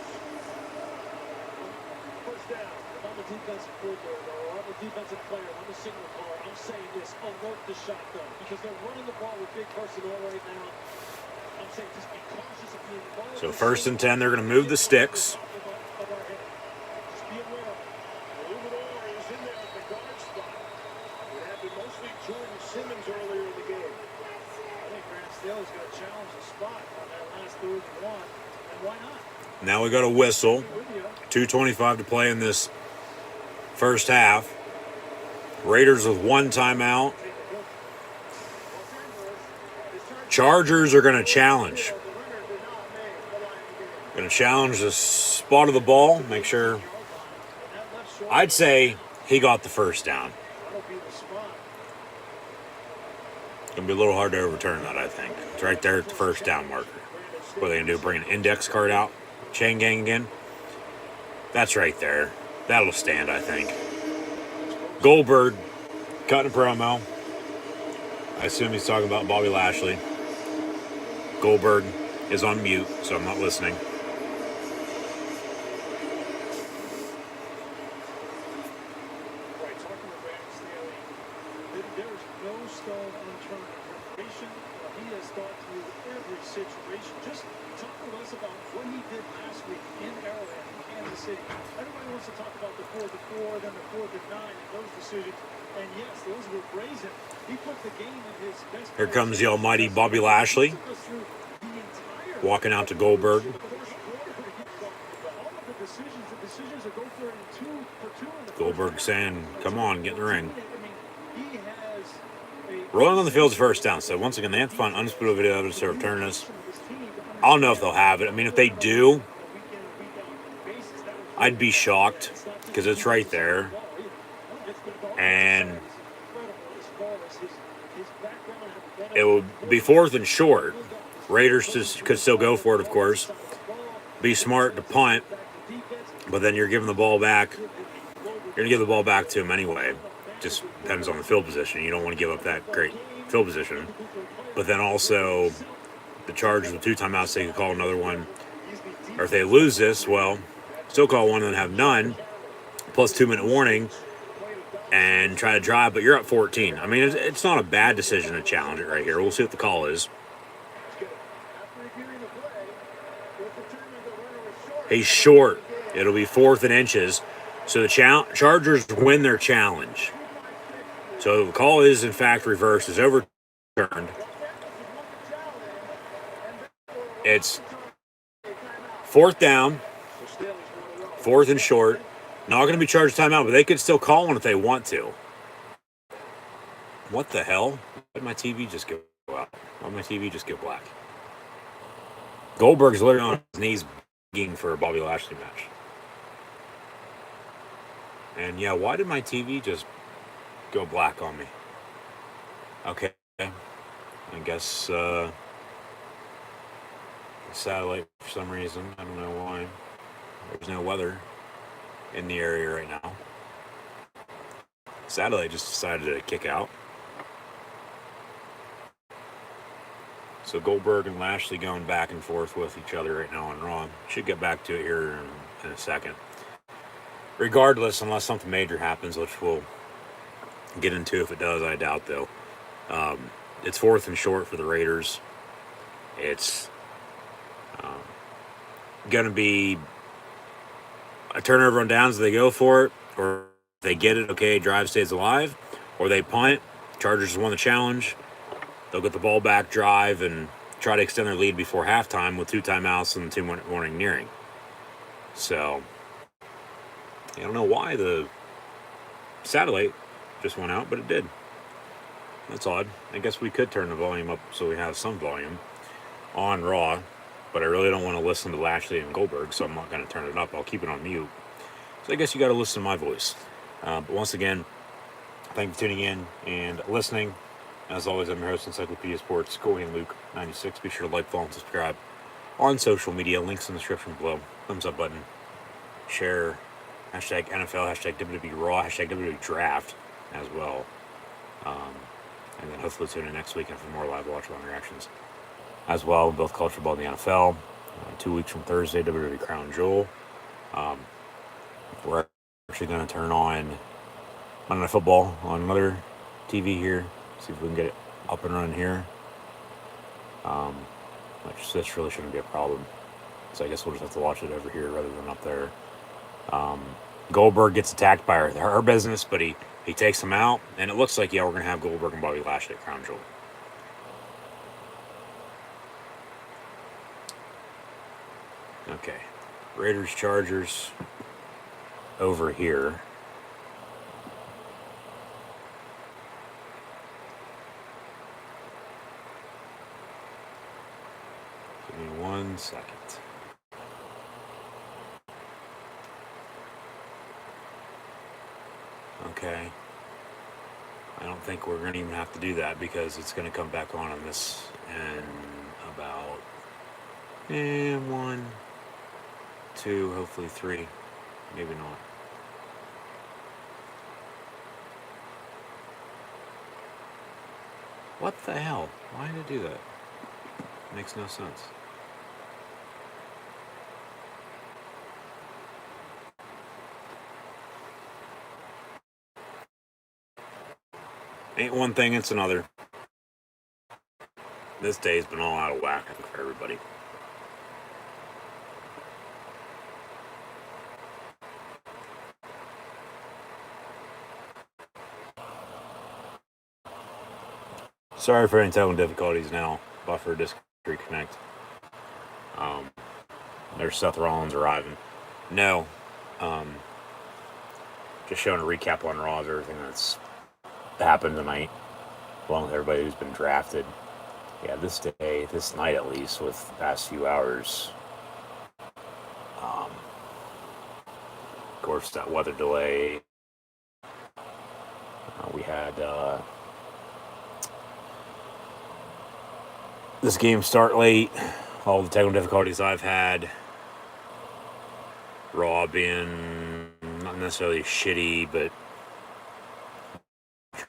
First down. If I'm a defensive coordinator, or I'm a defensive player, I'm a signal caller, I'm saying this, alert the shotgun, because they're running the ball with big personnel right now. I'm saying just be cautious of being involved. So first and 10, they're going to move the sticks. Just be aware. Illuminor is in there at the guard spot. It had been mostly Jordan Simmons earlier in the game. I think Brandon Staley's got to challenge the spot on that last 3rd and 1, and why not? Now we got a whistle. 2:25 to play in this first half. Raiders with 1 timeout. Chargers are going to challenge. Going to challenge the spot of the ball. Make sure. I'd say he got the first down. Going to be a little hard to overturn that, I think. It's right there at the first down marker. What are they going to do? Bring an index card out? Chain gang again? That's right there. That'll stand, I think. Goldberg cutting a promo. I assume he's talking about Bobby Lashley. Goldberg is on mute, so I'm not listening. Right, talking with Brandon Staley, there's no stone unturned. He has thought through every situation. Just talk to us about what he did last week in Arrowhead, in Kansas City. Everybody wants to talk about the 4th-4, then the 4th-9, and those decisions. And yes, those were brazen. He put the game in his best. Here comes the almighty Bobby Lashley walking out to Goldberg. Goldberg saying, come on, get in the ring. Rolling on the field's first down. So once again, they have to find undisputed video evidence to return this. I don't know if they'll have it. I mean, if they do, I'd be shocked because it's right there. And it would be 4th and short. Raiders just could still go for it, of course. Be smart to punt, but then you're giving the ball back. You're going to give the ball back to him anyway. Just depends on the field position. You don't want to give up that great field position. But then also, the Chargers with 2 timeouts, they could call another one. Or if they lose this, well, still call one and have none, plus 2-minute warning, and try to drive, but you're up 14. I mean, it's not a bad decision to challenge it right here. We'll see what the call is. He's short. It'll be 4th and inches. So the Chargers win their challenge. So the call is, in fact, reversed. Is overturned. It's 4th down, 4th and short. Not going to be charged timeout, but they could still call one if they want to. What the hell? Why did my TV just go out? Why did my TV just go black? Goldberg's literally on his knees begging for a Bobby Lashley match. And yeah, why did my TV just go black on me? Okay. I guess satellite for some reason. I don't know why. There's no weather in the area right now. Satellite just decided to kick out. So Goldberg and Lashley going back and forth with each other right now on Raw. Should get back to it here in a second. Regardless, unless something major happens, which we'll get into if it does, I doubt though. It's 4th and short for the Raiders. It's going to be a turnover on downs if they go for it, or if they get it, okay, drive stays alive, or they punt. Chargers won the challenge. They'll get the ball back, drive, and try to extend their lead before halftime with 2 timeouts and the 2-minute warning nearing. So, I don't know why the satellite just went out, but it did. That's odd. I guess we could turn the volume up so we have some volume on Raw, but I really don't want to listen to Lashley and Goldberg, so I'm not going to turn it up. I'll keep it on mute. So I guess you got to listen to my voice. But once again, thank you for tuning in and listening. As always, I'm your host, Encyclopedia Sports, Corey and Luke 96. Be sure to like, follow, and subscribe on social media. Links in the description below. Thumbs up button. Share. Hashtag NFL, hashtag WWE Raw, hashtag WWE Draft as well. And then hopefully tune in next weekend for more live watch-along reactions as well. Both college football and the NFL. 2 weeks from Thursday, WWE Crown Jewel. We're actually going to turn on Monday Night Football on another TV here. See if we can get it up and running here. Which this really shouldn't be a problem. So I guess we'll just have to watch it over here rather than up there. Goldberg gets attacked by her business, but he takes him out. And it looks like, yeah, we're going to have Goldberg and Bobby Lashley at Crown Jewel. Okay. Raiders, Chargers over here. Give me 1 second. Okay. I don't think we're going to even have to do that because it's going to come back on this in about 1, 2, hopefully 3. Maybe not. What the hell? Why did it do that? Makes no sense. Ain't one thing, it's another. This day's been all out of whack for everybody. Sorry for any technical difficulties now. Buffer disk reconnect. There's Seth Rollins arriving. No. Just showing a recap on Raw of everything that's happened tonight, along with everybody who's been drafted. Yeah, this night at least, with the past few hours. Of course, that weather delay. We had this game start late. All the technical difficulties I've had. Raw being not necessarily shitty, but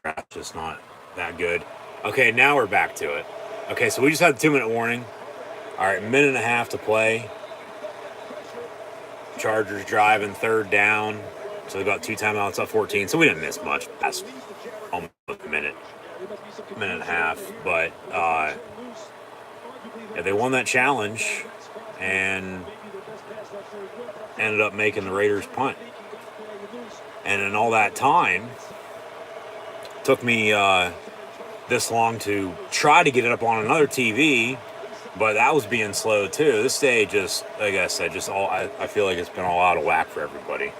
draft just not that good. Okay, now we're back to it. Okay, so we just had a 2-minute warning. All right, minute and a half to play. Chargers driving, third down. So they got 2 timeouts, up 14. So we didn't miss much past almost a minute and a half. But yeah, they won that challenge and ended up making the Raiders punt. And in all that time, took me this long to try to get it up on another TV, but that was being slow too. This day just, like I said, just all I feel like it's been all out of whack for everybody.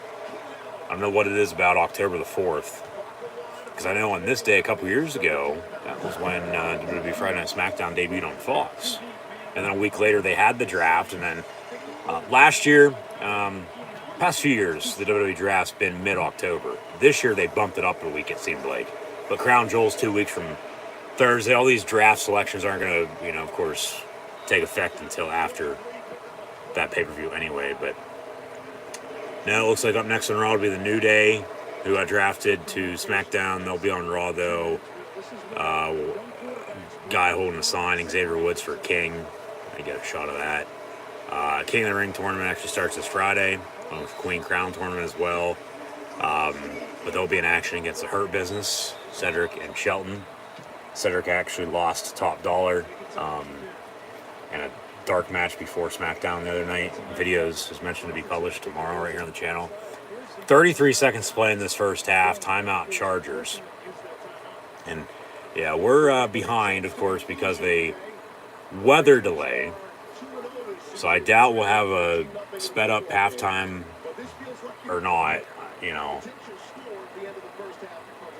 I don't know what it is about October the 4th, because I know on this day a couple years ago, that was when WWE Friday Night SmackDown debuted on Fox, and then a week later they had the draft, and then last year, past few years, the WWE draft's been mid-October. This year they bumped it up a week, it seemed like. But Crown Jewel's 2 weeks from Thursday. All these draft selections aren't going to, of course, take effect until after that pay-per-view anyway. But now it looks like up next on Raw will be the New Day, who got drafted to SmackDown. They'll be on Raw, though. Guy holding a sign, Xavier Woods for King. I get a shot of that. King of the Ring tournament actually starts this Friday, along with Queen Crown tournament as well. But they'll be in action against the Hurt Business, Cedric and Shelton. Cedric actually lost Top Dollar in a dark match before SmackDown the other night. Videos is mentioned to be published tomorrow right here on the channel. 33 seconds to play in this first half. Timeout Chargers. And yeah, we're behind, of course, because of a weather delay. So I doubt we'll have a sped up halftime or not.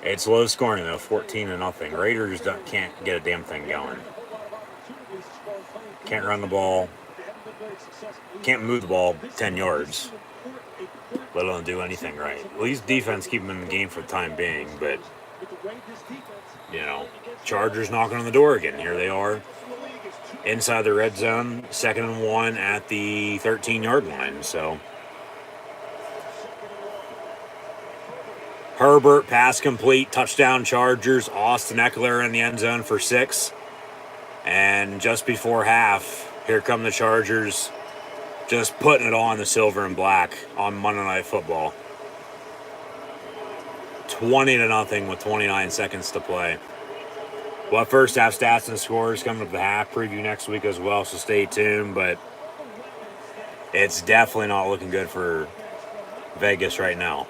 It's low scoring though, 14-0. Raiders can't get a damn thing going. Can't run the ball. Can't move the ball 10 yards. Let alone do anything right. At least defense keep them in the game for the time being, but Chargers knocking on the door again. Here they are. Inside the red zone, 2nd and 1 at the 13-yard line. So Herbert, pass complete, touchdown Chargers. Austin Eckler in the end zone for 6. And just before half, here come the Chargers, just putting it on the silver and black on Monday Night Football. 20-0 with 29 seconds to play. We'll have first half stats and scores coming up the half preview next week as well, so stay tuned. But it's definitely not looking good for Vegas right now.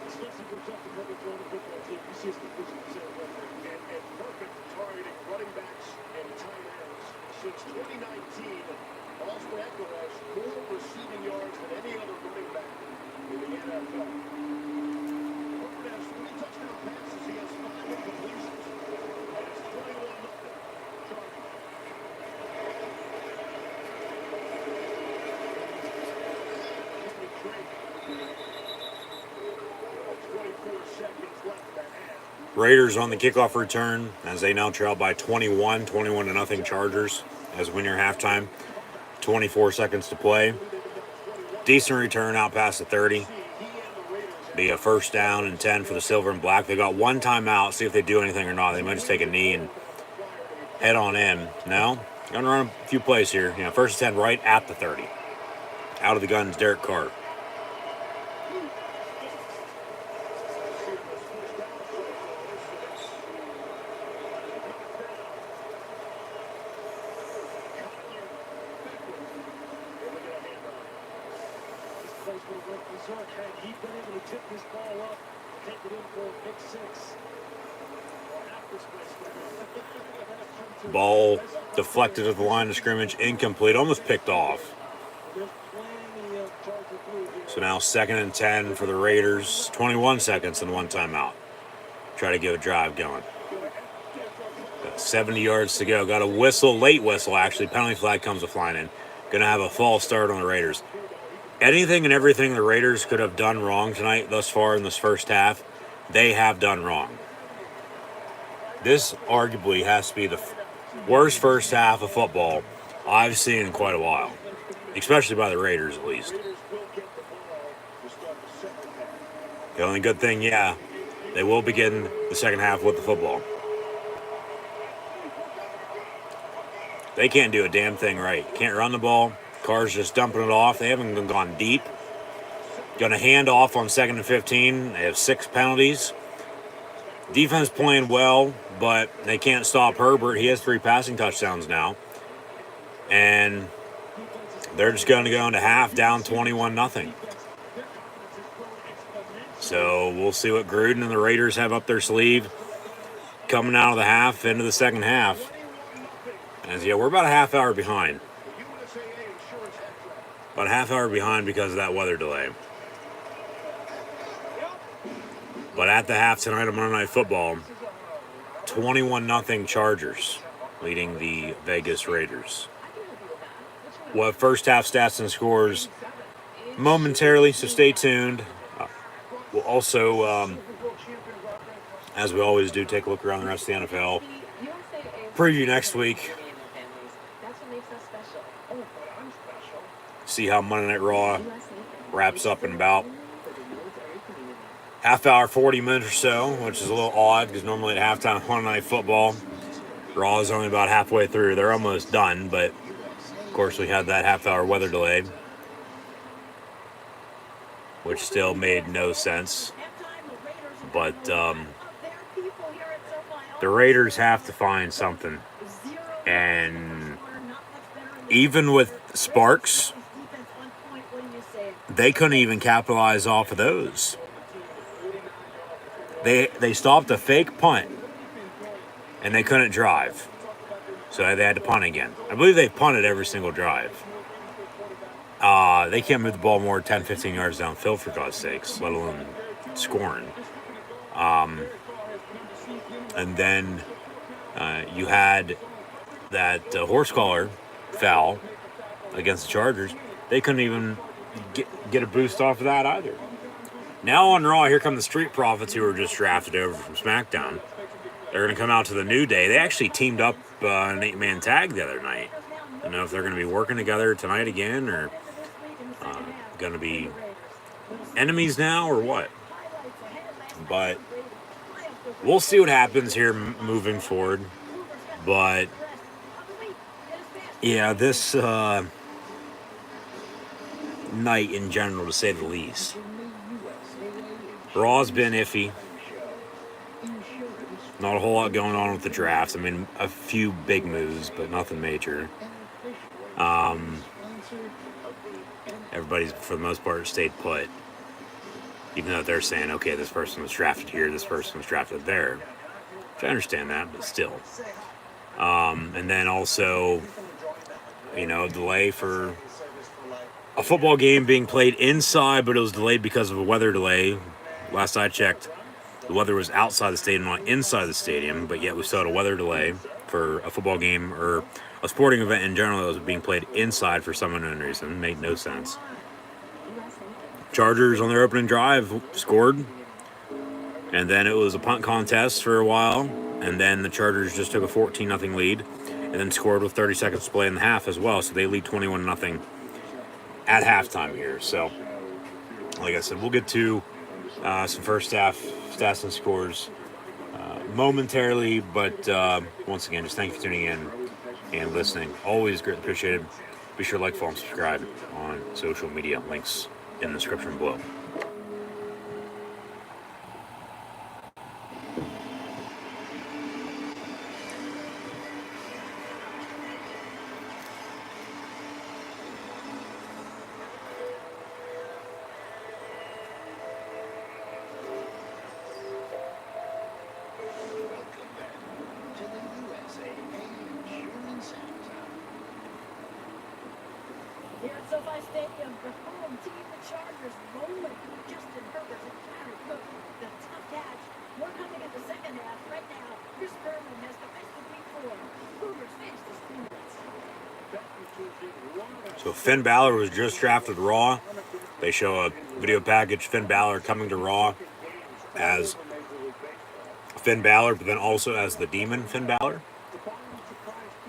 Especially for just a perfect throwing football team. You see his completion percentage record. And perfect targeting running backs and tight ends. Since 2019, Austin Eckler has more receiving yards than any other running back in the NFL. Herbert has 3 touchdown passes. He has 5 incompletions. And it's 21-0. Chargers. Kenny Drake. 24 seconds left in that half. Raiders on the kickoff return as they now trail by 21-0 Chargers as we near halftime. 24 seconds to play. Decent return out past the 30. Be a first down and 10 for the Silver and Black. They got one timeout. See if they do anything or not. They might just take a knee and head on in. No, gonna run a few plays here. First and 10 right at the 30. Out of the guns, Derek Carr. Had he been able to tip this ball up, take it in for a pick 6. Ball deflected at the line of scrimmage, incomplete, almost picked off. So now 2nd and 10 for the Raiders. 21 seconds and one timeout. Try to get a drive going. Got 70 yards to go. Got a whistle, late whistle actually. Penalty flag comes flying in. Going to have a false start on the Raiders. Anything and everything the Raiders could have done wrong tonight thus far in this first half, they have done wrong. This arguably has to be the worst first half of football I've seen in quite a while, especially by the Raiders at least. The only good thing, they will begin the second half with the football. They can't do a damn thing right. Can't run the ball. Carr's just dumping it off. They haven't gone deep. Going to hand off on 2nd and 15. They have 6 penalties. Defense playing well, but they can't stop Herbert. He has 3 passing touchdowns now. And they're just going to go into half down 21-0. So we'll see what Gruden and the Raiders have up their sleeve coming out of the half into the second half. As we're about a half hour behind. About a half hour behind because of that weather delay. But at the half tonight on Monday Night Football, 21-0 Chargers leading the Vegas Raiders. We'll have first half stats and scores momentarily, so stay tuned. We'll also, as we always do, take a look around the rest of the NFL. Preview next week. See how Monday Night Raw wraps up in about half hour, 40 minutes or so, which is a little odd because normally at halftime Monday Night Football, Raw is only about halfway through. They're almost done, but of course we had that half hour weather delay, which still made no sense. But the Raiders have to find something. And even with sparks, they couldn't even capitalize off of those. They stopped a fake punt, and they couldn't drive. So they had to punt again. I believe they punted every single drive. They can't move the ball more than 10, 15 yards downfield, for God's sakes, let alone scoring. And then you had that horse collar foul against the Chargers. They couldn't even get a boost off of that either. Now on Raw, here come the Street Profits who were just drafted over from SmackDown. They're going to come out to the New Day. They actually teamed up an 8-man tag the other night. I don't know if they're going to be working together tonight again or going to be enemies now or what. But we'll see what happens here moving forward. But yeah, this night in general, to say the least, Raw's been iffy. Not a whole lot going on with the drafts. I mean, a few big moves, but nothing major. Everybody's, for the most part, stayed put. Even though they're saying, okay, this person was drafted here, this person was drafted there. Which I understand that, but still. And then also, delay for a football game being played inside, but it was delayed because of a weather delay. Last I checked, the weather was outside the stadium, not inside the stadium, but yet we still had a weather delay for a football game or a sporting event in general that was being played inside for some unknown reason. It made no sense. Chargers on their opening drive scored, and then it was a punt contest for a while, and then the Chargers just took a 14-0 lead, and then scored with 30 seconds to play in the half as well, so they lead 21-0 at halftime here. So, like I said, we'll get to some first half stats and scores momentarily, but once again, just thank you for tuning in and listening. Always greatly appreciated. Be sure to like, follow, and subscribe on social media. Links in the description below. Here at SoFi Stadium, the home team, the Chargers, rolling. Justin Herbert and Jared Cook, the tough catch. We're coming in the second half right now. Chris Berman has the best of week 4. Cougars face the Steelers. So Finn Balor was just drafted Raw. They show a video package, Finn Balor coming to Raw as Finn Balor, but then also as the Demon Finn Balor.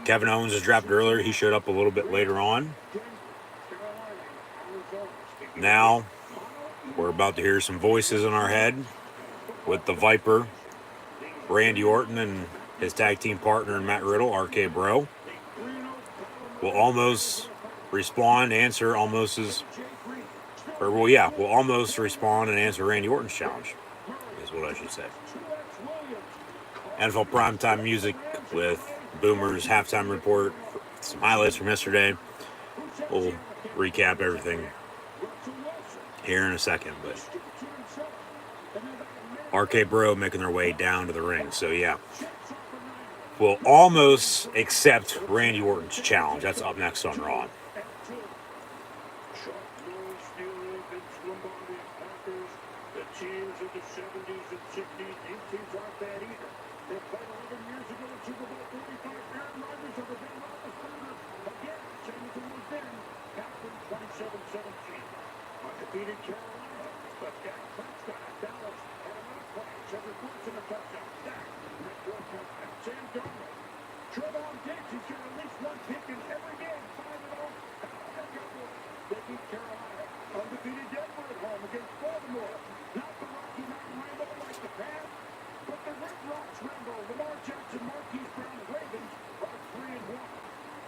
Kevin Owens was drafted earlier. He showed up a little bit later on. Now, we're about to hear some voices in our head with the Viper, Randy Orton, and his tag team partner, Matt Riddle, RK Bro. We'll almost respond, answer almost as, we'll almost respond and answer Randy Orton's challenge, is what I should say. NFL primetime music with Boomer's halftime report, some highlights from yesterday. We'll recap everything here in a second, but RK Bro making their way down to the ring. So yeah, we'll almost accept Randy Orton's challenge. That's up next on Raw. The teams of the 70s and 60s, these teams aren't bad either. They played 11 years ago in Super Bowl 45. Aaron Rodgers over Ben Roethlisberger. Again, same as it was then. Captain 27-17. Undefeated Carolina. But Dak Prescott at Dallas had a lot of plays. Every once in a touchdown. Dak, network touchdown. Sam Darnold. Trevon Diggs, he's got at least one pick in every game. 5-0. They beat Carolina. Undefeated Denver at home against Baltimore. Not the Rocky Mountain Rainbow like the past, but the Red Rocks Rainbow. Lamar Jackson, Marquise Brown, and Ravens are 3-1.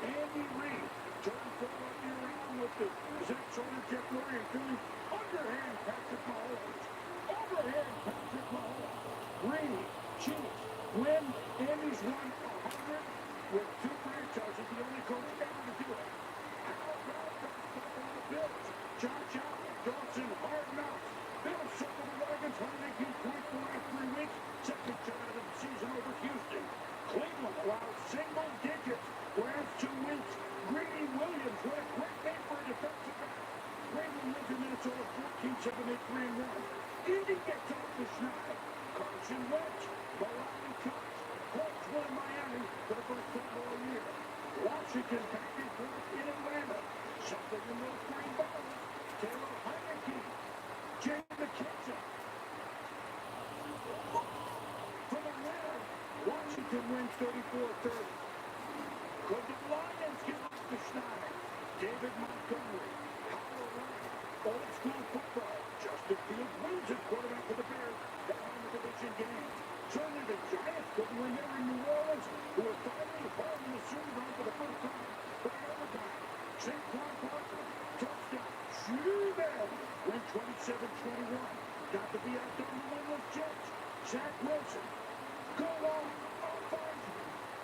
Andy Reid turned Philadelphia around with the Zach Sarter, Jeff Lurie, and Philly. Underhand Patrick Mahomes. Overhand Patrick Mahomes. Reid, Chiefs, win. Andy's won 100 with 2 franchises, the only coach ever to do it. How about the Buffalo Bills? Josh Allen, Dawson, hard knocks. Bills circle the wagons, 118 points the last 3 weeks. Second shot of the season over Houston. Cleveland allows single digits. Browns 2 wins. Greedy Williams, what a great name for a defensive back. Cleveland wins in Minnesota 14-7, 3-1. Indy gets off the schneid. Carson Wentz, Milwaukee Cubs. Colts win in Miami for the first time all year. Washington back and forth in Atlanta. Something in those green bottles. Taylor Heineke. Jay McKissick. For the winner, Washington wins 34-30. Could the Lions get off the schneid? David Montgomery. Howell Ryan. Old school football. Justin Fields wins at quarterback for the Bears. That on the division game. Certainly the Giants couldn't win here in New Orleans, who are finally home in the Super Bowl for the first time. But in overtime, Saquon Barkley, touchdown, Schubert, win 27-21. Got to be outdone the winless Jets. Zach Wilson, go on, offense,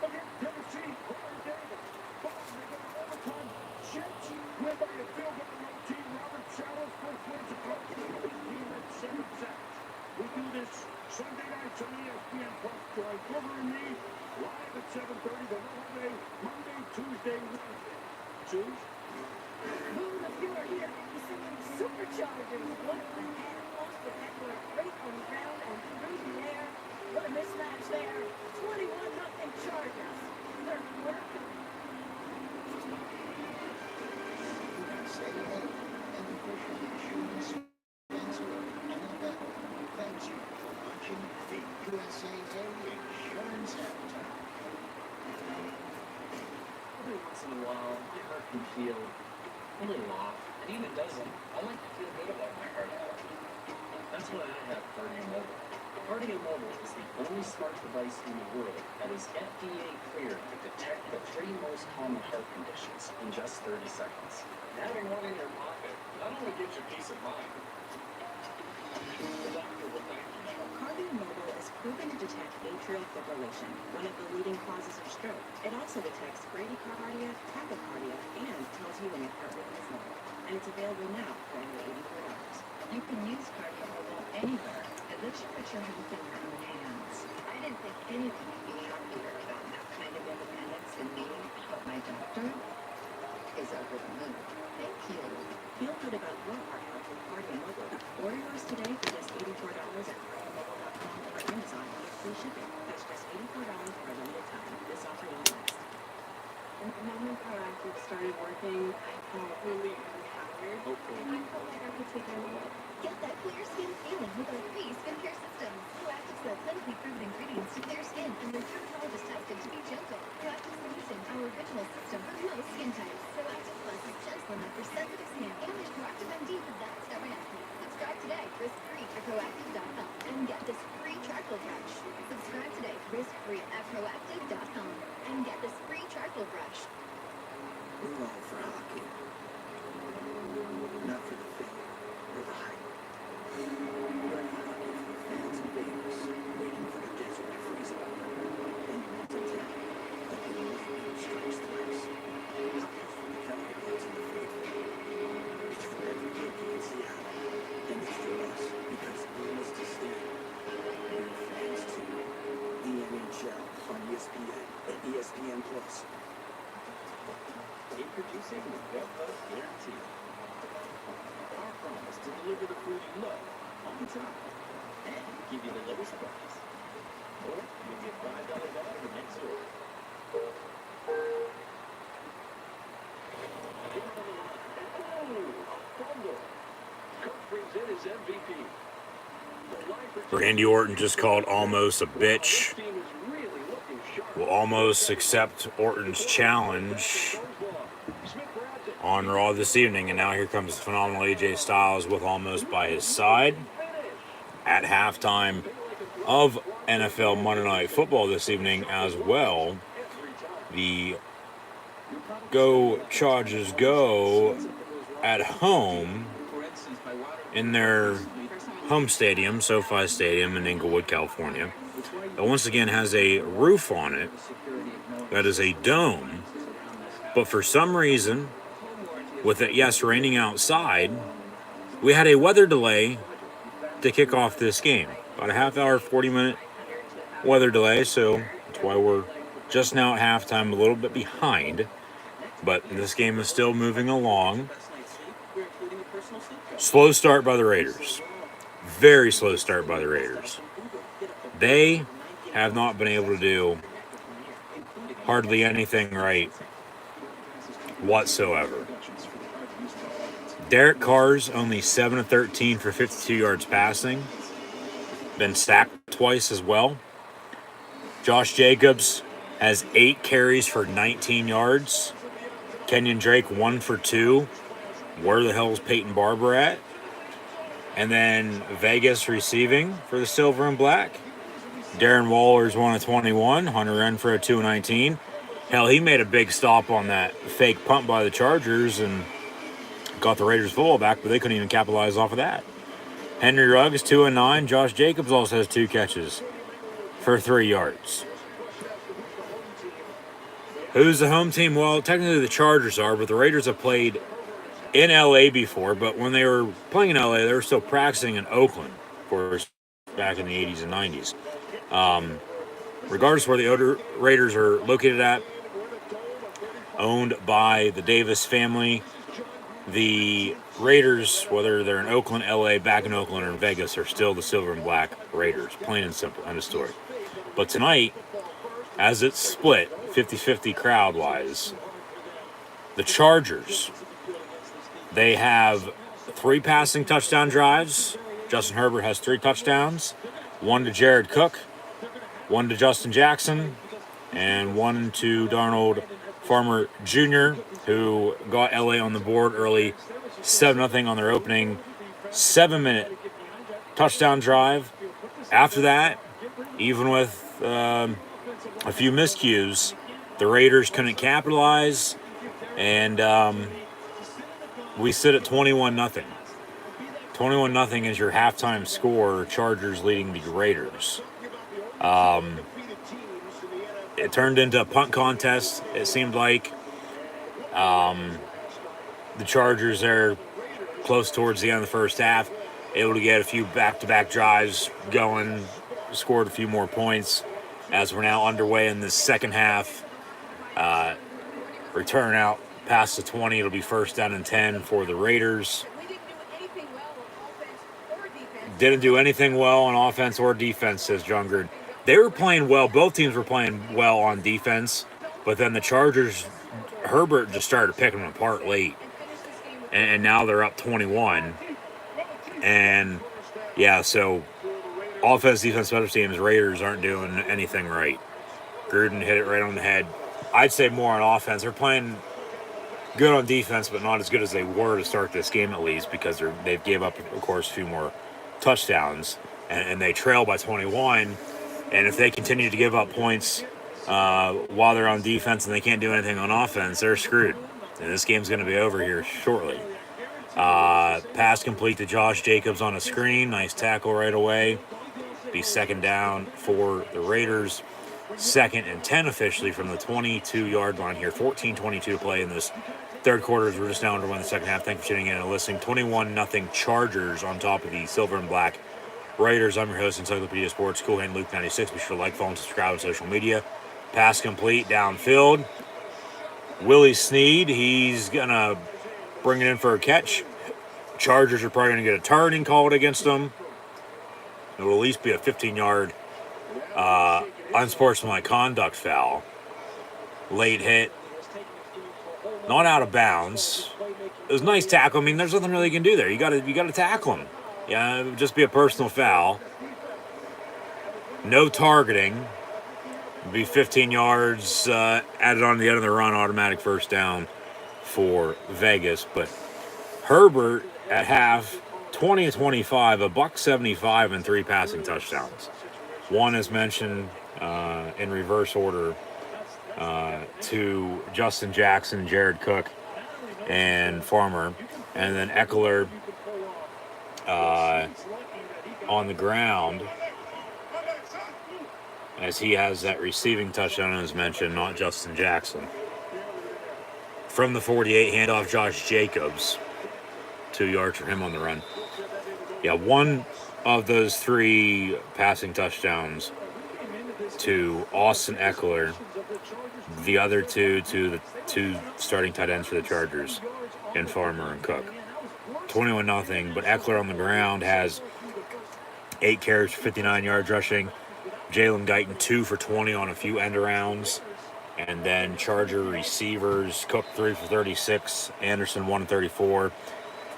against Tennessee, Corey Davis. Boom, they go to overtime. Jets win by a field goal. No team. Robert Saleh's first wins of coach. His team at 17. 7:30, but we'll have a Monday, Tuesday, Wednesday. Choose. Boom, the fuel here. The Superchargers. What the heck? Lost the network. Right on the ground and through the air. What a mismatch there. 21-0 Chargers. Third quarter. Say hey, and official insurance sponsor of NFL. Thank you for watching the USA's Insurance Halftime. Every once in a while, my heart can feel a little off. And even doesn't, I like to feel good about my heart health. That's why I have Cardio Mobile. Cardio Mobile is the only smart device in the world that is FDA cleared to detect the 3 most common heart conditions in just 30 seconds. Having one in your pocket not only gives you peace of mind, the doctor will thank you. Cardio Mobile is proven to detect atrial fibrillation, one of the leading causes of stroke. It also detects bradycardia, tachycardia, and tells you when your heart rate is low. And it's available now for only $84. You can use Cardio Mobile anywhere. It lets you put your health in your own hands. I didn't think anyone would be happier about that kind of independence than me, but my doctor is over the moon. Thank you. Feel good about your heart health with Cardio Mobile. Order yours today for just $84 at cardiomobile.com or Amazon with free shipping. That's just $84 for a limited time. This offer won't last. And the moment Proactive started working, I felt really empowered. I felt like I could take on the world. Get that clear skin feeling with our free skincare systems. Proactive's got clinically proven ingredients to clear skin, and they're dermatologist tested to be gentle. Proactive Solution, our original system for most skin types. Proactive Plus is gentle enough for sensitive skin, and there's Proactive MD for that stubborn acne. Subscribe today, risk-free at Proactive.com, and get this free charcoal brush. Subscribe today, risk-free at Proactive.com, and get this free charcoal brush. We're all for hockey. Not for the fame or the hype. We're in hockey for the fans and Vegas, waiting for the desert to freeze up. And you want to tell that the lightning strikes twice. Hockey's for the Cowboys and the faithful. It's for every Yankee in Seattle. And it's for us, because we must stand. We're fans too. The NHL on ESPN and ESPN Plus. Introducing the Best Buzz Guarantee. Our promise to deliver the food you love on time and give you the lowest price. Or you get $5 back for next order. Get on the line. Oh, a fumble. Coach brings in his MVP. Randy Orton just called Almost a bitch. Will Almost accept Orton's challenge on Raw this evening, and now here comes the phenomenal AJ Styles with Almost by his side at halftime of NFL Monday Night Football this evening as well. The Go Chargers Go at home in their home stadium, SoFi Stadium in Inglewood, California. That once again has a roof on it that is a dome, but for some reason, with it, yes, raining outside, we had a weather delay to kick off this game. About a half hour, 40-minute weather delay, so that's why we're just now at halftime, a little bit behind. But this game is still moving along. Slow start by the Raiders. Very slow start by the Raiders. They have not been able to do hardly anything right whatsoever. Derek Carr's only 7 of 13 for 52 yards passing. Been sacked twice as well. Josh Jacobs has 8 carries for 19 yards. Kenyon Drake 1 for 2. Where the hell is Peyton Barber at? And then Vegas receiving for the Silver and Black. Darren Waller's 1 of 21. Hunter Renfrow 2 of 19. Hell, he made a big stop on that fake punt by the Chargers and got the Raiders football back, but they couldn't even capitalize off of that. Henry Ruggs 2 of 9. Josh Jacobs also has 2 catches for 3 yards. Who's the home team? Well, technically the Chargers are, but the Raiders have played in LA before, but when they were playing in LA, they were still practicing in Oakland, of course, back in the 80s and 90s. regardless of where the Raiders are located at, owned by the Davis family. The Raiders, whether they're in Oakland, LA, back in Oakland, or in Vegas, are still the silver and black Raiders. Plain and simple. End of story. But tonight, as it's split 50-50 crowd-wise, the Chargers, they have 3 passing touchdown drives. Justin Herbert has 3 touchdowns. 1 to Jared Cook, 1 to Justin Jackson, and 1 to Darnold Farmer Jr., who got LA on the board early, 7-0 on their opening 7-minute touchdown drive. After that, even with a few miscues, the Raiders couldn't capitalize, and we sit at 21-0. 21-0 is your halftime score, Chargers leading the Raiders. It turned into a punt contest, it seemed like. The Chargers are close towards the end of the first half, able to get a few back-to-back drives going, scored a few more points as we're now underway in the second half. Return out past the 20, it'll be first down and 10 for the Raiders. Didn't do anything well on offense or defense, says John Gruden. They were playing well. Both teams were playing well on defense, but then the Chargers, Herbert just started picking them apart late. And now they're up 21. And, yeah, so offense, defense, special teams, Raiders aren't doing anything right. Gruden hit it right on the head. I'd say more on offense. They're playing good on defense, but not as good as they were to start this game at least, because they've gave up, of course, a few more touchdowns. And they trail by 21. And if they continue to give up points while they're on defense and they can't do anything on offense, they're screwed. And this game's going to be over here shortly. Pass complete to Josh Jacobs on a screen. Nice tackle right away. Be second down for the Raiders. 2nd and 10 officially from the 22-yard line here. 14:22 to play in this third quarter as we're just now underway in the second half. Thank you for tuning in and listening. 21-0 Chargers on top of the silver and black Raiders. I'm your host, Encyclopedia Sports, Cool Hand Luke 96. Be sure to like, follow, and subscribe on social media. Pass complete downfield. Willie Snead, he's going to bring it in for a catch. Chargers are probably going to get a targeting called against them. It will at least be a 15-yard unsportsmanlike conduct foul. Late hit. Not out of bounds. It was a nice tackle. I mean, there's nothing really you can do there. You got to tackle him. Yeah, it would just be a personal foul. No targeting. It'd be 15 yards added on to the end of the run, automatic first down for Vegas. But Herbert at half, 20-25, $175 and 3 passing touchdowns. One, as mentioned, in reverse order to Justin Jackson, Jared Cook, and Farmer. And then Eckler on the ground, as he has that receiving touchdown, as mentioned, not Justin Jackson. From the 48, handoff Josh Jacobs. 2 yards for him on the run. Yeah, one of those 3 passing touchdowns to Austin Eckler. The other 2 to the 2 starting tight ends for the Chargers, in Farmer and Cook. 21-0, but Eckler on the ground has 8 carries for 59 yards rushing. Jalen Guyton 2 for 20 on a few end arounds. And then Charger receivers, Cook 3 for 36, Anderson 1 for 34,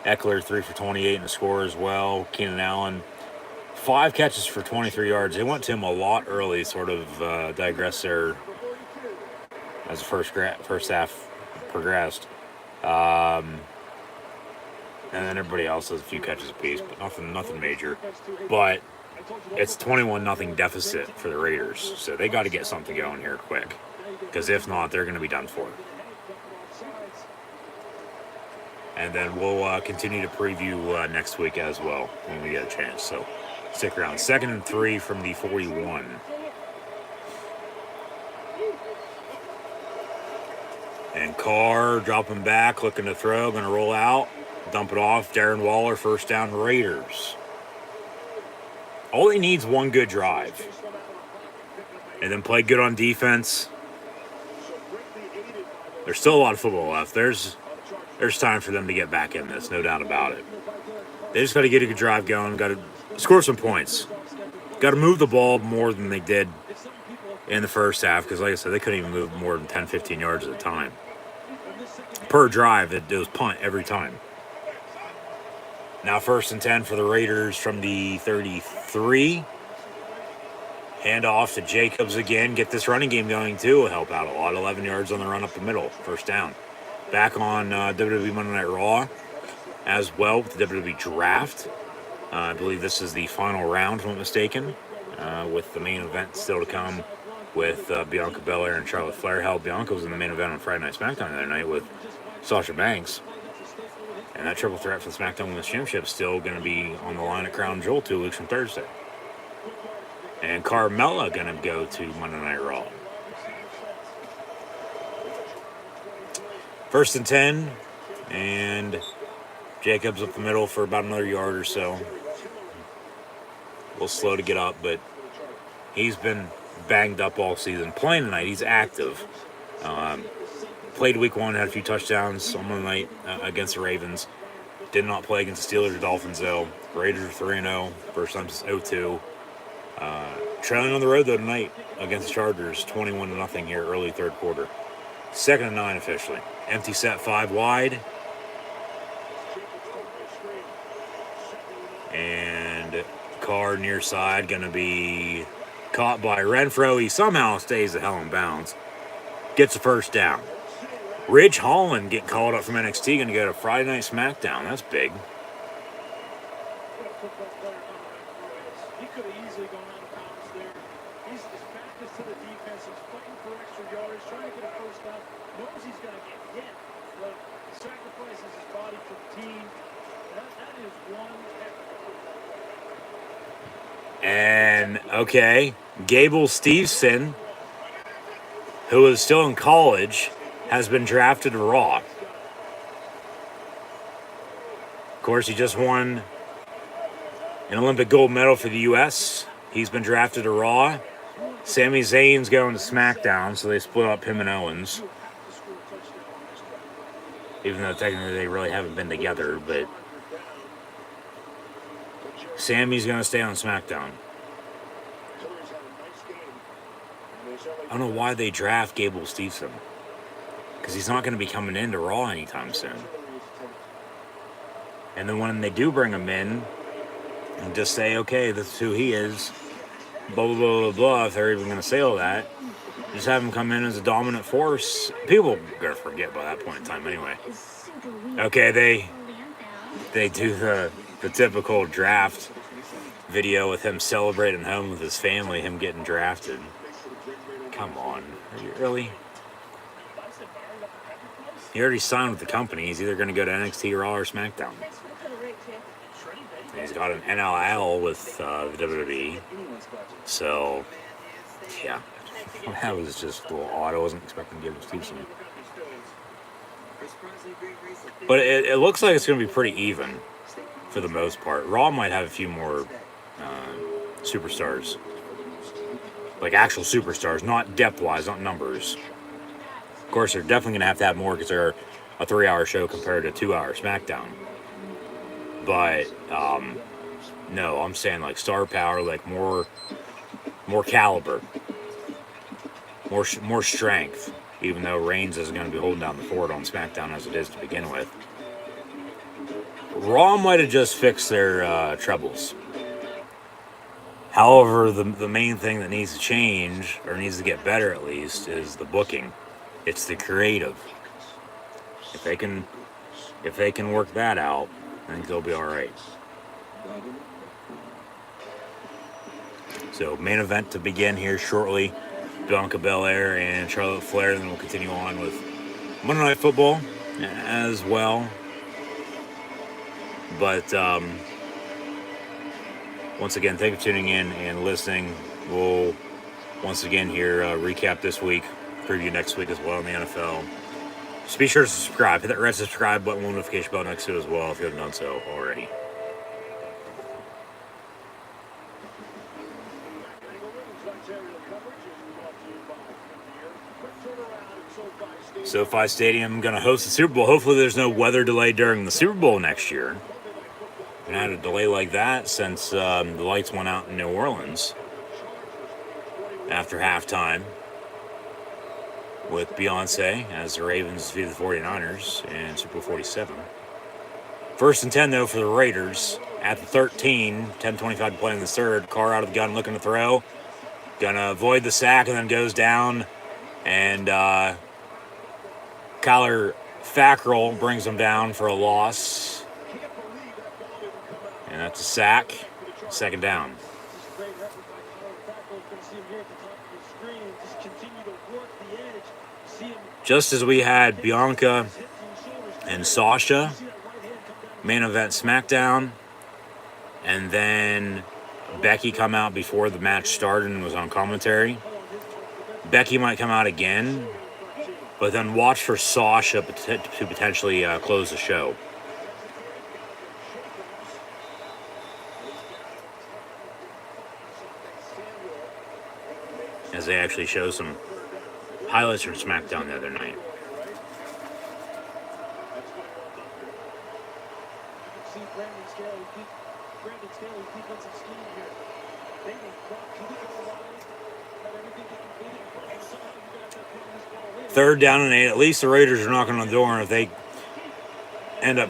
Eckler 3 for 28 in the score as well. Keenan Allen 5 catches for 23 yards. They went to him a lot early, sort of digress there as the first half progressed. And then everybody else has a few catches apiece, but nothing major. But it's 21-0 deficit for the Raiders, so they got to get something going here quick, because if not, they're going to be done for. And then we'll continue to preview next week as well when we get a chance. So stick around. 2nd and 3 from the 41. And Carr dropping back, looking to throw, going to roll out, dump it off. Darren Waller, first down, Raiders. All he needs one good drive. and then play good on defense. There's still a lot of football left. There's time for them to get back in this, no doubt about it. They just got to get a good drive going, got to score some points. Got to move the ball more than they did in the first half, because like I said, they couldn't even move more than 10, 15 yards at a time. Per drive, it was punt every time. Now 1st and 10 for the Raiders from the 33. Hand off to Jacobs again. Get this running game going too. Will help out a lot. 11 yards on the run up the middle. 1st down. Back on WWE Monday Night Raw as well with the WWE Draft. I believe this is the final round, if I'm not mistaken, with the main event still to come with Bianca Belair and Charlotte Flair. Hell, Bianca was in the main event on Friday Night SmackDown the other night with Sasha Banks. And that triple threat for the SmackDown Women's Championship is still going to be on the line at Crown Jewel 2 weeks from Thursday. And Carmella going to go to Monday Night Raw. 1st and 10. And Jacobs up the middle for about another yard or so. A little slow to get up, but he's been banged up all season. Playing tonight, he's active. Played week 1, had a few touchdowns on Monday night against the Ravens. Did not play against the Steelers or Dolphins, though. Raiders are 3-0. First time since 0-2. Trailing on the road, though, tonight against the Chargers, 21-0 here, early 3rd quarter. 2nd and 9 officially. Empty set, 5 wide. And Carr near side, going to be caught by Renfro. He somehow stays the hell in bounds. Gets the 1st down. Ridge Holland getting called up from NXT, going to go to Friday Night SmackDown. That's big. He could have easily gone out of bounds there. He's back to the defense. He's fighting for extra yardage, trying to get a 1st down. Knows he's going to get hit, but sacrifices his body for the team. That is one heck of a... And, okay, Gable Steveson, who is still in college, has been drafted to Raw. Of course, he just won an Olympic gold medal for the U.S. He's been drafted to Raw. Sami Zayn's going to SmackDown, so they split up him and Owens. Even though technically they really haven't been together, but Sami's going to stay on SmackDown. I don't know why they draft Gable Steveson, because he's not going to be coming into Raw anytime soon. And then when they do bring him in, and just say, okay, this is who he is, blah, blah, blah, blah, blah, if they're even going to say all that, just have him come in as a dominant force. People are going to forget by that point in time anyway. Okay, they do the typical draft video with him celebrating home with his family, him getting drafted. Come on, are you really? He already signed with the company. He's either going to go to NXT, Raw, or SmackDown. He's got an NLL with the WWE. So, yeah. That was just a little odd. I wasn't expecting to give him Stevenson. But it looks like it's going to be pretty even for the most part. Raw might have a few more superstars. Like actual superstars, not depth-wise, not numbers. Of course, they're definitely going to have more because they're a 3-hour show compared to a 2-hour SmackDown. But, no, I'm saying like star power, like more caliber, more strength, even though Reigns isn't going to be holding down the fort on SmackDown as it is to begin with. Raw might have just fixed their troubles. However, the main thing that needs to change, or needs to get better at least, is the booking. It's the creative. If they can work that out, I think they'll be all right. So, main event to begin here shortly. Bianca Belair and Charlotte Flair, and then we'll continue on with Monday Night Football as well. But once again, thank you for tuning in and listening. We'll once again here recap this week, preview next week as well in the NFL. Just be sure to subscribe. Hit that red subscribe button, notification bell next to it as well if you haven't done so already. Women's Ontario coverage is SoFi Stadium going to host the Super Bowl. Hopefully there's no weather delay during the Super Bowl next year. And had a delay like that since the lights went out in New Orleans after halftime with Beyonce as the Ravens defeated the 49ers in Super Bowl 47. First and 10, though, for the Raiders at the 13. 10:25 to play in the third. Carr out of the gun looking to throw. Gonna avoid the sack and then goes down. And Kyler Fackrell brings him down for a loss. And that's a sack. Second down. Just as we had Bianca and Sasha main event SmackDown, and then Becky come out before the match started and was on commentary. Becky might come out again, but then watch for Sasha to potentially close the show. As they actually show some highlights from SmackDown the other night. Third down and 8. At least the Raiders are knocking on the door, and if they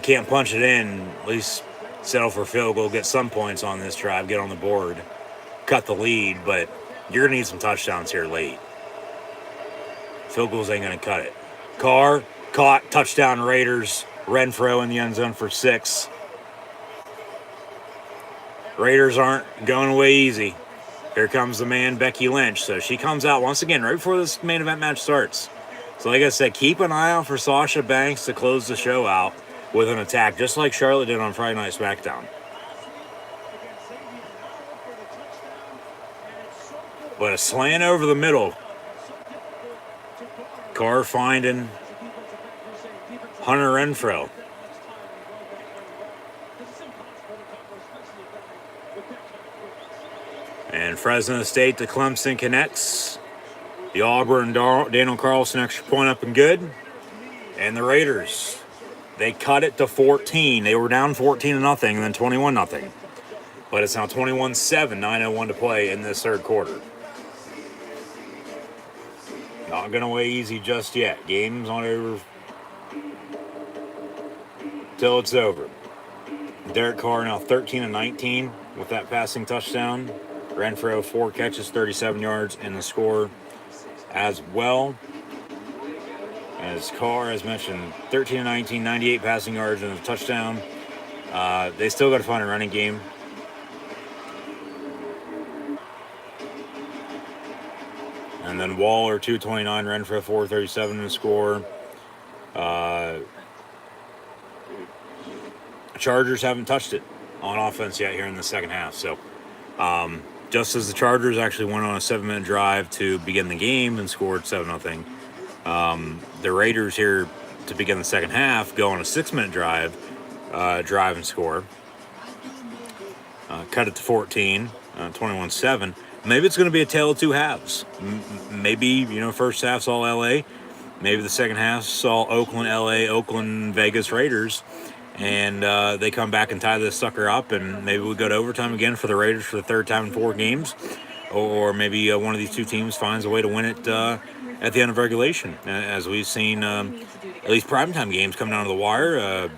can't punch it in, at least settle for a field goal, get some points on this drive, get on the board, cut the lead. But you're going to need some touchdowns here late. Field goals ain't going to cut it. Carr caught, touchdown Raiders. Renfro in the end zone for 6. Raiders aren't going away easy. Here comes the man, Becky Lynch. So she comes out once again right before this main event match starts. So like I said, keep an eye out for Sasha Banks to close the show out with an attack, just like Charlotte did on Friday Night SmackDown. But a slant over the middle. Carr finding Hunter Renfro. And Fresno State to Clemson connects. The Auburn Daniel Carlson extra point up and good. And the Raiders, they cut it to 14. They were down 14-0 and then 21-0. But it's now 21-7, 9:01 to play in this third quarter. Not going away easy just yet. Game's not over till it's over. Derek Carr now 13-19 with that passing touchdown. Renfro 4 catches, 37 yards in the score as well. As Carr, as mentioned, 13-19, 98 passing yards and a touchdown. They still got to find a running game. And then Waller, 229, Renfro, 437 in the score. Chargers haven't touched it on offense yet here in the second half. So just as the Chargers actually went on a 7-minute drive to begin the game and scored 7-0, the Raiders here to begin the second half go on a 6-minute drive and score. Cut it to 14, 21-7. Maybe it's going to be a tale of two halves. Maybe, first half's all LA. Maybe the second half's all Oakland, LA, Oakland, Vegas Raiders. And they come back and tie this sucker up, and maybe we go to overtime again for the Raiders for the third time in 4 games. Or maybe one of these two teams finds a way to win it at the end of regulation. As we've seen, at least primetime games come down to the wire. Of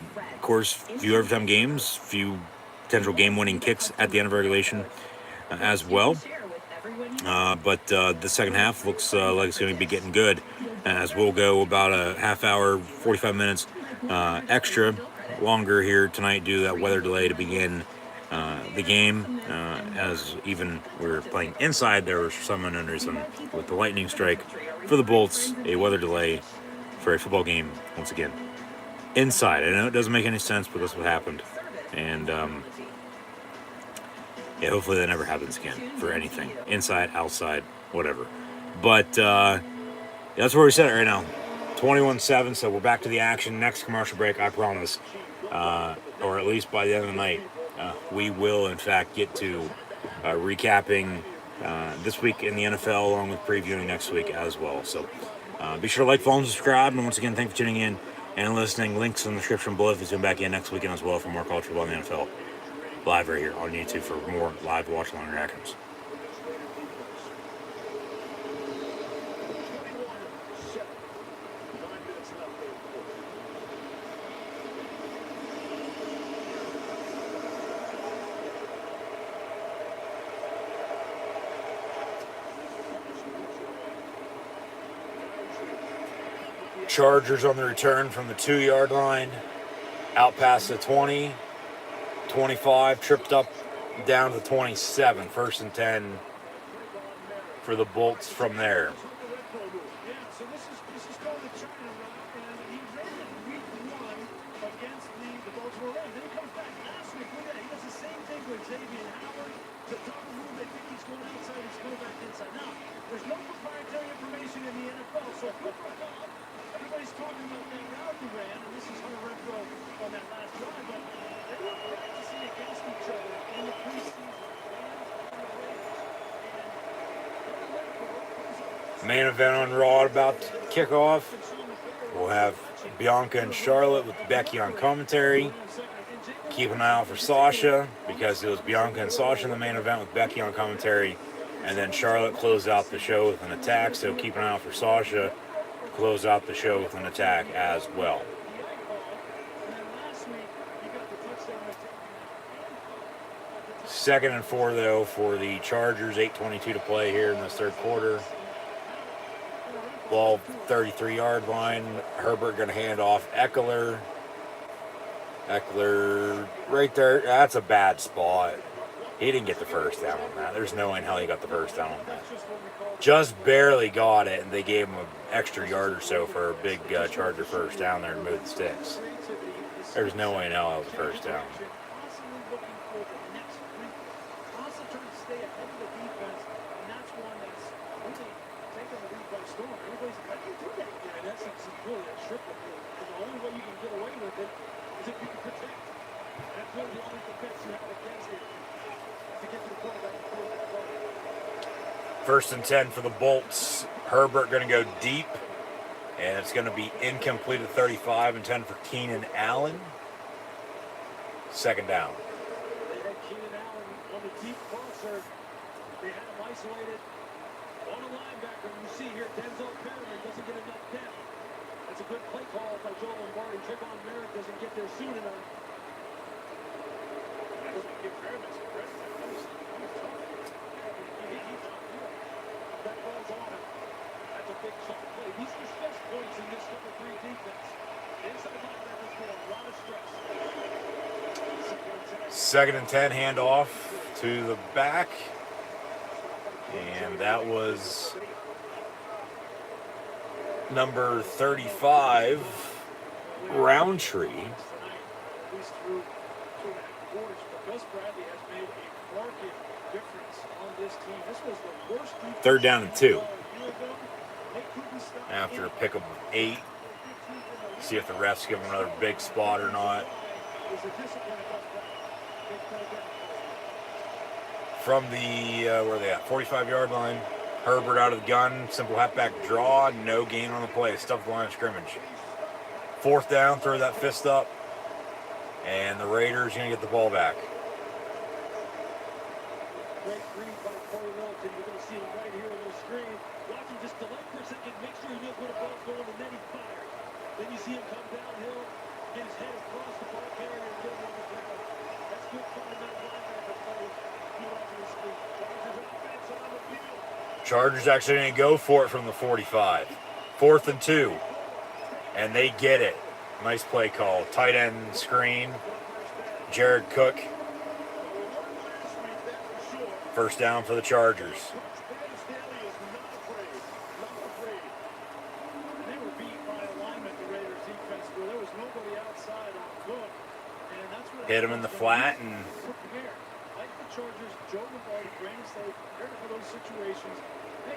course, few overtime games, few potential game-winning kicks at the end of regulation as well. But the second half looks like it's going to be getting good, as we'll go about a half hour, 45 minutes extra longer here tonight due to that weather delay to begin the game. As even we were playing inside, there were some reason with the lightning strike for the Bolts, a weather delay for a football game once again inside. I know it doesn't make any sense, but that's what happened. And yeah, hopefully that never happens again for anything. Inside, outside, whatever. But that's where we set it right now. 21-7, so we're back to the action. Next commercial break, I promise. Or at least by the end of the night, we will, in fact, get to recapping this week in the NFL along with previewing next week as well. So Be sure to like, follow, and subscribe. And once again, thanks for tuning in and listening. Links in the description below if you tune back in next weekend as well for more college football in the NFL. Live right here on YouTube for more live watch along reactions. Chargers on the return from the 2-yard line, out past the 20, 25, tripped up down to the 27. 1st and 10 for the Bolts from there. Yeah, so this is called the China run, and he ran it week 1 against the Baltimore Ravens. Then he comes back last week. Look at that. He does the same thing with Xavier Howard. To top of move, they think he's going outside, he's going back inside. Now, there's no proprietary information in the NFL, so good for Bob. Everybody's talking about that route he ran, and this is Hunter Renfro on that last drive, but they were practicing against each other in the preseason. Main event on Raw about to kick off. We'll have Bianca and Charlotte with Becky on commentary. Keep an eye out for Sasha because it was Bianca and Sasha in the main event with Becky on commentary. And then Charlotte closed out the show with an attack, so keep an eye out for Sasha. Close out the show with an attack as well. 2nd and 4 though for the Chargers. 8:22 to play here in this third quarter. Ball 33-yard line. Herbert going to hand off Eckler. Eckler right there. That's a bad spot. He didn't get the first down on that. There's no way in hell he got the first down on that. Just barely got it, and they gave him an extra yard or so for a big Charger first down there to move the sticks. There's no way in hell that was a first down. First and 10 for the Bolts. Herbert going to go deep, and it's going to be incomplete at 35 and 10 for Keenan Allen. 2nd down. They had Keenan Allen on the deep crosser. They had him isolated on a linebacker. You see here, Denzel Perriman doesn't get enough depth. That's a good play call by Joe Lombardi. Javon Merritt doesn't get there soon enough. That doesn't give Perriman some credit. That ball's on him. That's a big chunk play. These are stress points in this number 3 defense. Inside linebackers put a lot of stress. 2nd and 10 handoff to the back. And that was number 35, Roundtree. Third down and 2. After a pickup of 8. See if the refs give him another big spot or not. From the, where are they at? 45-yard line. Herbert out of the gun. Simple halfback draw. No gain on the play. Stuff the line of scrimmage. 4th down. Throw that fist up. And the Raiders going to get the ball back. Great read by Corey Littleton. You're going to see him right here on the screen. Watch him just delay for a second, make sure he knows where the ball's going, and then he fires. Then you see him come downhill, get his head across the ball carrier, and get him on the ground. That's good fundamental linebacker play. You watch the screen. Chargers offense on the field. Chargers actually going to go for it from the 45. 4th and 2. And they get it. Nice play call. Tight end screen. Jared Cook. First down for the Chargers. Hit him in the flat and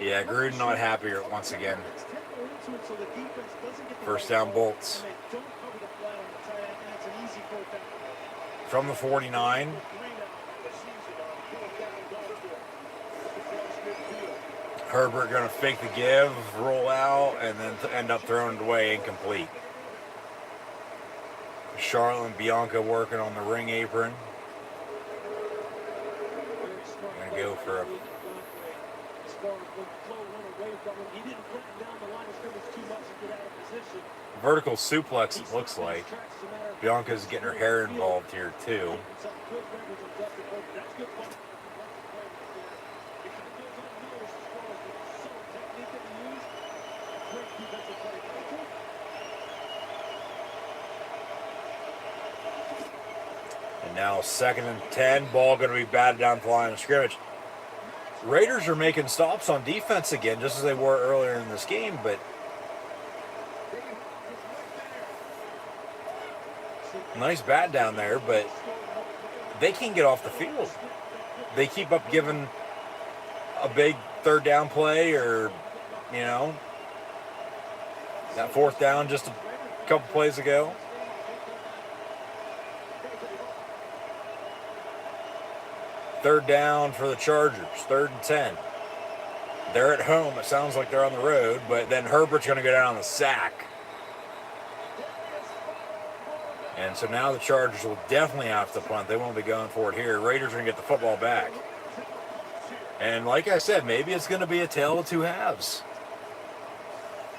yeah, Gruden not happier once again. First down Bolts. From the 49. Herbert going to fake the give, roll out, and then end up throwing it away incomplete. Charlotte and Bianca working on the ring apron. Going to go for a vertical suplex, it looks like. Bianca's getting her hair involved here, too. And now 2nd and 10, ball going to be batted down the line of scrimmage. Raiders are making stops on defense again, just as they were earlier in this game, but nice bat down there, but they can't get off the field. They keep up giving a big 3rd down play, or, you know, that 4th down just a couple plays ago. Third down for the Chargers, 3rd and 10. They're at home. It sounds like they're on the road, but then Herbert's going to go down on the sack. And so now the Chargers will definitely have to punt. They won't be going for it here. Raiders are going to get the football back. And like I said, maybe it's going to be a tale of two halves.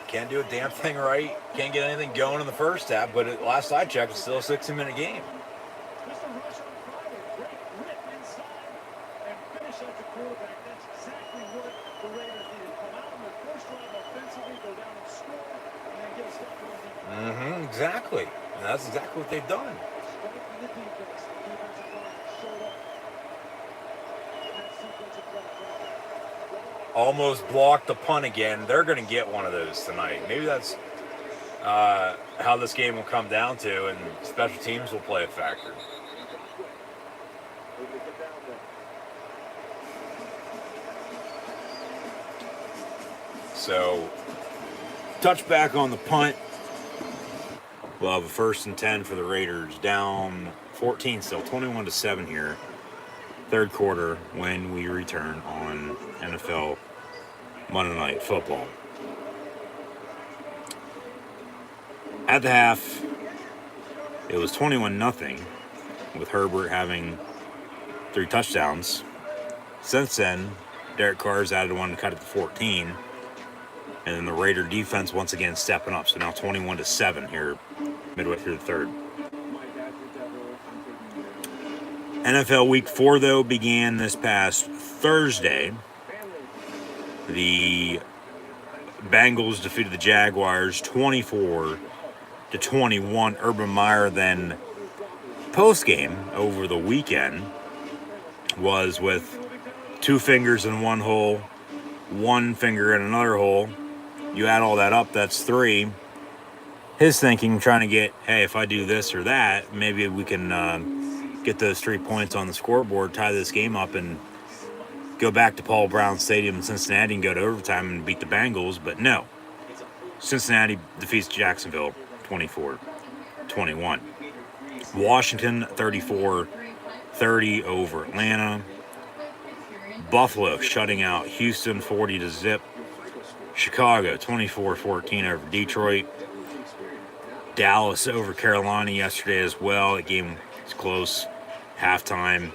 Can't do a damn thing right. Can't get anything going in the first half, but last I checked, it's still a 60-minute game. Exactly. And that's exactly what they've done. Almost blocked the punt again. They're going to get one of those tonight. Maybe that's how this game will come down to, and special teams will play a factor. So, touchback on the punt. We'll have a 1st and 10 for the Raiders. Down 14 still, 21-7 here. 3rd quarter when we return on NFL Monday Night Football. At the half, it was 21-0 with Herbert having 3 touchdowns. Since then, Derek Carr's added one to cut it to 14. And then the Raider defense once again stepping up. So now 21-7 here, midway through the 3rd. NFL Week 4, though, began this past Thursday. The Bengals defeated the Jaguars 24-21. Urban Meyer then, post-game over the weekend, was with 2 fingers in one hole, 1 finger in another hole. You add all that up, that's 3. His thinking, trying to get, hey, if I do this or that, maybe we can get those 3 points on the scoreboard, tie this game up, and go back to Paul Brown Stadium in Cincinnati and go to overtime and beat the Bengals. But no, Cincinnati defeats Jacksonville 24-21. Washington 34-30 over Atlanta. Buffalo shutting out Houston 40-0. Chicago 24-14 over Detroit. Dallas over Carolina yesterday as well. The game was close. Halftime,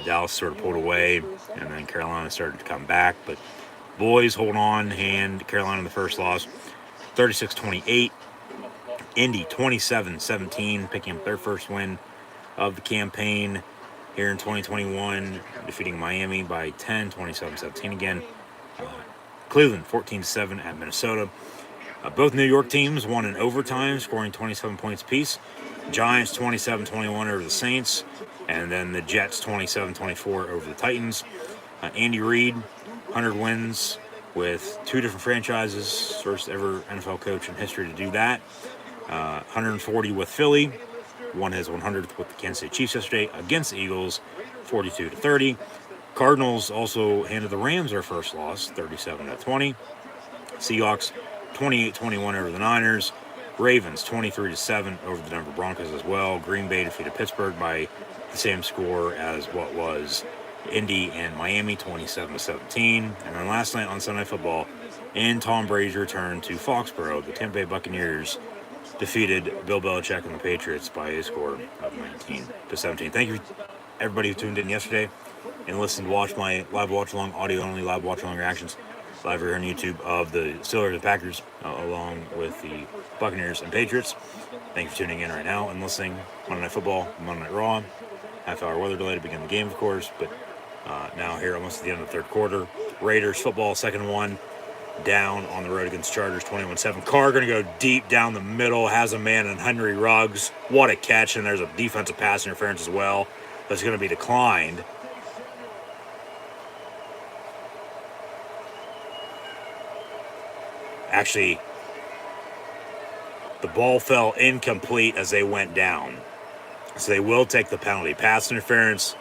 Dallas sort of pulled away, and then Carolina started to come back. But boys hold on, hand Carolina the first loss. 36-28. Indy 27-17, picking up their first win of the campaign here in 2021, defeating Miami by 10, 27-17 again. Cleveland 14-7 at Minnesota. Both New York teams won in overtime, scoring 27 points apiece. Giants 27-21 over the Saints, and then the Jets 27-24 over the Titans. Andy Reid, 100 wins with 2 different franchises, first ever NFL coach in history to do that. 140 with Philly, won his 100th with the Kansas City Chiefs yesterday against the Eagles, 42-30. Cardinals also handed the Rams their first loss, 37-20. Seahawks 28-21 over the Niners. Ravens 23-7 over the Denver Broncos as well. Green Bay defeated Pittsburgh by the same score as what was Indy and Miami 27-17. And then last night on Sunday Night Football, in Tom Brady's return to Foxborough, the Tampa Bay Buccaneers defeated Bill Belichick and the Patriots by a score of 19-17. Thank you, everybody who tuned in yesterday and listened to watch my live watch-along, audio-only live watch-along reactions live here on YouTube of the Steelers and Packers, along with the Buccaneers and Patriots. Thank you for tuning in right now and listening. Monday Night Football, Monday Night Raw. Half-hour weather delay to begin the game, of course, but now here almost at the end of the third quarter. Raiders football, second one, down on the road against Chargers, 21-7. Carr going to go deep down the middle, has a man in Henry Ruggs. What a catch, and there's a defensive pass interference as well that's going to be declined. Actually, the ball fell incomplete as they went down. So they will take the penalty. Pass interference,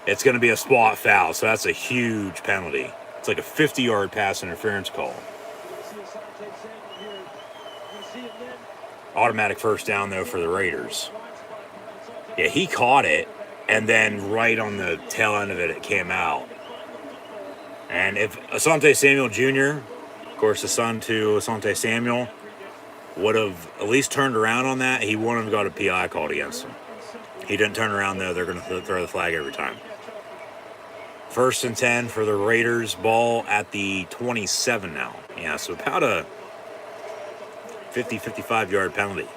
it's going to be a spot foul, so that's a huge penalty. It's like a 50-yard pass interference call. Automatic first down, though, for the Raiders. Yeah, he caught it, and then right on the tail end of it, it came out. And if Asante Samuel Jr., of course, the son to Asante Samuel, would have at least turned around on that, he wouldn't have got a PI called against him. He didn't turn around, though. They're going to throw the flag every time. 1st and 10 for the Raiders. Ball at the 27 now. Yeah, so about a 50, 55-yard penalty.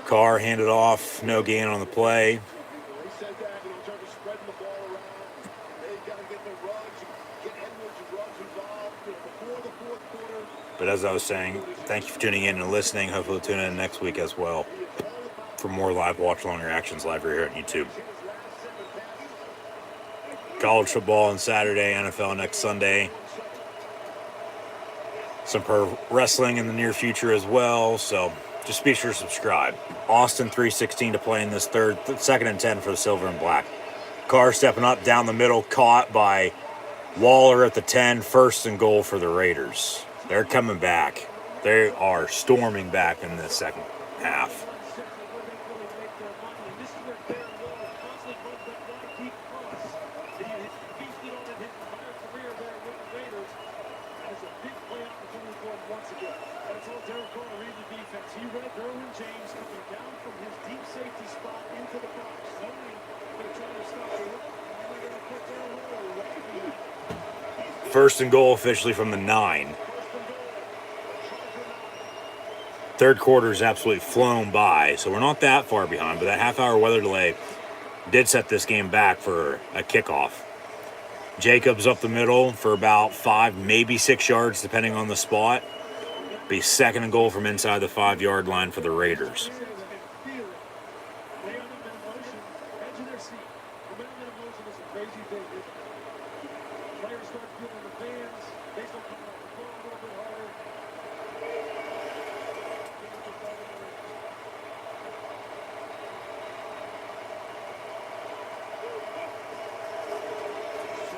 Carr handed off. No gain on the play. But as I was saying, thank you for tuning in and listening. Hopefully tune in next week as well for more live watch-along reactions live here on YouTube. College football on Saturday, NFL next Sunday. Some pro wrestling in the near future as well, so just be sure to subscribe. Austin 3:16 to play in this second and 10 for the Silver and Black. Carr stepping up down the middle, caught by Waller at the 10, 1st and goal for the Raiders. They're coming back. They are storming back in the second half. First and goal officially from the 9. Third quarter is absolutely flown by, so we're not that far behind, but that half-hour weather delay did set this game back for a kickoff. Jacobs up the middle for about 5, maybe 6 yards, depending on the spot. Be second and goal from inside the 5-yard line for the Raiders.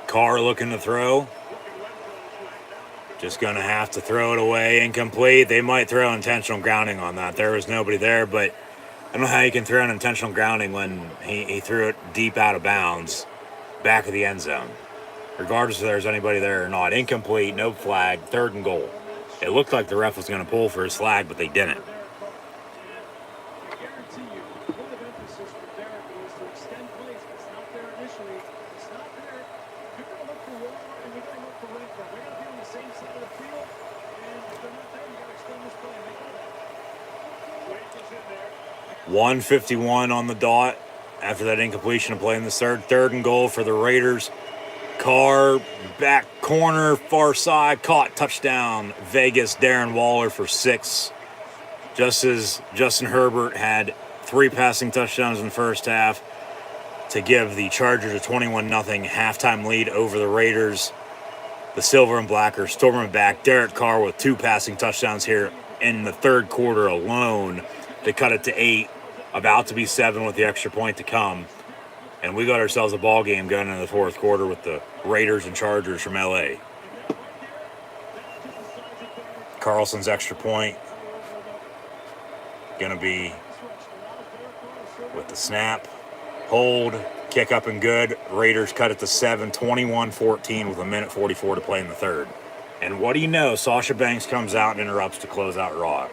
Carr looking to throw. Just going to have to throw it away. Incomplete. They might throw intentional grounding on that. There was nobody there, but I don't know how you can throw an intentional grounding when he threw it deep out of bounds, back of the end zone. Regardless if there's anybody there or not. Incomplete, no flag, 3rd and goal. It looked like the ref was going to pull for his flag, but they didn't. .151 on the dot after that incompletion of play in the third and goal for the Raiders. Carr, back corner, far side, caught, touchdown. Vegas, Darren Waller for 6. Just as Justin Herbert had 3 passing touchdowns in the first half to give the Chargers a 21-0 halftime lead over the Raiders. The Silver and Black are storming back. Derek Carr with 2 passing touchdowns here in the third quarter alone to cut it to 8. About to be 7 with the extra point to come. And we got ourselves a ball game going into the fourth quarter with the Raiders and Chargers from LA. Carlson's extra point. going to be with the snap, hold, kick up and good. Raiders cut it to 7, 21-14 with 1:44 to play in the third. And what do you know? Sasha Banks comes out and interrupts to close out Raw.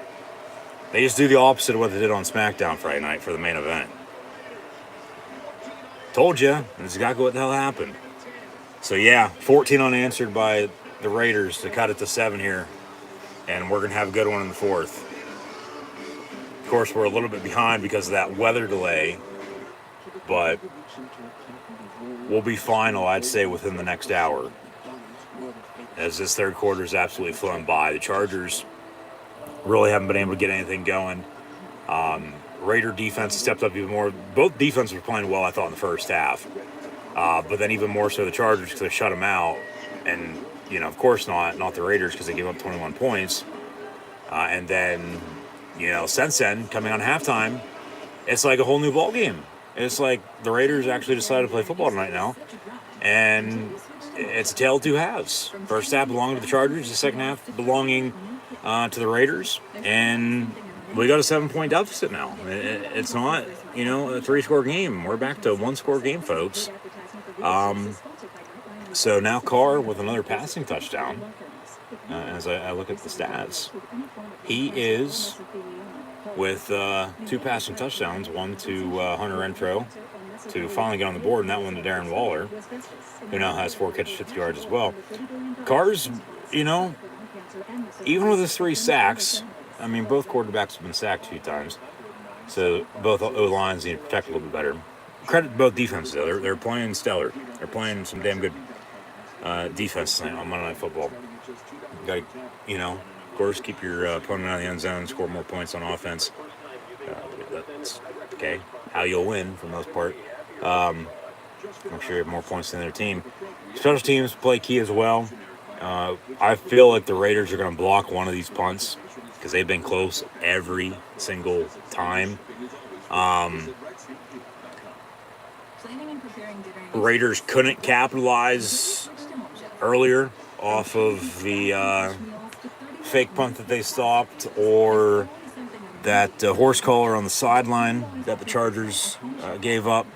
They just do the opposite of what they did on SmackDown Friday night for the main event. Told you. That's exactly what the hell happened. So, yeah, 14 unanswered by the Raiders to cut it to 7 here. And we're going to have a good one in the fourth. Of course, we're a little bit behind because of that weather delay. But we'll be final, I'd say, within the next hour. As this third quarter is absolutely flown by. The Chargers really haven't been able to get anything going. Raider defense stepped up even more. Both defenses were playing well, I thought, in the first half. But then even more so the Chargers because they shut them out. And, you know, of course not the Raiders because they gave up 21 points. And then, you know, since then, coming on halftime, it's like a whole new ball game. It's like the Raiders actually decided to play football tonight now. And it's a tale of two halves. First half belonging to the Chargers, the second half belonging to the Raiders. And we got a 7-point deficit now. It's not, you know, a 3-score game. We're back to a 1-score game, folks. So now Carr with another passing touchdown. As I look at the stats, he is with 2 passing touchdowns, one to Hunter Renfrow to finally get on the board, and that one to Darren Waller, who now has 4 catches, 50 yards as well. Carr's, you know, even with his 3 sacks, I mean, both quarterbacks have been sacked a few times, so both O-lines need to protect a little bit better. Credit to both defenses, though. They're playing stellar. They're playing some damn good defense tonight on Monday Night Football. You got to, you know, of course, keep your opponent out of the end zone, score more points on offense. That's, okay, how you'll win for the most part. Make sure you have more points than their team. Special teams play key as well. I feel like the Raiders are going to block one of these punts because they've been close every single time. Raiders couldn't capitalize earlier off of the fake punt that they stopped or that horse collar on the sideline that the Chargers gave up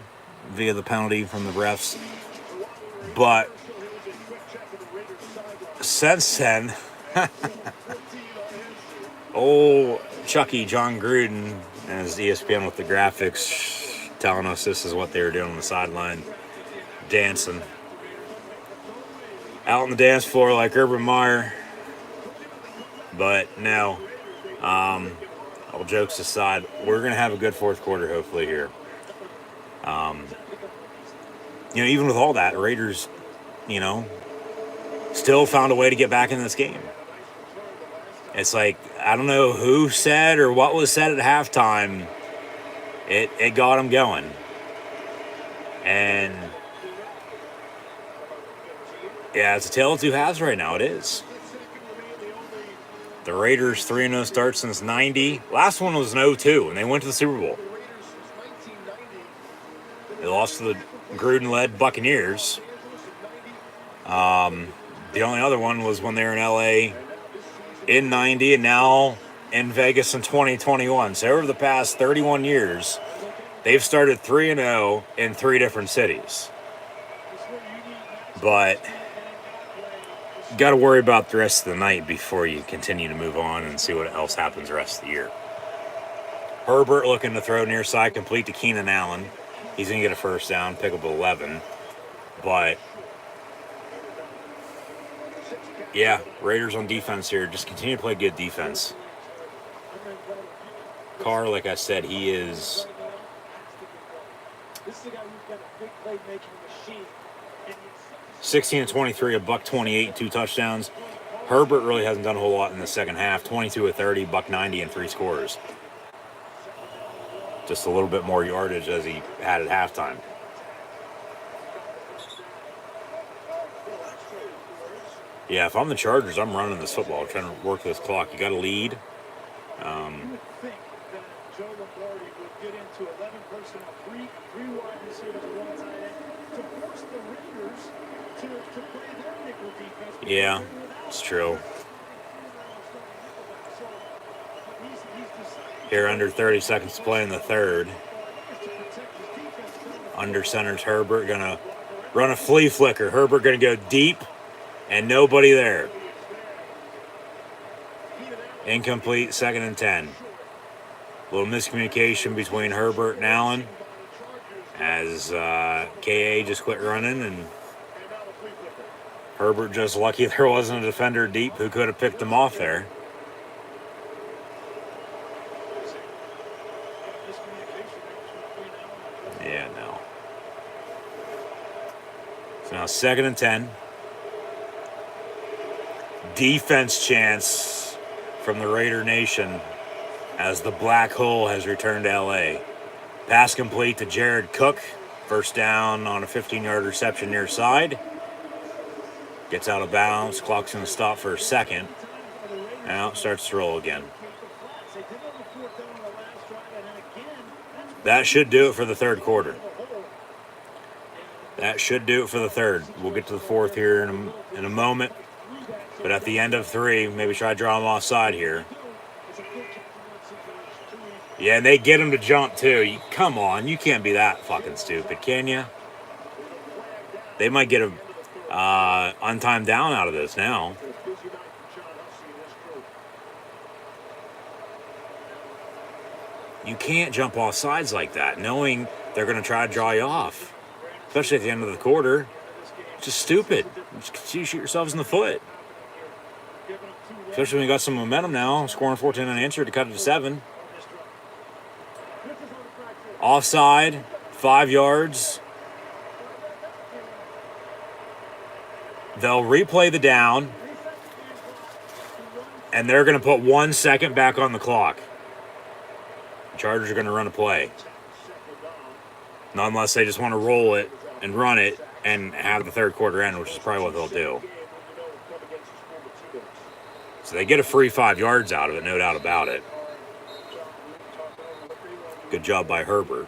via the penalty from the refs. But since then, old Chucky John Gruden as ESPN with the graphics telling us this is what they were doing on the sideline, dancing out on the dance floor like Urban Meyer. But no, all jokes aside, we're going to have a good fourth quarter hopefully here. You know, even with all that, Raiders, you know, still found a way to get back in this game. It's like, I don't know who said or what was said at halftime. It got them going. And yeah, it's a tale of two halves right now. It is. The Raiders 3-0 start since 90. Last one was an 0-2, and they went to the Super Bowl. They lost to the Gruden-led Buccaneers. The only other one was when they were in LA in 90 and now in Vegas in 2021. So over the past 31 years, they've started 3-0 in 3 different cities. But got to worry about the rest of the night before you continue to move on and see what else happens the rest of the year. Herbert looking to throw near side complete to Keenan Allen. He's going to get a first down, pick up 11. But yeah, Raiders on defense here. Just continue to play good defense. Carr, like I said, he is. This is a guy who's got a big play-making machine. 16-23, $128, 2 touchdowns. Herbert really hasn't done a whole lot in the second half. 22-30, $190, and 3 scores. Just a little bit more yardage as he had at halftime. Yeah, if I'm the Chargers, I'm running this football, trying to work this clock. You got to lead. You would think that Joe Lombardi would get into 11 personnel, three wide receivers, 1 tight end, to force the Raiders to play their nickel defense. Yeah, it's true. So he's Here under 30 seconds to play in the third. Under center's Herbert, gonna run a flea flicker. Herbert gonna go deep, and nobody there. Incomplete, 2nd and 10. A little miscommunication between Herbert and Allen as KA just quit running, and Herbert just lucky there wasn't a defender deep who could have picked him off there. Yeah, no. So now 2nd and 10. Defense chance from the Raider Nation as the black hole has returned to LA. Pass complete to Jared Cook. First down on a 15-yard reception near side. Gets out of bounds. Clock's going to stop for a second. Now it starts to roll again. That should do it for the third quarter. That should do it for the third. We'll get to the fourth here in a moment. But at the end of 3, maybe try to draw him offside here. Yeah, and they get him to jump too. Come on, you can't be that fucking stupid, can you? They might get a untimed down out of this now. You can't jump off sides like that, knowing they're going to try to draw you off. Especially at the end of the quarter. It's just stupid. You shoot yourselves in the foot. Especially when you got some momentum now, scoring 14 unanswered to cut it to 7. Offside, 5 yards. They'll replay the down, and they're going to put 1 second back on the clock. The Chargers are going to run a play. Not unless they just want to roll it and run it and have the third quarter end, which is probably what they'll do. So they get a free 5 yards out of it, no doubt about it. Good job by Herbert.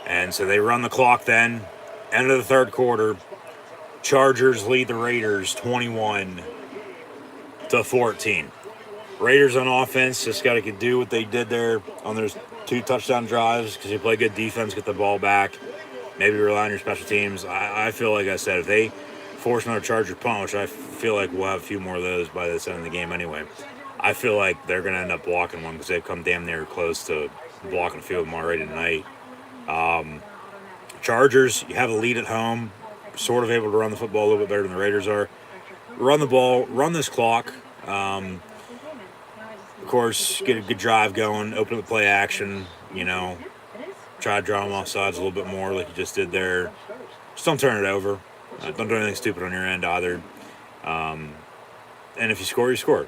And so they run the clock then. End of the third quarter. Chargers lead the Raiders 21-14. Raiders on offense just got to do what they did there on their 2 touchdown drives because they play good defense, get the ball back, maybe rely on your special teams. I feel like I said, if they force another Charger punt, which I feel like we'll have a few more of those by this end of the game anyway, I feel like they're going to end up blocking one because they've come damn near close to blocking a few of them already tonight. Chargers, you have a lead at home, sort of able to run the football a little bit better than the Raiders are. Run the ball, run this clock. Of course, get a good drive going, open up the play action, try to draw them off sides a little bit more like you just did there. Just don't turn it over. Don't do anything stupid on your end either. And if you score, you score.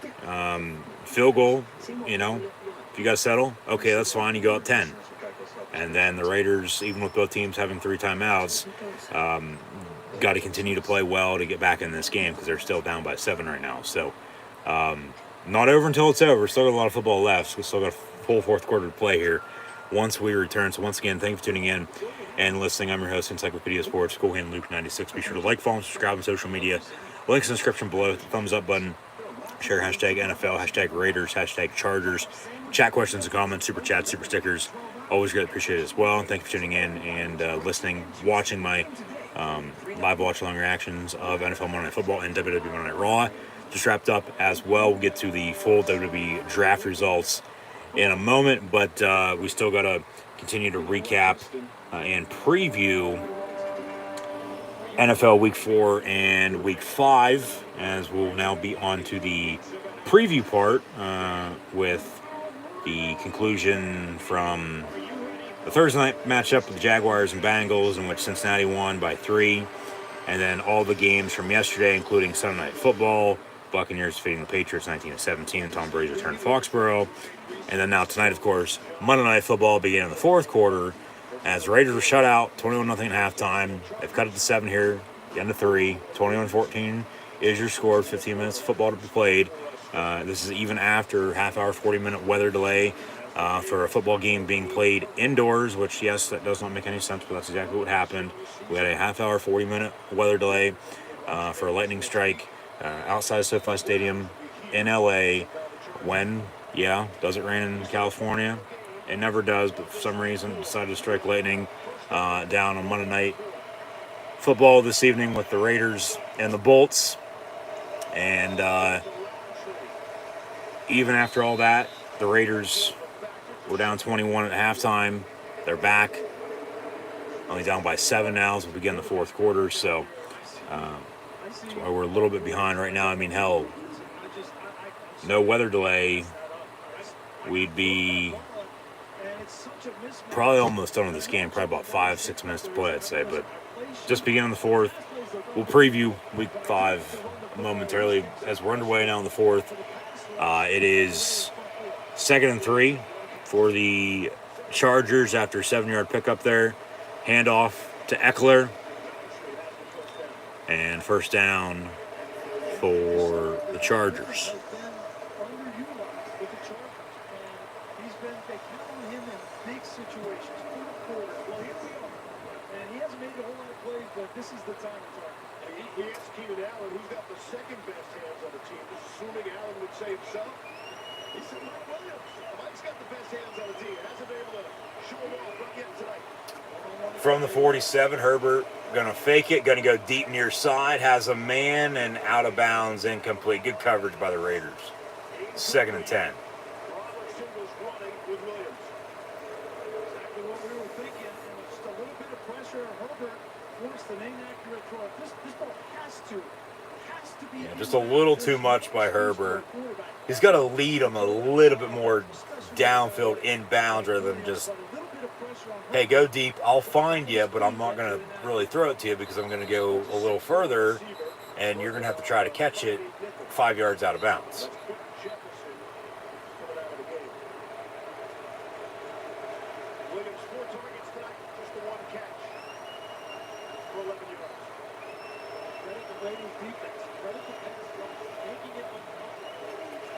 Field goal, if you got to settle, okay, that's fine. You go up 10. And then the Raiders, even with both teams having 3 timeouts, got to continue to play well to get back in this game because they're still down by 7 right now. So, not over until it's over. Still got a lot of football left. We still got a full fourth quarter to play here once we return. So once again, thank you for tuning in and listening. I'm your host, Encyclopedia Sports, Cool Hand Luke 96. Be sure to like, follow, and subscribe on social media. Links in the description below. Hit the thumbs up button. Share hashtag NFL, hashtag Raiders, hashtag Chargers. Chat questions and comments, super chats, super stickers. Always greatly appreciate it as well. And thank you for tuning in and listening, watching my live watch-along reactions of NFL Monday Night Football and WWE Monday Night Raw. Just wrapped up as well. We'll get to the full WWE draft results in a moment, but we still got to continue to recap and preview NFL Week 4 and Week 5, as we'll now be on to the preview part with the conclusion from the Thursday night matchup with the Jaguars and Bengals, in which Cincinnati won by 3, and then all the games from yesterday, including Sunday Night Football, Buccaneers defeating the Patriots 19-17, and Tom Brady's return to Foxborough. And then now tonight, of course, Monday Night Football beginning in the fourth quarter, as the Raiders were shut out, 21-0 at halftime. They've cut it to 7 here, the end of 3, 21-14 is your score, 15 minutes of football to be played. This is even after half-hour, 40-minute weather delay for a football game being played indoors, which, yes, that does not make any sense, but that's exactly what happened. We had a half-hour, 40-minute weather delay for a lightning strike outside SoFi Stadium in LA when, yeah, does it rain in California? It never does, but for some reason decided to strike lightning down on Monday Night Football this evening with the Raiders and the Bolts. And even after all that, the Raiders were down 21 at halftime. They're back, only down by 7 now as we begin the fourth quarter. So that's why we're a little bit behind right now. I mean, hell, no weather delay, we'd be probably almost done with this game. Probably about 5-6 minutes to play, I'd say. But just beginning the fourth. We'll preview Week 5 momentarily as we're underway now in the fourth. It is 2nd and 3 for the Chargers after a 7-yard pickup there. Handoff to Eckler. And first down for the Chargers. This is the time to talk. He asked Keenan Allen, who's got the second best hands on the team, assuming Allen would say himself. He said Mike Williams. Mike's got the best hands on the team. Hasn't been able to show them off right yet tonight. From the 47, Herbert going to fake it, going to go deep near side, has a man, and out of bounds, incomplete. Good coverage by the Raiders. 2nd and 10. Robertson was running with Williams. Exactly what we were thinking. And just a little bit of pressure. Herbert forced an inaccurate throw. This ball has to be. Yeah, just a little too much by Herbert. He's got to lead him a little bit more downfield inbounds rather than just, hey, go deep, I'll find you, but I'm not going to really throw it to you because I'm going to go a little further, and you're going to have to try to catch it 5 yards out of bounds. Williams 4 targets tonight, just the 1 catch for 11 yards. Credit the Raiders defense. Credit the pass rush. Making it uncomfortable.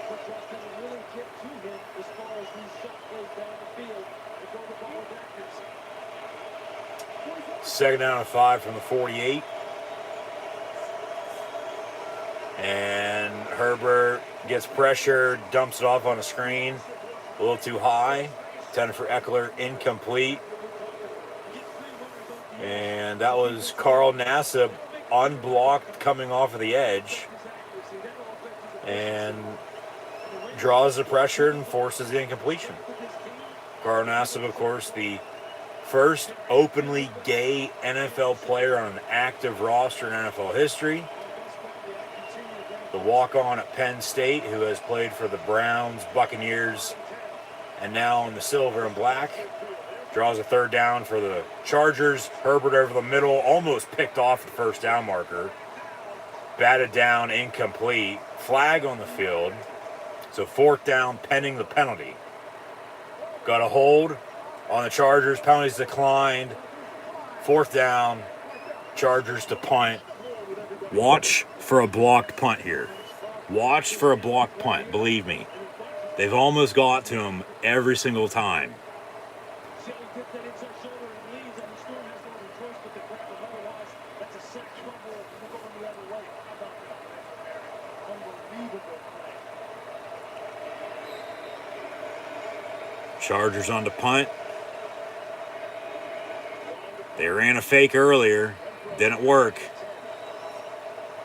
But Justin really get to him as far as these shot goes down the field to go the ball with accuracy. 2nd down and 5 from the 48. And Herbert gets pressure, dumps it off on a screen. A little too high. Intended for Eckler, incomplete. And that was Carl Nassib unblocked coming off of the edge. And draws the pressure and forces the incompletion. Carl Nassib, of course, the first openly gay NFL player on an active roster in NFL history. The walk-on at Penn State, who has played for the Browns, Buccaneers, and now in the silver and black. Draws a 3rd down for the Chargers. Herbert over the middle, almost picked off the first down marker. Batted down, incomplete. Flag on the field. So 4th down, pending the penalty. Got a hold on the Chargers. Penalties declined. 4th down, Chargers to punt. Watch for a blocked punt here. Watch for a blocked punt, believe me. They've almost got to him every single time. Chargers on to punt. They ran a fake earlier. Didn't work.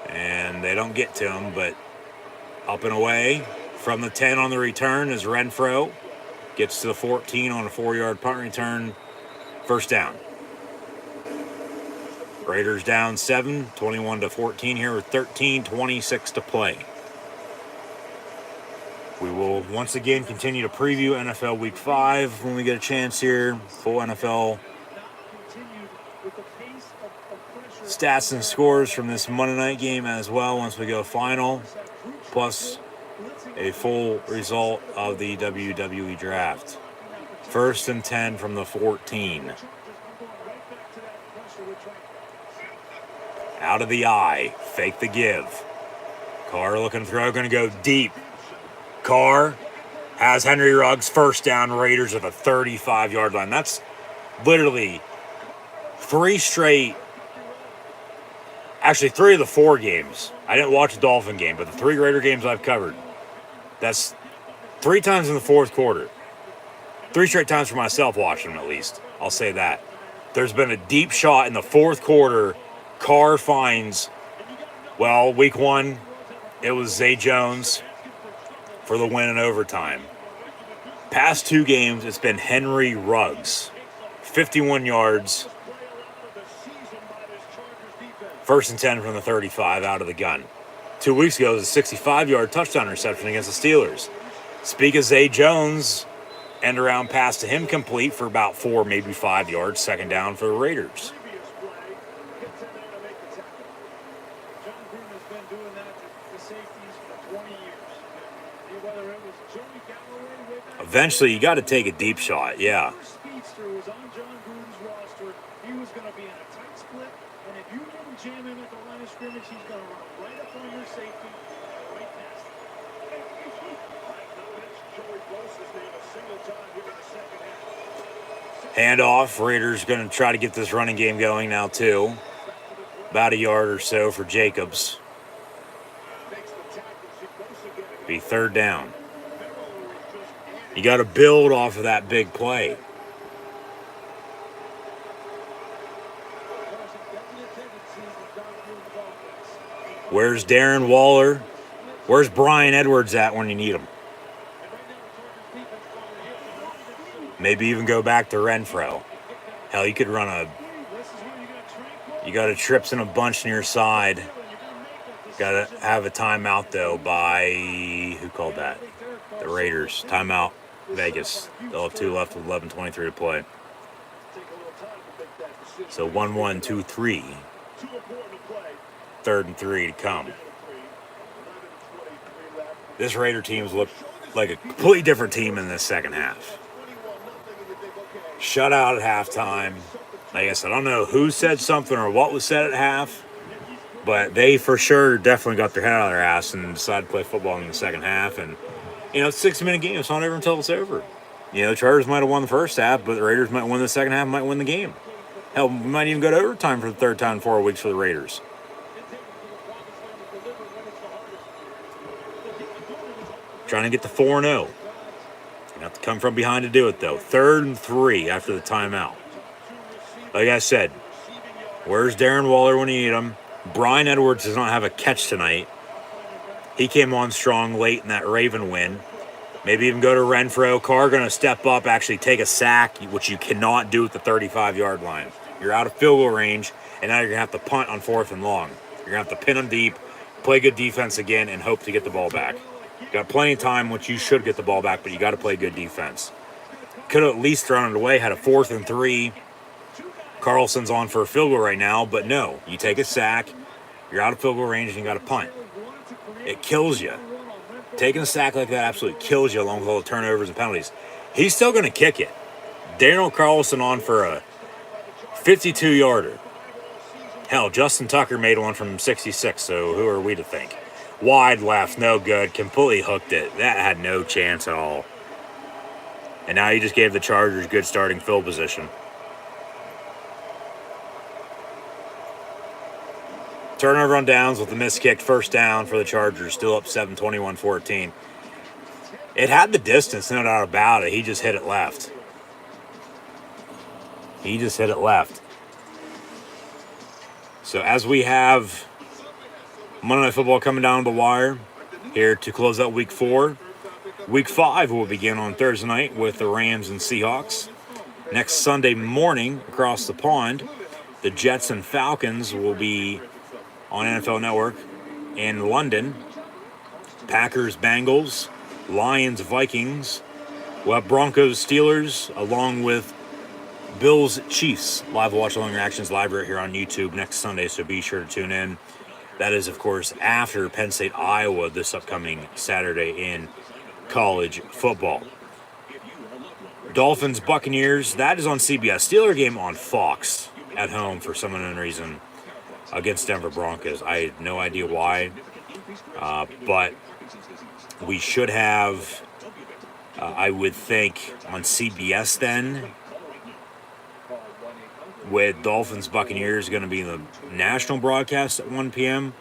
And they don't get to him, but up and away from the 10 on the return is Renfro. Gets to the 14 on a 4-yard punt return. First down. Raiders down 7, 21-14 here with 13:26 to play. We will once again continue to preview NFL Week 5 when we get a chance here. Full NFL stats and scores from this Monday night game as well once we go final, plus a full result of the WWE draft. 1st and 10 from the 14. Out of the eye, fake the give. Carr looking to throw, going to go deep. Carr Has Henry Ruggs, first down, Raiders at the 35-yard line. That's literally three of the 4 games. I didn't watch the Dolphin game, but the 3 Raider games I've covered, that's 3 times in the fourth quarter. 3 straight times for myself watching them, at least. I'll say that. There's been a deep shot in the fourth quarter. Carr finds, well, week 1, it was Zay Jones for the win in overtime. Past 2 games, it's been Henry Ruggs. 51 yards. First and 10 from the 35 out of the gun. 2 weeks ago, it was a 65-yard touchdown reception against the Steelers. Speak of Zay Jones, end around pass to him complete for about 4, maybe 5 yards. Second down for the Raiders. Eventually, you got to take a deep shot, yeah. Handoff. Raiders going to try to get this running game going now, too. About a yard or so for Jacobs. Be third down. You got to build off of that big play. Where's Darren Waller? Where's Brian Edwards at when you need him? Maybe even go back to Renfro. Hell, you could run you got a trips and a bunch near side. Got to have a timeout, though, by, who called that? The Raiders. Timeout, Vegas. They'll have 2 left with 11:23 to play. So 1-1, 2-3. 3rd and 3 to come. This Raider team's looked like a completely different team in this second half. Shutout at halftime. Like I said, I don't know who said something or what was said at half, but they for sure definitely got their head out of their ass and decided to play football in the second half. And, it's a 60-minute game. It's not over until it's over. The Chargers might have won the first half, but the Raiders might win the second half, might win the game. Hell, we might even go to overtime for the 3rd time in 4 weeks for the Raiders. Trying to get the 4-0. You have to come from behind to do it, though. 3rd and 3 after the timeout. Like I said, where's Darren Waller when you need him? Brian Edwards does not have a catch tonight. He came on strong late in that Raven win. Maybe even go to Renfro. Carr going to step up, actually take a sack, which you cannot do at the 35-yard line. You're out of field goal range, and now you're going to have to punt on 4th and long. You're going to have to pin them deep, play good defense again, and hope to get the ball back. You got plenty of time, which you should get the ball back, but you got to play good defense. Could have at least thrown it away, had a 4th and 3. Carlson's on for a field goal right now, but no. You take a sack, you're out of field goal range, and you got to punt. It kills you. Taking a sack like that absolutely kills you along with all the turnovers and penalties. He's still going to kick it. Daniel Carlson on for a 52-yarder. Hell, Justin Tucker made one from 66, so who are we to think? Wide left, no good. Completely hooked it. That had no chance at all. And now you just gave the Chargers good starting field position. Turnover on downs with the missed kick. First down for the Chargers. Still up 7, 21-14. It had the distance, no doubt about it. He just hit it left. So as we have Monday Night Football coming down the wire here to close out Week 4. Week 5 will begin on Thursday night with the Rams and Seahawks. Next Sunday morning, across the pond, the Jets and Falcons will be on NFL Network in London. Packers, Bengals, Lions, Vikings. We'll have Broncos, Steelers, along with Bills, Chiefs. Live watch along reactions live right here on YouTube next Sunday, so be sure to tune in. That is, of course, after Penn State, Iowa this upcoming Saturday in college football. Dolphins, Buccaneers, that is on CBS. Steeler game on Fox at home for some unknown reason against Denver Broncos. I have no idea why, but we should have I would think on CBS then, with Dolphins Buccaneers going to be the national broadcast at 1 p.m.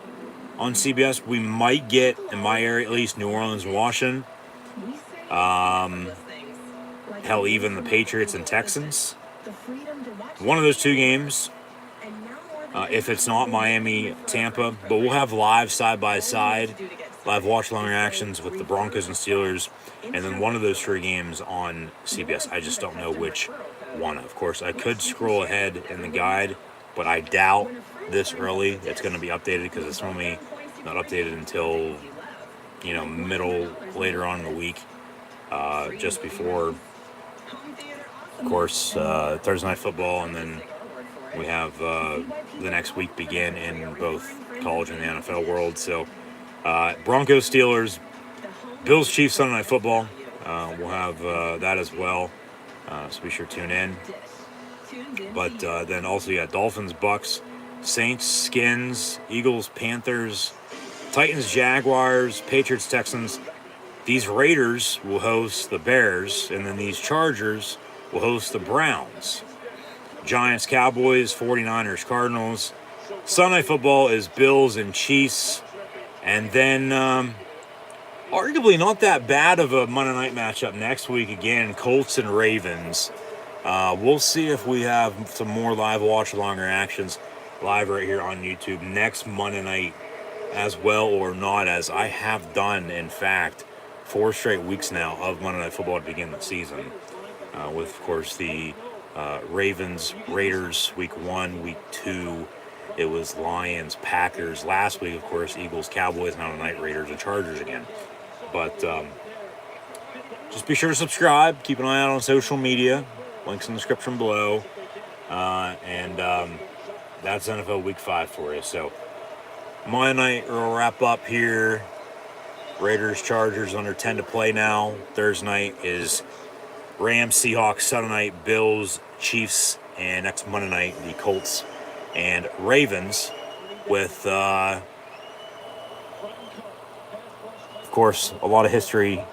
on CBS. We might get, in my area at least, New Orleans and Washington. Hell, even the Patriots and Texans. One of those two games. If it's not Miami, Tampa, but we'll have live side-by-side, live watch-along reactions with the Broncos and Steelers, and then one of those three games on CBS. I just don't know which one. Of course, I could scroll ahead in the guide, but I doubt this early it's going to be updated because it's normally not updated until, later on in the week, just before, of course, Thursday Night Football, and then we have the next week begin in both college and the NFL world. So Broncos, Steelers, Bills, Chiefs, Sunday Night Football. We'll have that as well. So be sure to tune in. But then also you got Dolphins, Bucks, Saints, Skins, Eagles, Panthers, Titans, Jaguars, Patriots, Texans. These Raiders will host the Bears, and then these Chargers will host the Browns. Giants, Cowboys, 49ers, Cardinals. Sunday football is Bills and Chiefs. And then arguably not that bad of a Monday night matchup next week again, Colts and Ravens. We'll see if we have some more live watch-along reactions live right here on YouTube next Monday night as well, or not, as I have done, in fact, 4 straight weeks now of Monday Night Football to begin the season. With, of course, the Ravens, Raiders, week 1, week 2, it was Lions, Packers. Last week, of course, Eagles, Cowboys, now tonight, Raiders and Chargers again. But just be sure to subscribe. Keep an eye out on social media. Links in the description below. And that's NFL Week 5 for you. So Monday night we'll wrap up here. Raiders, Chargers under 10 to play now. Thursday night is Rams, Seahawks. Sunday night, Bills, Chiefs. And next Monday night, the Colts and Ravens with, of course, a lot of history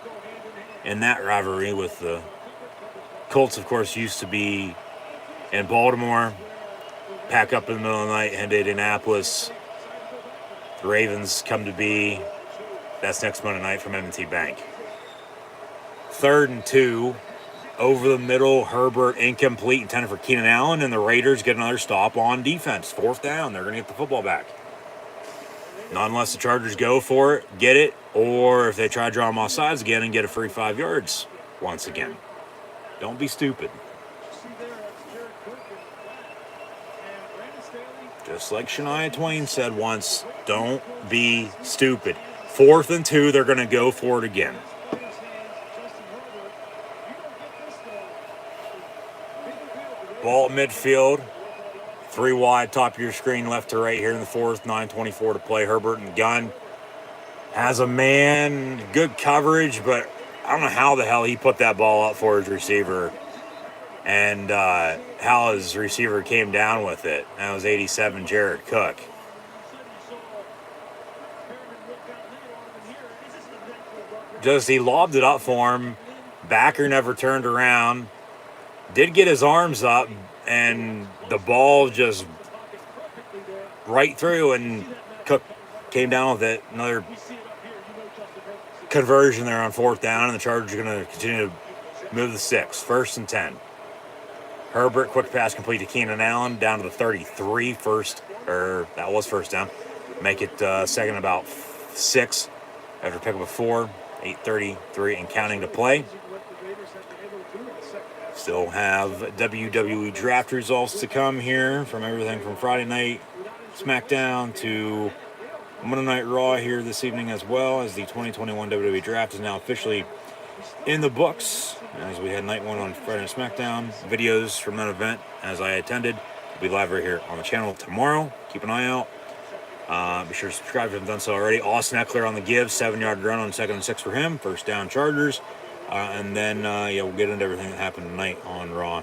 in that rivalry with the Colts, of course, used to be in Baltimore, pack up in the middle of the night, head to Indianapolis. The Ravens come to be, that's next Monday night from M&T Bank. 3rd and 2, over the middle, Herbert incomplete, intended for Keenan Allen, and the Raiders get another stop on defense. 4th down, they're going to get the football back. Not unless the Chargers go for it, get it, or if they try to draw them off sides again and get a free 5 yards once again. Don't be stupid. Just like Shania Twain said once, don't be stupid. 4th and 2, they're going to go for it again. Ball at midfield. 3 wide, top of your screen, left to right here in the 4th, 9:24 to play. Herbert in the gun. Has a man, good coverage, but I don't know how the hell he put that ball up for his receiver and how his receiver came down with it. That was 87, Jared Cook. Just he lobbed it up for him. Backer never turned around. Did get his arms up, and the ball just right through, and Cook came down with it. Another conversion there on 4th down, and the Chargers are going to continue to move the 6. 1st and 10. Herbert, quick pass complete to Keenan Allen, down to the 33. That was 1st down. Make it 2nd and about 6 after pick up a 4. 8:33 and counting to play. Still have WWE draft results to come here, from everything from Friday night SmackDown to Monday Night Raw here this evening, as well as the 2021 WWE draft is now officially in the books. As we had night 1 on Friday Night SmackDown, videos from that event as I attended will be live right here on the channel tomorrow. Keep an eye out. Be sure to subscribe if you haven't done so already. Austin Eckler on the give, 7-yard run on 2nd and 6 for him. 1st down, Chargers. And then, we'll get into everything that happened tonight on Raw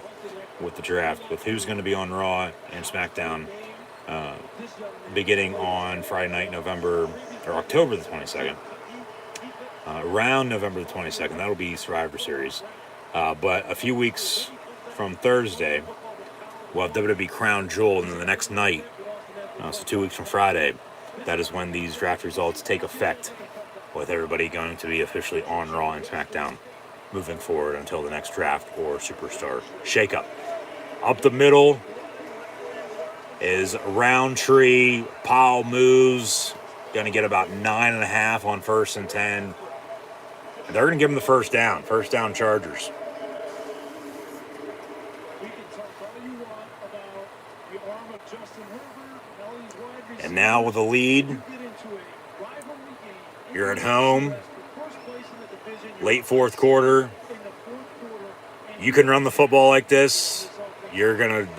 with the draft, with who's going to be on Raw and SmackDown beginning on Friday night, October the 22nd. around November the 22nd. That'll be Survivor Series. But a few weeks from Thursday, we'll have WWE Crown Jewel, and then the next night, so 2 weeks from Friday, that is when these draft results take effect, with everybody going to be officially on Raw and SmackDown moving forward until the next draft or superstar shakeup. Up the middle is Roundtree. Powell moves. Going to get about 9.5 on 1st and 10. They're going to give him the first down. First down, Chargers. And now with a lead, you're at home. Late fourth quarter. You can run the football like this. You're going to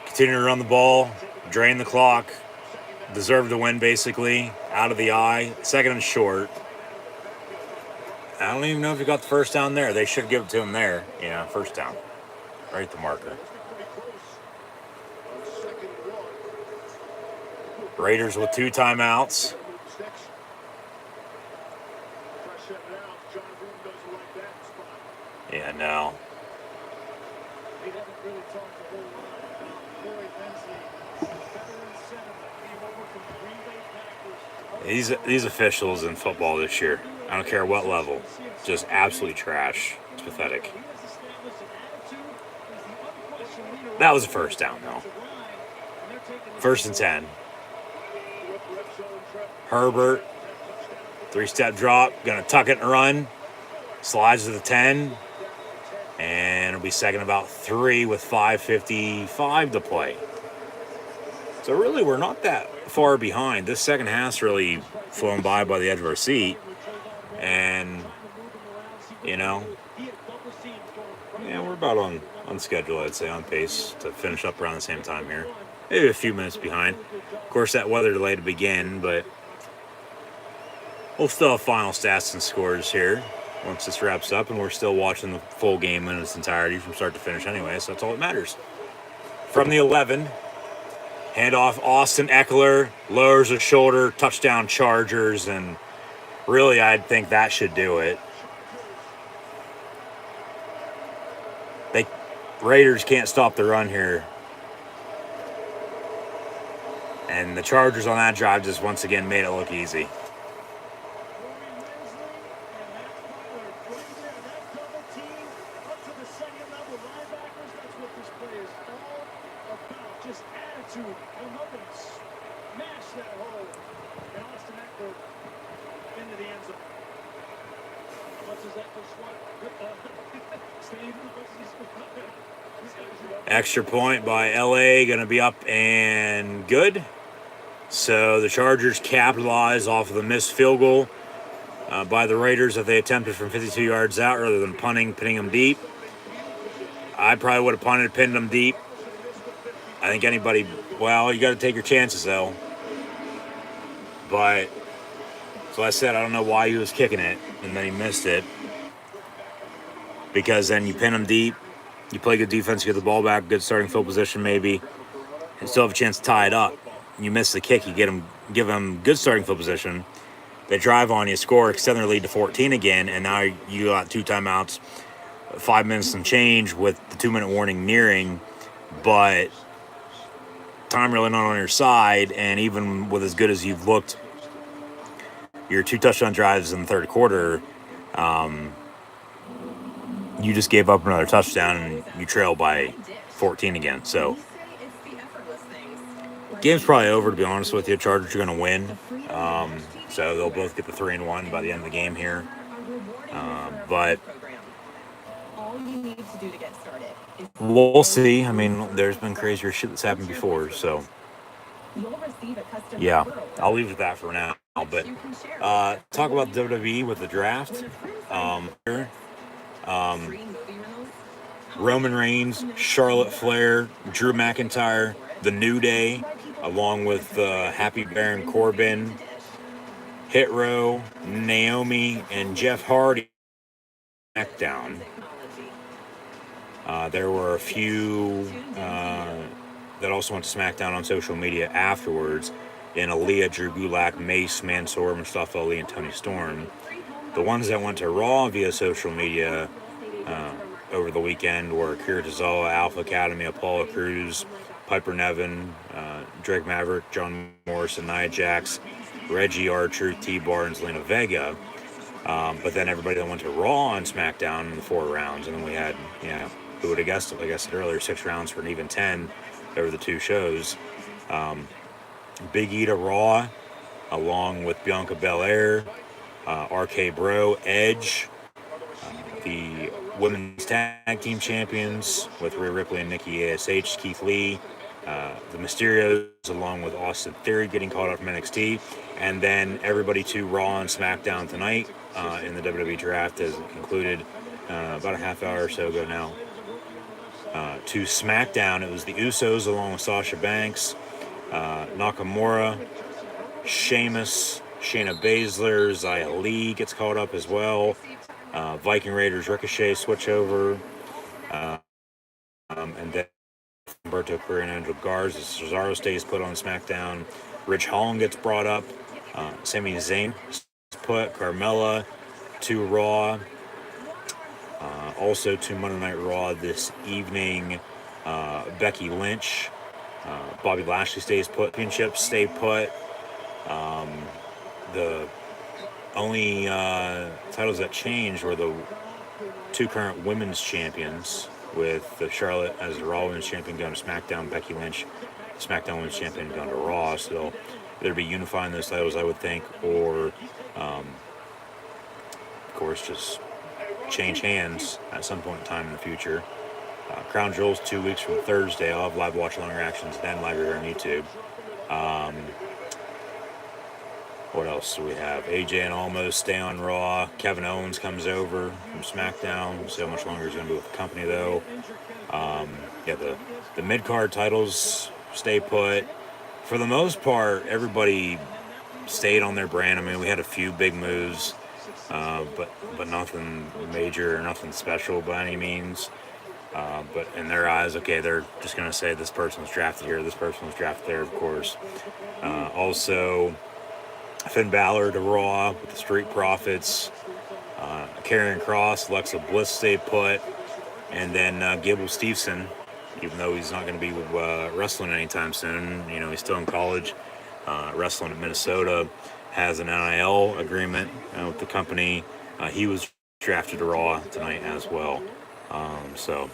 continue to run the ball, drain the clock, deserve to win basically, out of the eye. Second and short. I don't even know if he got the first down there. They should give it to him there. Yeah, first down. Right at the marker. Raiders with 2 timeouts. Yeah, no. These officials in football this year, I don't care what level, just absolutely trash. It's pathetic. That was a first down, though. 1st and 10. Herbert, 3-step drop, gonna tuck it and run. Slides to the 10. And it'll be second about 3 with 5:55 to play. So really, we're not that far behind. This second half's really flown by the edge of our seat. And, you know, yeah, we're about on schedule, I'd say, on pace to finish up around the same time here. Maybe a few minutes behind. Of course, that weather delay to begin, but we'll still have final stats and scores here once this wraps up, and we're still watching the full game in its entirety from start to finish anyway, so that's all that matters. From the 11, handoff, Austin Eckler lowers his shoulder, touchdown Chargers, and really I'd think that should do it. Raiders can't stop the run here. And the Chargers on that drive just once again made it look easy. Extra point by LA, going to be up and good. So the Chargers capitalize off of the missed field goal by the Raiders that they attempted from 52 yards out rather than pinning them deep. I probably would have punted, pinned them deep. I think anybody, well, you got to take your chances though. But, so I said, I don't know why he was kicking it and then he missed it. Because then you pin them deep. You play good defense, you get the ball back, good starting field position maybe, and still have a chance to tie it up. You miss the kick, you give them good starting field position. They drive on you, score, extend their lead to 14 again, and now you got 2 timeouts, 5 minutes and change with the 2-minute warning nearing, but time really not on your side, and even with as good as you've looked, your 2 touchdown drives in the third quarter, you just gave up another touchdown and you trail by 14 again. So game's probably over, to be honest with you. Chargers are going to win. So they'll both get the 3-1 by the end of the game here. But we'll see. I mean, there's been crazier shit that's happened before. So yeah, I'll leave it at that for now. But talk about WWE with the draft. Roman Reigns, Charlotte Flair, Drew McIntyre, The New Day, along with Happy Baron Corbin, Hit Row, Naomi, and Jeff Hardy. SmackDown. There were a few that also went to SmackDown on social media afterwards. in Aaliyah, Drew Gulak, Mace, Mansoor, Mustafa Ali, and Tony Storm. The ones that went to Raw via social media over the weekend were Akira Tozawa, Alpha Academy, Apollo Crews, Piper Nevin, Drake Maverick, John Morrison, Nia Jax, Reggie R-Truth, T-Bar, and Zelina Vega. But then everybody that went to Raw and SmackDown in the 4 rounds, and then we had, who would have guessed it, like I said earlier, 6 rounds for an even 10 over the 2 shows. Big E to Raw, along with Bianca Belair, RK Bro, Edge, the women's tag team champions with Rhea Ripley and Nikki ASH, Keith Lee, the Mysterios, along with Austin Theory getting called up from NXT, and then everybody to Raw and SmackDown tonight in the WWE draft as it concluded about a half hour or so ago now. To SmackDown, it was the Usos along with Sasha Banks, Nakamura, Sheamus, Shayna Baszler, Xia Li gets called up as well. Viking Raiders, Ricochet switch over, and then Humberto Carrera and Angel Garza. Cesaro stays put on SmackDown. Rich Holland gets brought up. Sami Zayn put. Carmella to Raw. Also to Monday Night Raw this evening. Becky Lynch, Bobby Lashley stays put. Championships stay put. The only titles that changed were the 2 current women's champions, with the Charlotte as the Raw Women's Champion going to SmackDown, Becky Lynch, SmackDown Women's Champion, going to Raw. So they'll either be unifying those titles, I would think, or, of course, just change hands at some point in time in the future. Crown Jewels 2 weeks from Thursday. I'll have live watch along reactions then live here on YouTube. What else do we have? AJ and Almost stay on Raw. Kevin Owens comes over from SmackDown. We'll see how much longer he's going to be with the company, though. The mid-card titles stay put. For the most part, everybody stayed on their brand. I mean, we had a few big moves, but nothing major or nothing special by any means. But in their eyes, okay, they're just going to say this person was drafted here, this person was drafted there, of course. Also, Finn Balor to Raw with the Street Profits. Karrion Kross, Alexa Bliss stay put. And then Gable Steveson, even though he's not going to be wrestling anytime soon, he's still in college, wrestling at Minnesota, has an NIL agreement with the company. He was drafted to Raw tonight as well. So,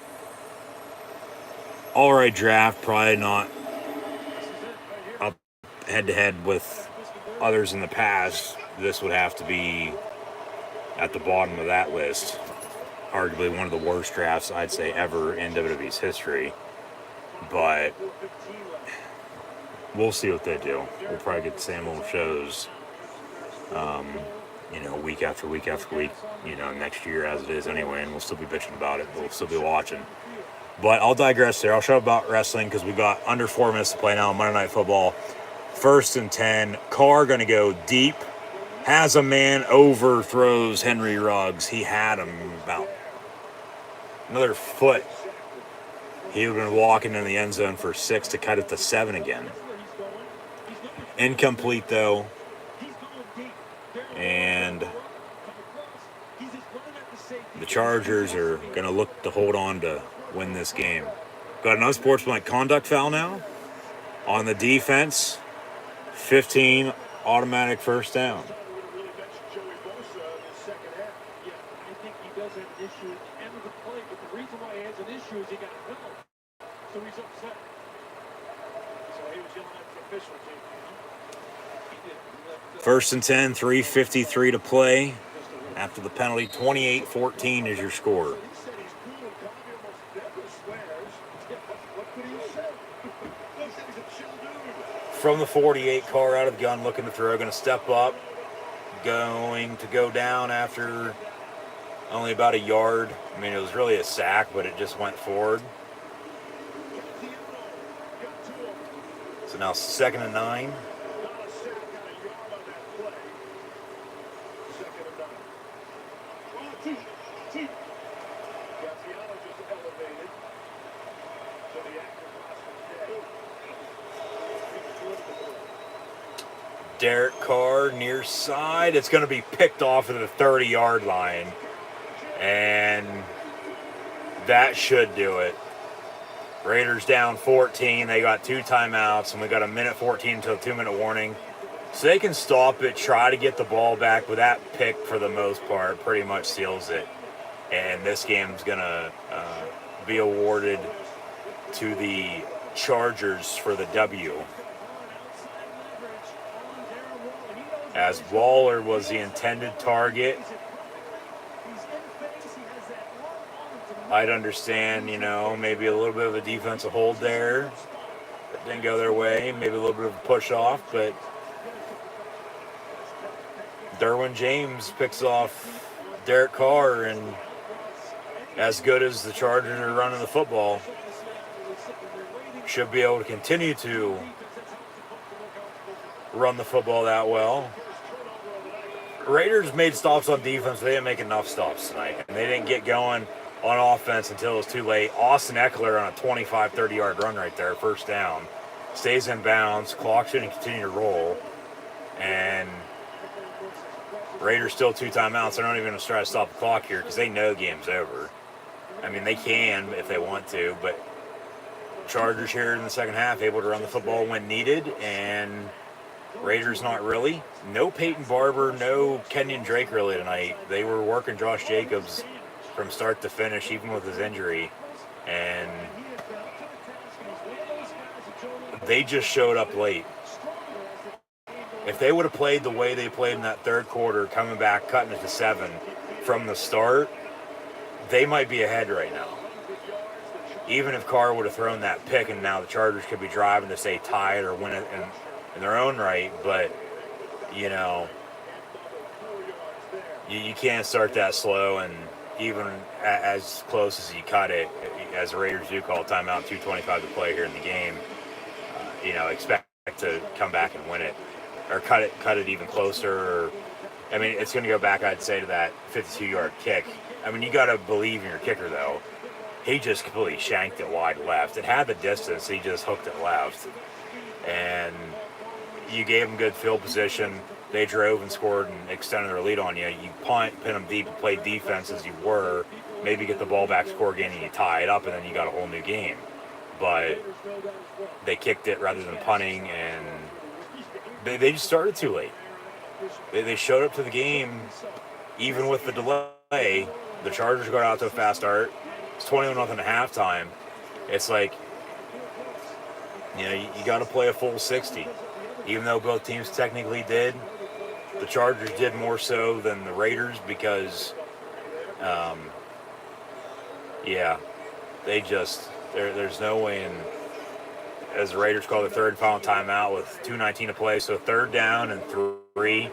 all right, draft, probably not up head-to-head with others in the past. This would have to be at the bottom of that list. Arguably one of the worst drafts, I'd say, ever in WWE's history. But we'll see what they do. We'll probably get the same old shows, week after week after week, next year as it is anyway, and we'll still be bitching about it, but we'll still be watching. But I'll digress there. I'll show about wrestling because we've got under 4 minutes to play now on Monday Night Football. 1st and 10. Carr going to go deep. Has a man, overthrows Henry Ruggs. He had him about another foot. He would have been walking in the end zone for 6 to cut it to 7 again. Incomplete, though. And the Chargers are going to look to hold on to win this game. Got an unsportsmanlike conduct foul now on the defense. 15, automatic first down. First and 10, 3:53 to play. After the penalty, 28-14 is your score. From the 48, Carr out of the gun, looking to throw, going to step up, going to go down after only about a yard. I mean, it was really a sack, but it just went forward. So now 2nd and 9. Derek Carr near side. It's going to be picked off at the 30-yard line. And that should do it. Raiders down 14. They got 2 timeouts, and we got 1:14 until a 2-minute warning. So they can stop it, try to get the ball back, but that pick, for the most part, pretty much seals it. And this game's going to be awarded to the Chargers for the W. As Waller was the intended target. I'd understand, maybe a little bit of a defensive hold there. That didn't go their way. Maybe a little bit of a push off, but Derwin James picks off Derek Carr, and as good as the Chargers are running the football, should be able to continue to run the football that well. Raiders made stops on defense, but they didn't make enough stops tonight. And they didn't get going on offense until it was too late. Austin Eckler on a 25, 30-yard run right there, first down. Stays in bounds. Clock shouldn't continue to roll. And Raiders still 2 timeouts. They're not even going to try to stop the clock here because they know the game's over. I mean, they can if they want to, but Chargers here in the second half able to run the football when needed, and Raiders not really. No Peyton Barber, no Kenyon Drake really tonight. They were working Josh Jacobs from start to finish, even with his injury, and they just showed up late. If they would have played the way they played in that third quarter, coming back, cutting it to 7 from the start, they might be ahead right now. Even if Carr would have thrown that pick, and now the Chargers could be driving to stay tied or win it in their own right, but, you can't start that slow, and even as close as you cut it, as the Raiders do call timeout, 2:25 to play here in the game, expect to come back and win it, or cut it even closer. Or, it's going to go back, I'd say, to that 52-yard kick. You got to believe in your kicker, though. He just completely shanked it wide left. It had the distance. He just hooked it left. And you gave them good field position. They drove and scored and extended their lead on you. You punt, pin them deep, and play defense as you were. Maybe get the ball back, score again, and you tie it up, and then you got a whole new game. But they kicked it rather than punting, and they just started too late. They showed up to the game, even with the delay. The Chargers got out to a fast start. It's 21-0 at halftime. It's like, you got to play a full 60. Even though both teams technically did, the Chargers did more so than the Raiders because, there's no way in, as the Raiders call the third and final timeout with 2:19 to play, so 3rd down and 3.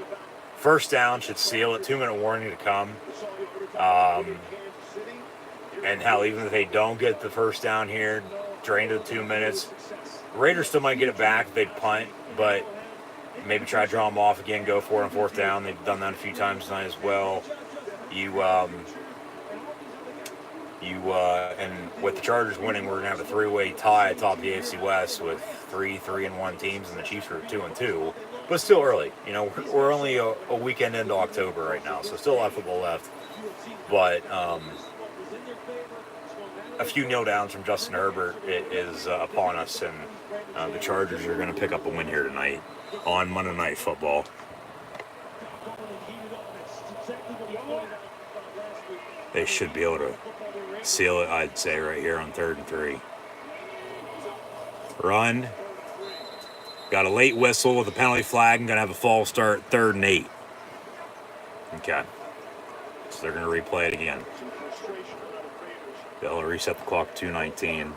First down should seal it. 2-minute warning to come. And hell, even if they don't get the first down here, drain to the 2 minutes, Raiders still might get it back if they punt, but maybe try to draw them off again, go for it on 4th down. They've done that a few times tonight as well. And with the Chargers winning, we're going to have a 3-way tie atop the AFC West with 3-1 teams, and the Chiefs are 2-2. But still early. We're only a weekend into October right now, so still a lot of football left. But a few kneel downs from Justin Herbert is upon us, and the Chargers are going to pick up a win here tonight on Monday Night Football. They should be able to seal it, I'd say, right here on 3rd and 3. Run. Got a late whistle with a penalty flag and going to have a false start, 3rd and 8. Okay. So they're going to replay it again. They'll reset the clock to 2:19.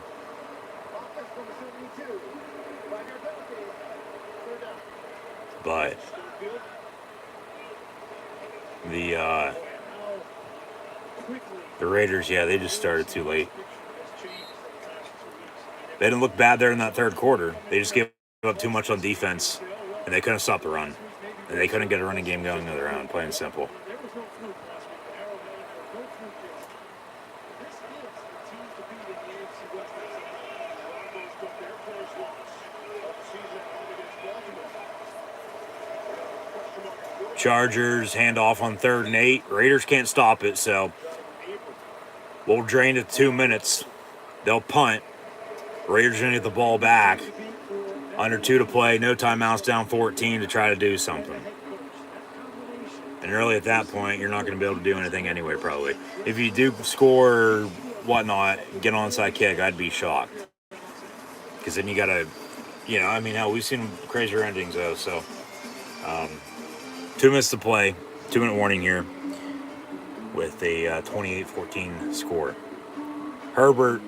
But the Raiders, they just started too late. They didn't look bad there in that third quarter. They just gave up too much on defense, and they couldn't stop the run. And they couldn't get a running game going on their own, plain and simple. Chargers hand off on 3rd and 8. Raiders can't stop it, so we'll drain it 2 minutes. They'll punt. Raiders are going to get the ball back. Under 2 to play, no timeouts, down 14 to try to do something. And really at that point, you're not going to be able to do anything anyway, probably. If you do score or whatnot, get an onside kick, I'd be shocked. Because then you got to, I mean, hell, we've seen crazier endings, though, so. 2 minutes to play, 2-minute warning here with a 28-14 score. Herbert,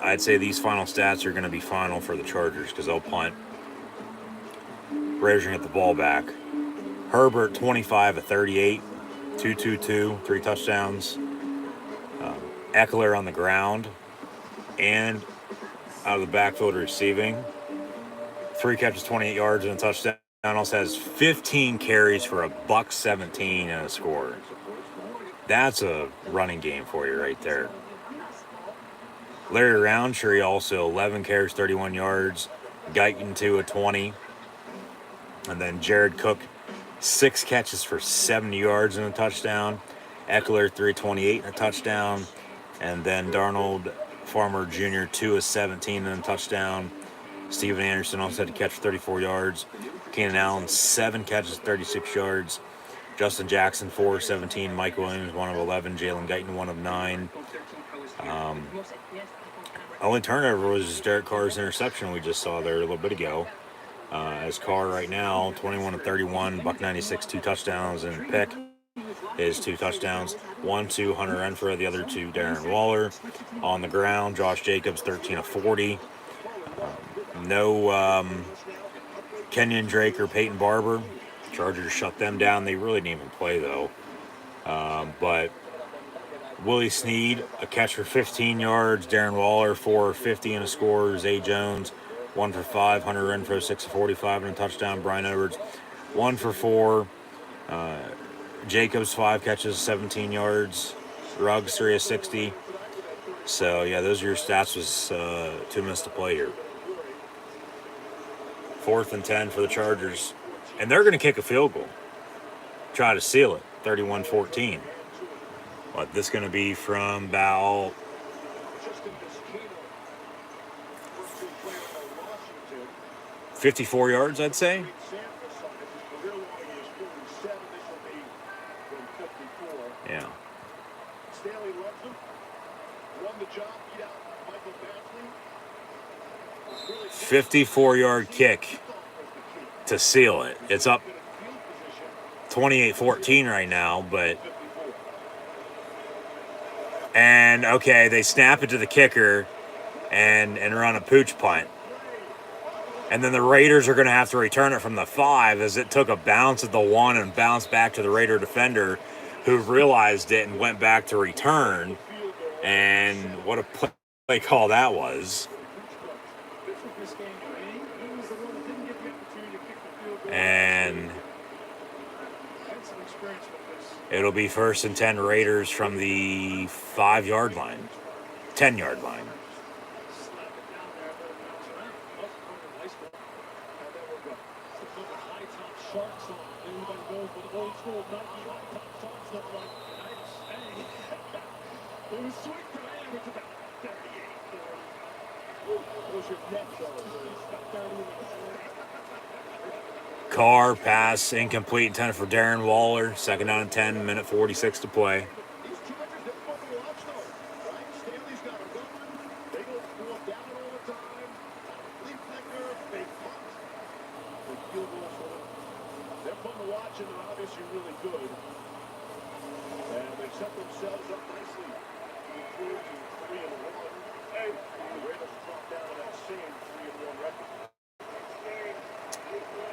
I'd say these final stats are going to be final for the Chargers because they'll punt. Raiders are going to get the ball back. Herbert, 25 of 38, 222, 3 touchdowns. Eckler on the ground and out of the backfield receiving. 3 catches, 28 yards, and a touchdown. Also has 15 carries for $117 and a score. That's a running game for you right there. Larry Roundtree also 11 carries, 31 yards. Guyton 2 of 20. And then Jared Cook 6 catches for 70 yards and a touchdown. Eckler 328 and a touchdown. And then Darnold Farmer Jr. 2 of 17 and a touchdown. Steven Anderson also had to catch 34 yards. Keenan Allen 7 catches, 36 yards. Justin Jackson 4 of 17. Mike Williams 1 of 11. Jalen Guyton 1 of 9. Only turnover was Derek Carr's interception we just saw there a little bit ago. As Carr right now 21 of 31, $196, 2 touchdowns, and pick is 2 touchdowns. 1 to Hunter Renfrow, the other 2 Darren Waller. On the ground, Josh Jacobs 13 of 40. No Kenyon Drake or Peyton Barber. Chargers shut them down. They really didn't even play, though. But Willie Snead, a catch for 15 yards. Darren Waller, 4 of 50 and a score. Zay Jones, 1 for 5. Hunter Renfrow, 6 of 45 and a touchdown. Brian Edwards, 1 for 4. Jacobs, 5 catches, 17 yards. Ruggs, 3 of 60. So, yeah, those are your stats with 2 minutes to play here. 4th and 10 for the Chargers. And they're going to kick a field goal. Try to seal it. 31-14. But this is going to be from about 54 yards, I'd say. Yeah. 54-yard kick to seal it. It's up 28-14 right now, but okay, they snap it to the kicker and run a pooch punt. And then the Raiders are going to have to return it from the 5 as it took a bounce at the 1 and bounced back to the Raider defender who realized it and went back to return. And what a play call that was. And it'll be 1st and 10 Raiders from the 5-yard line, 10-yard line. Carr pass incomplete, intended for Darren Waller. 2nd down and 10, minute 46 to play.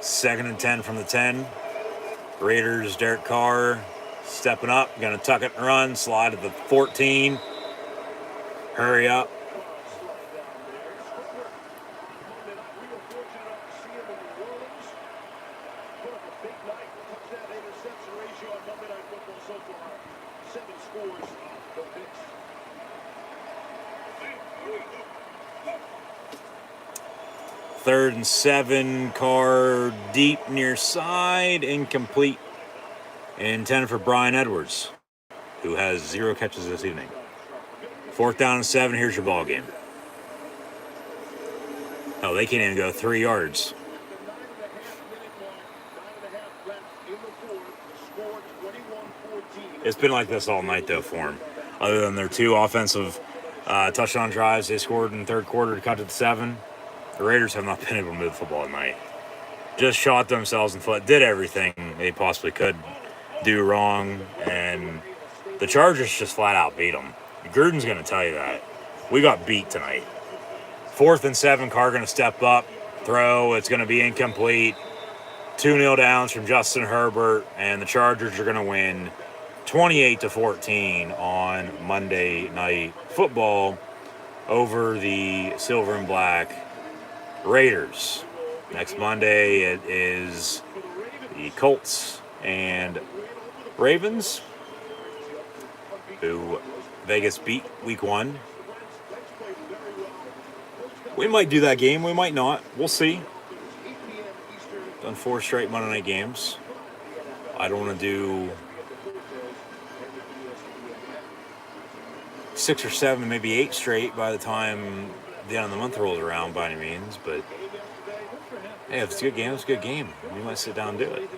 Second and 10 from the 10. Raiders, Derek Carr stepping up, going to tuck it and run, slide to the 14. Hurry up. Third and 7, Carr deep near side, incomplete. intended for Brian Edwards, who has 0 catches this evening. 4th down and 7. Here's your ball game. Oh, they can't even go 3 yards. It's been like this all night, though, for them. Other than their 2 offensive touchdown drives they scored in the 3rd quarter to cut to the 7, the Raiders have not been able to move the football tonight. Just shot themselves in the foot, did everything they possibly could do wrong, and the Chargers just flat out beat them. Gruden's going to tell you that. We got beat tonight. 4th and 7, Carr going to step up, throw, it's going to be incomplete. 2 kneel downs from Justin Herbert, and the Chargers are going to win 28-14 on Monday Night Football over the Silver and Black Raiders. Next Monday, it is the Colts and Ravens, who Vegas beat week 1. We might do that game. We might not. We'll see. Done 4 straight Monday night games. I don't want to do 6 or 7, maybe 8 straight by the time the end of the month rolls around by any means. But hey, if it's a good game, it's a good game. We might sit down and do it.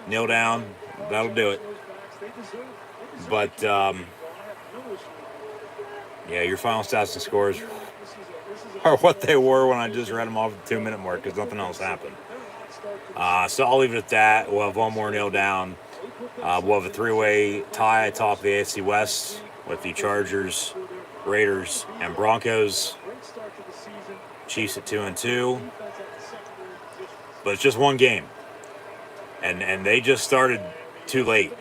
Kneel down. That'll do it. But, yeah, your final stats and scores are what they were when I just read them off at the 2-minute mark because nothing else happened. So I'll leave it at that. We'll have one more kneel down. We'll have a 3-way tie atop the AFC West with the Chargers, Raiders, and Broncos. Chiefs at 2-2. But it's just one game. And they just started too late.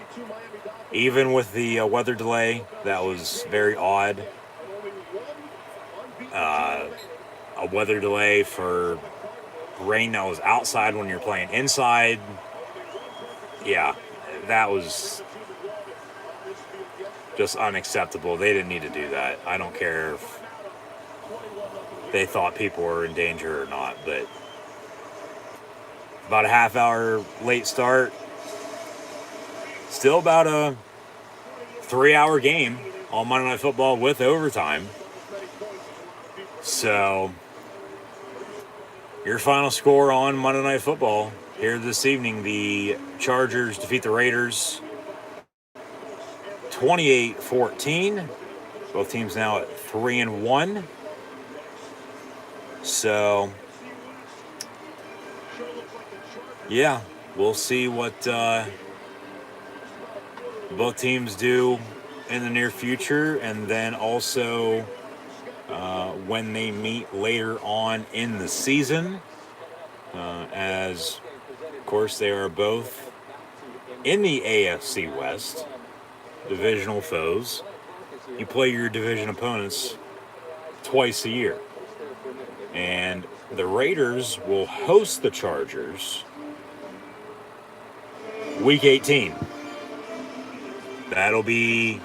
Even with the weather delay, that was very odd. A weather delay for rain that was outside when you're playing inside. Yeah, that was just unacceptable. They didn't need to do that. I don't care if they thought people were in danger or not, but about a half hour late start. Still about a 3-hour game on Monday Night Football with overtime. So, your final score on Monday Night Football here this evening, the Chargers defeat the Raiders 28-14. Both teams now at 3-1. So, yeah, we'll see what both teams do in the near future, and then also when they meet later on in the season, as of course they are both in the AFC West, divisional foes. You play your division opponents twice a year, and the Raiders will host the Chargers Week 18. That'll be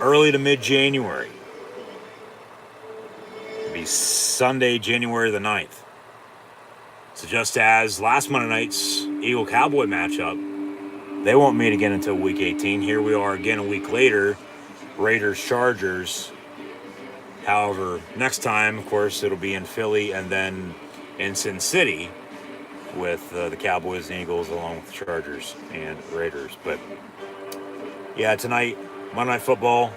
early to mid-January. It'll be Sunday, January the 9th. So just as last Monday night's Eagle-Cowboy matchup, they won't meet again until Week 18. Here we are again a week later, Raiders-Chargers. However, next time, of course, it'll be in Philly and then in Sin City with the Cowboys and Eagles along with the Chargers and Raiders. But yeah, tonight, Monday Night Football,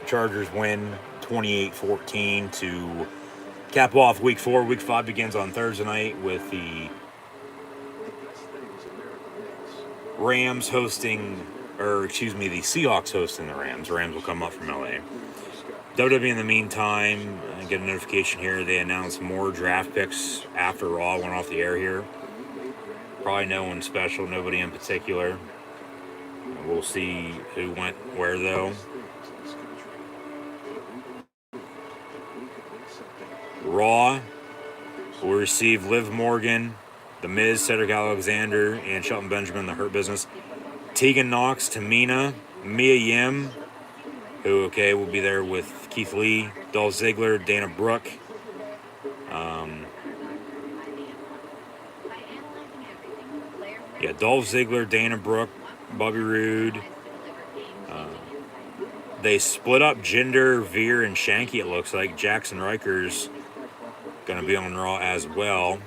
Chargers win 28-14 to cap off Week 4. Week 5 begins on Thursday night with the Rams hosting, the Seahawks hosting the Rams. The Rams will come up from LA. WWE in the meantime, I get a notification here. They announced more draft picks after Raw went off the air here. Probably no one special, nobody in particular. We'll see who went where, though. Raw will receive Liv Morgan, The Miz, Cedric Alexander, and Shelton Benjamin, The Hurt Business. Tegan Knox, Tamina, Mia Yim, who, will be there with Keith Lee, Dolph Ziggler, Dana Brooke. Yeah, Dolph Ziggler, Dana Brooke, Bobby Roode. They split up Jinder, Veer, and Shanky, it looks like. Jackson Riker's going to be on Raw as well.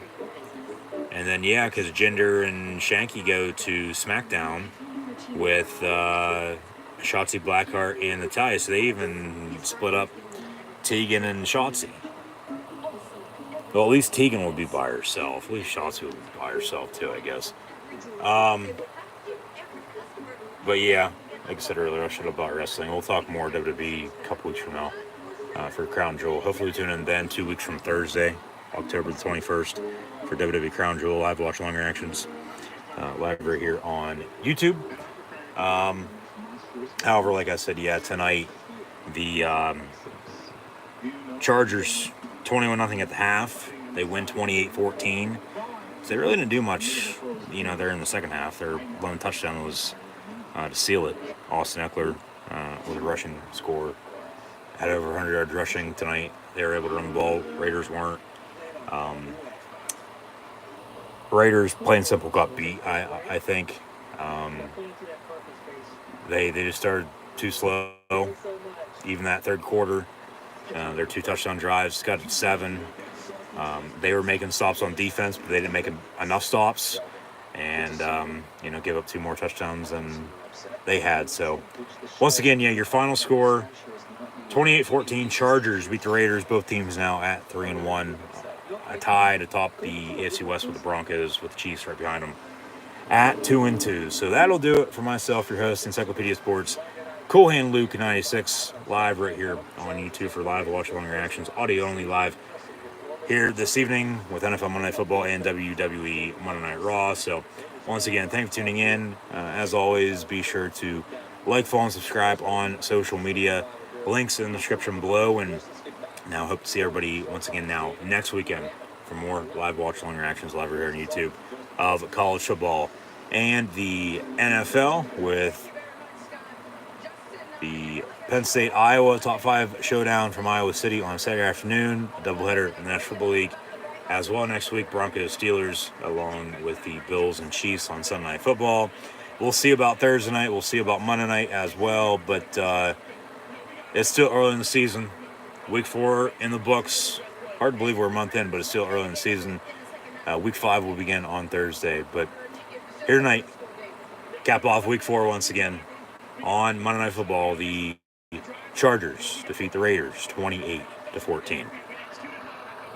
And then, yeah, because Jinder and Shanky go to SmackDown with Shotzi Blackheart and Natalya. So they even split up Tegan and Shotzi. Well, at least Tegan will be by herself. At least Shotzi will be by herself, too, I guess. But yeah, like I said earlier, I should have bought wrestling. We'll talk more WWE a couple weeks from now for Crown Jewel. Hopefully tune in then 2 weeks from Thursday, October the 21st, for WWE Crown Jewel live watch long reactions live right here on YouTube. However, like I said, yeah, tonight the Chargers 21-0 at the half. They win 28-14. So they really didn't do much, there in the second half. Their lone touchdown was to seal it. Austin Eckler with a rushing score. Had over 100 yards rushing tonight. They were able to run the ball. Raiders weren't. Raiders, plain simple, got beat, I think. They just started too slow. Even that third quarter, their 2 touchdown drives got to 7. They were making stops on defense, but they didn't make enough stops. And, give up 2 more touchdowns than they had. So, once again, yeah, your final score, 28-14. Chargers beat the Raiders. Both teams now at 3-1. A tie to top the AFC West with the Broncos, with the Chiefs right behind them at 2-2. So that'll do it for myself, your host, Encyclopedia Sports, Cool Hand Luke 96, live right here on YouTube for live watch along reactions, audio only live here this evening with NFL Monday Night Football and WWE Monday Night Raw. So once again, thank you for tuning in. As always, be sure to like, follow, and subscribe on social media. Links in the description below. And now hope to see everybody once again now next weekend for more live watch along reactions live right here on YouTube of college football and the NFL with the Penn State Iowa top 5 showdown from Iowa City on Saturday afternoon, a doubleheader in the National Football League. As well next week, Broncos Steelers along with the Bills and Chiefs on Sunday Night Football. We'll see about Thursday night. We'll see about Monday night as well. But it's still early in the season. Week 4 in the books. Hard to believe we're a month in, but it's still early in the season. Week 5 will begin on Thursday. But here tonight, cap off Week 4 once again. On Monday Night Football, the Chargers defeat the Raiders 28-14.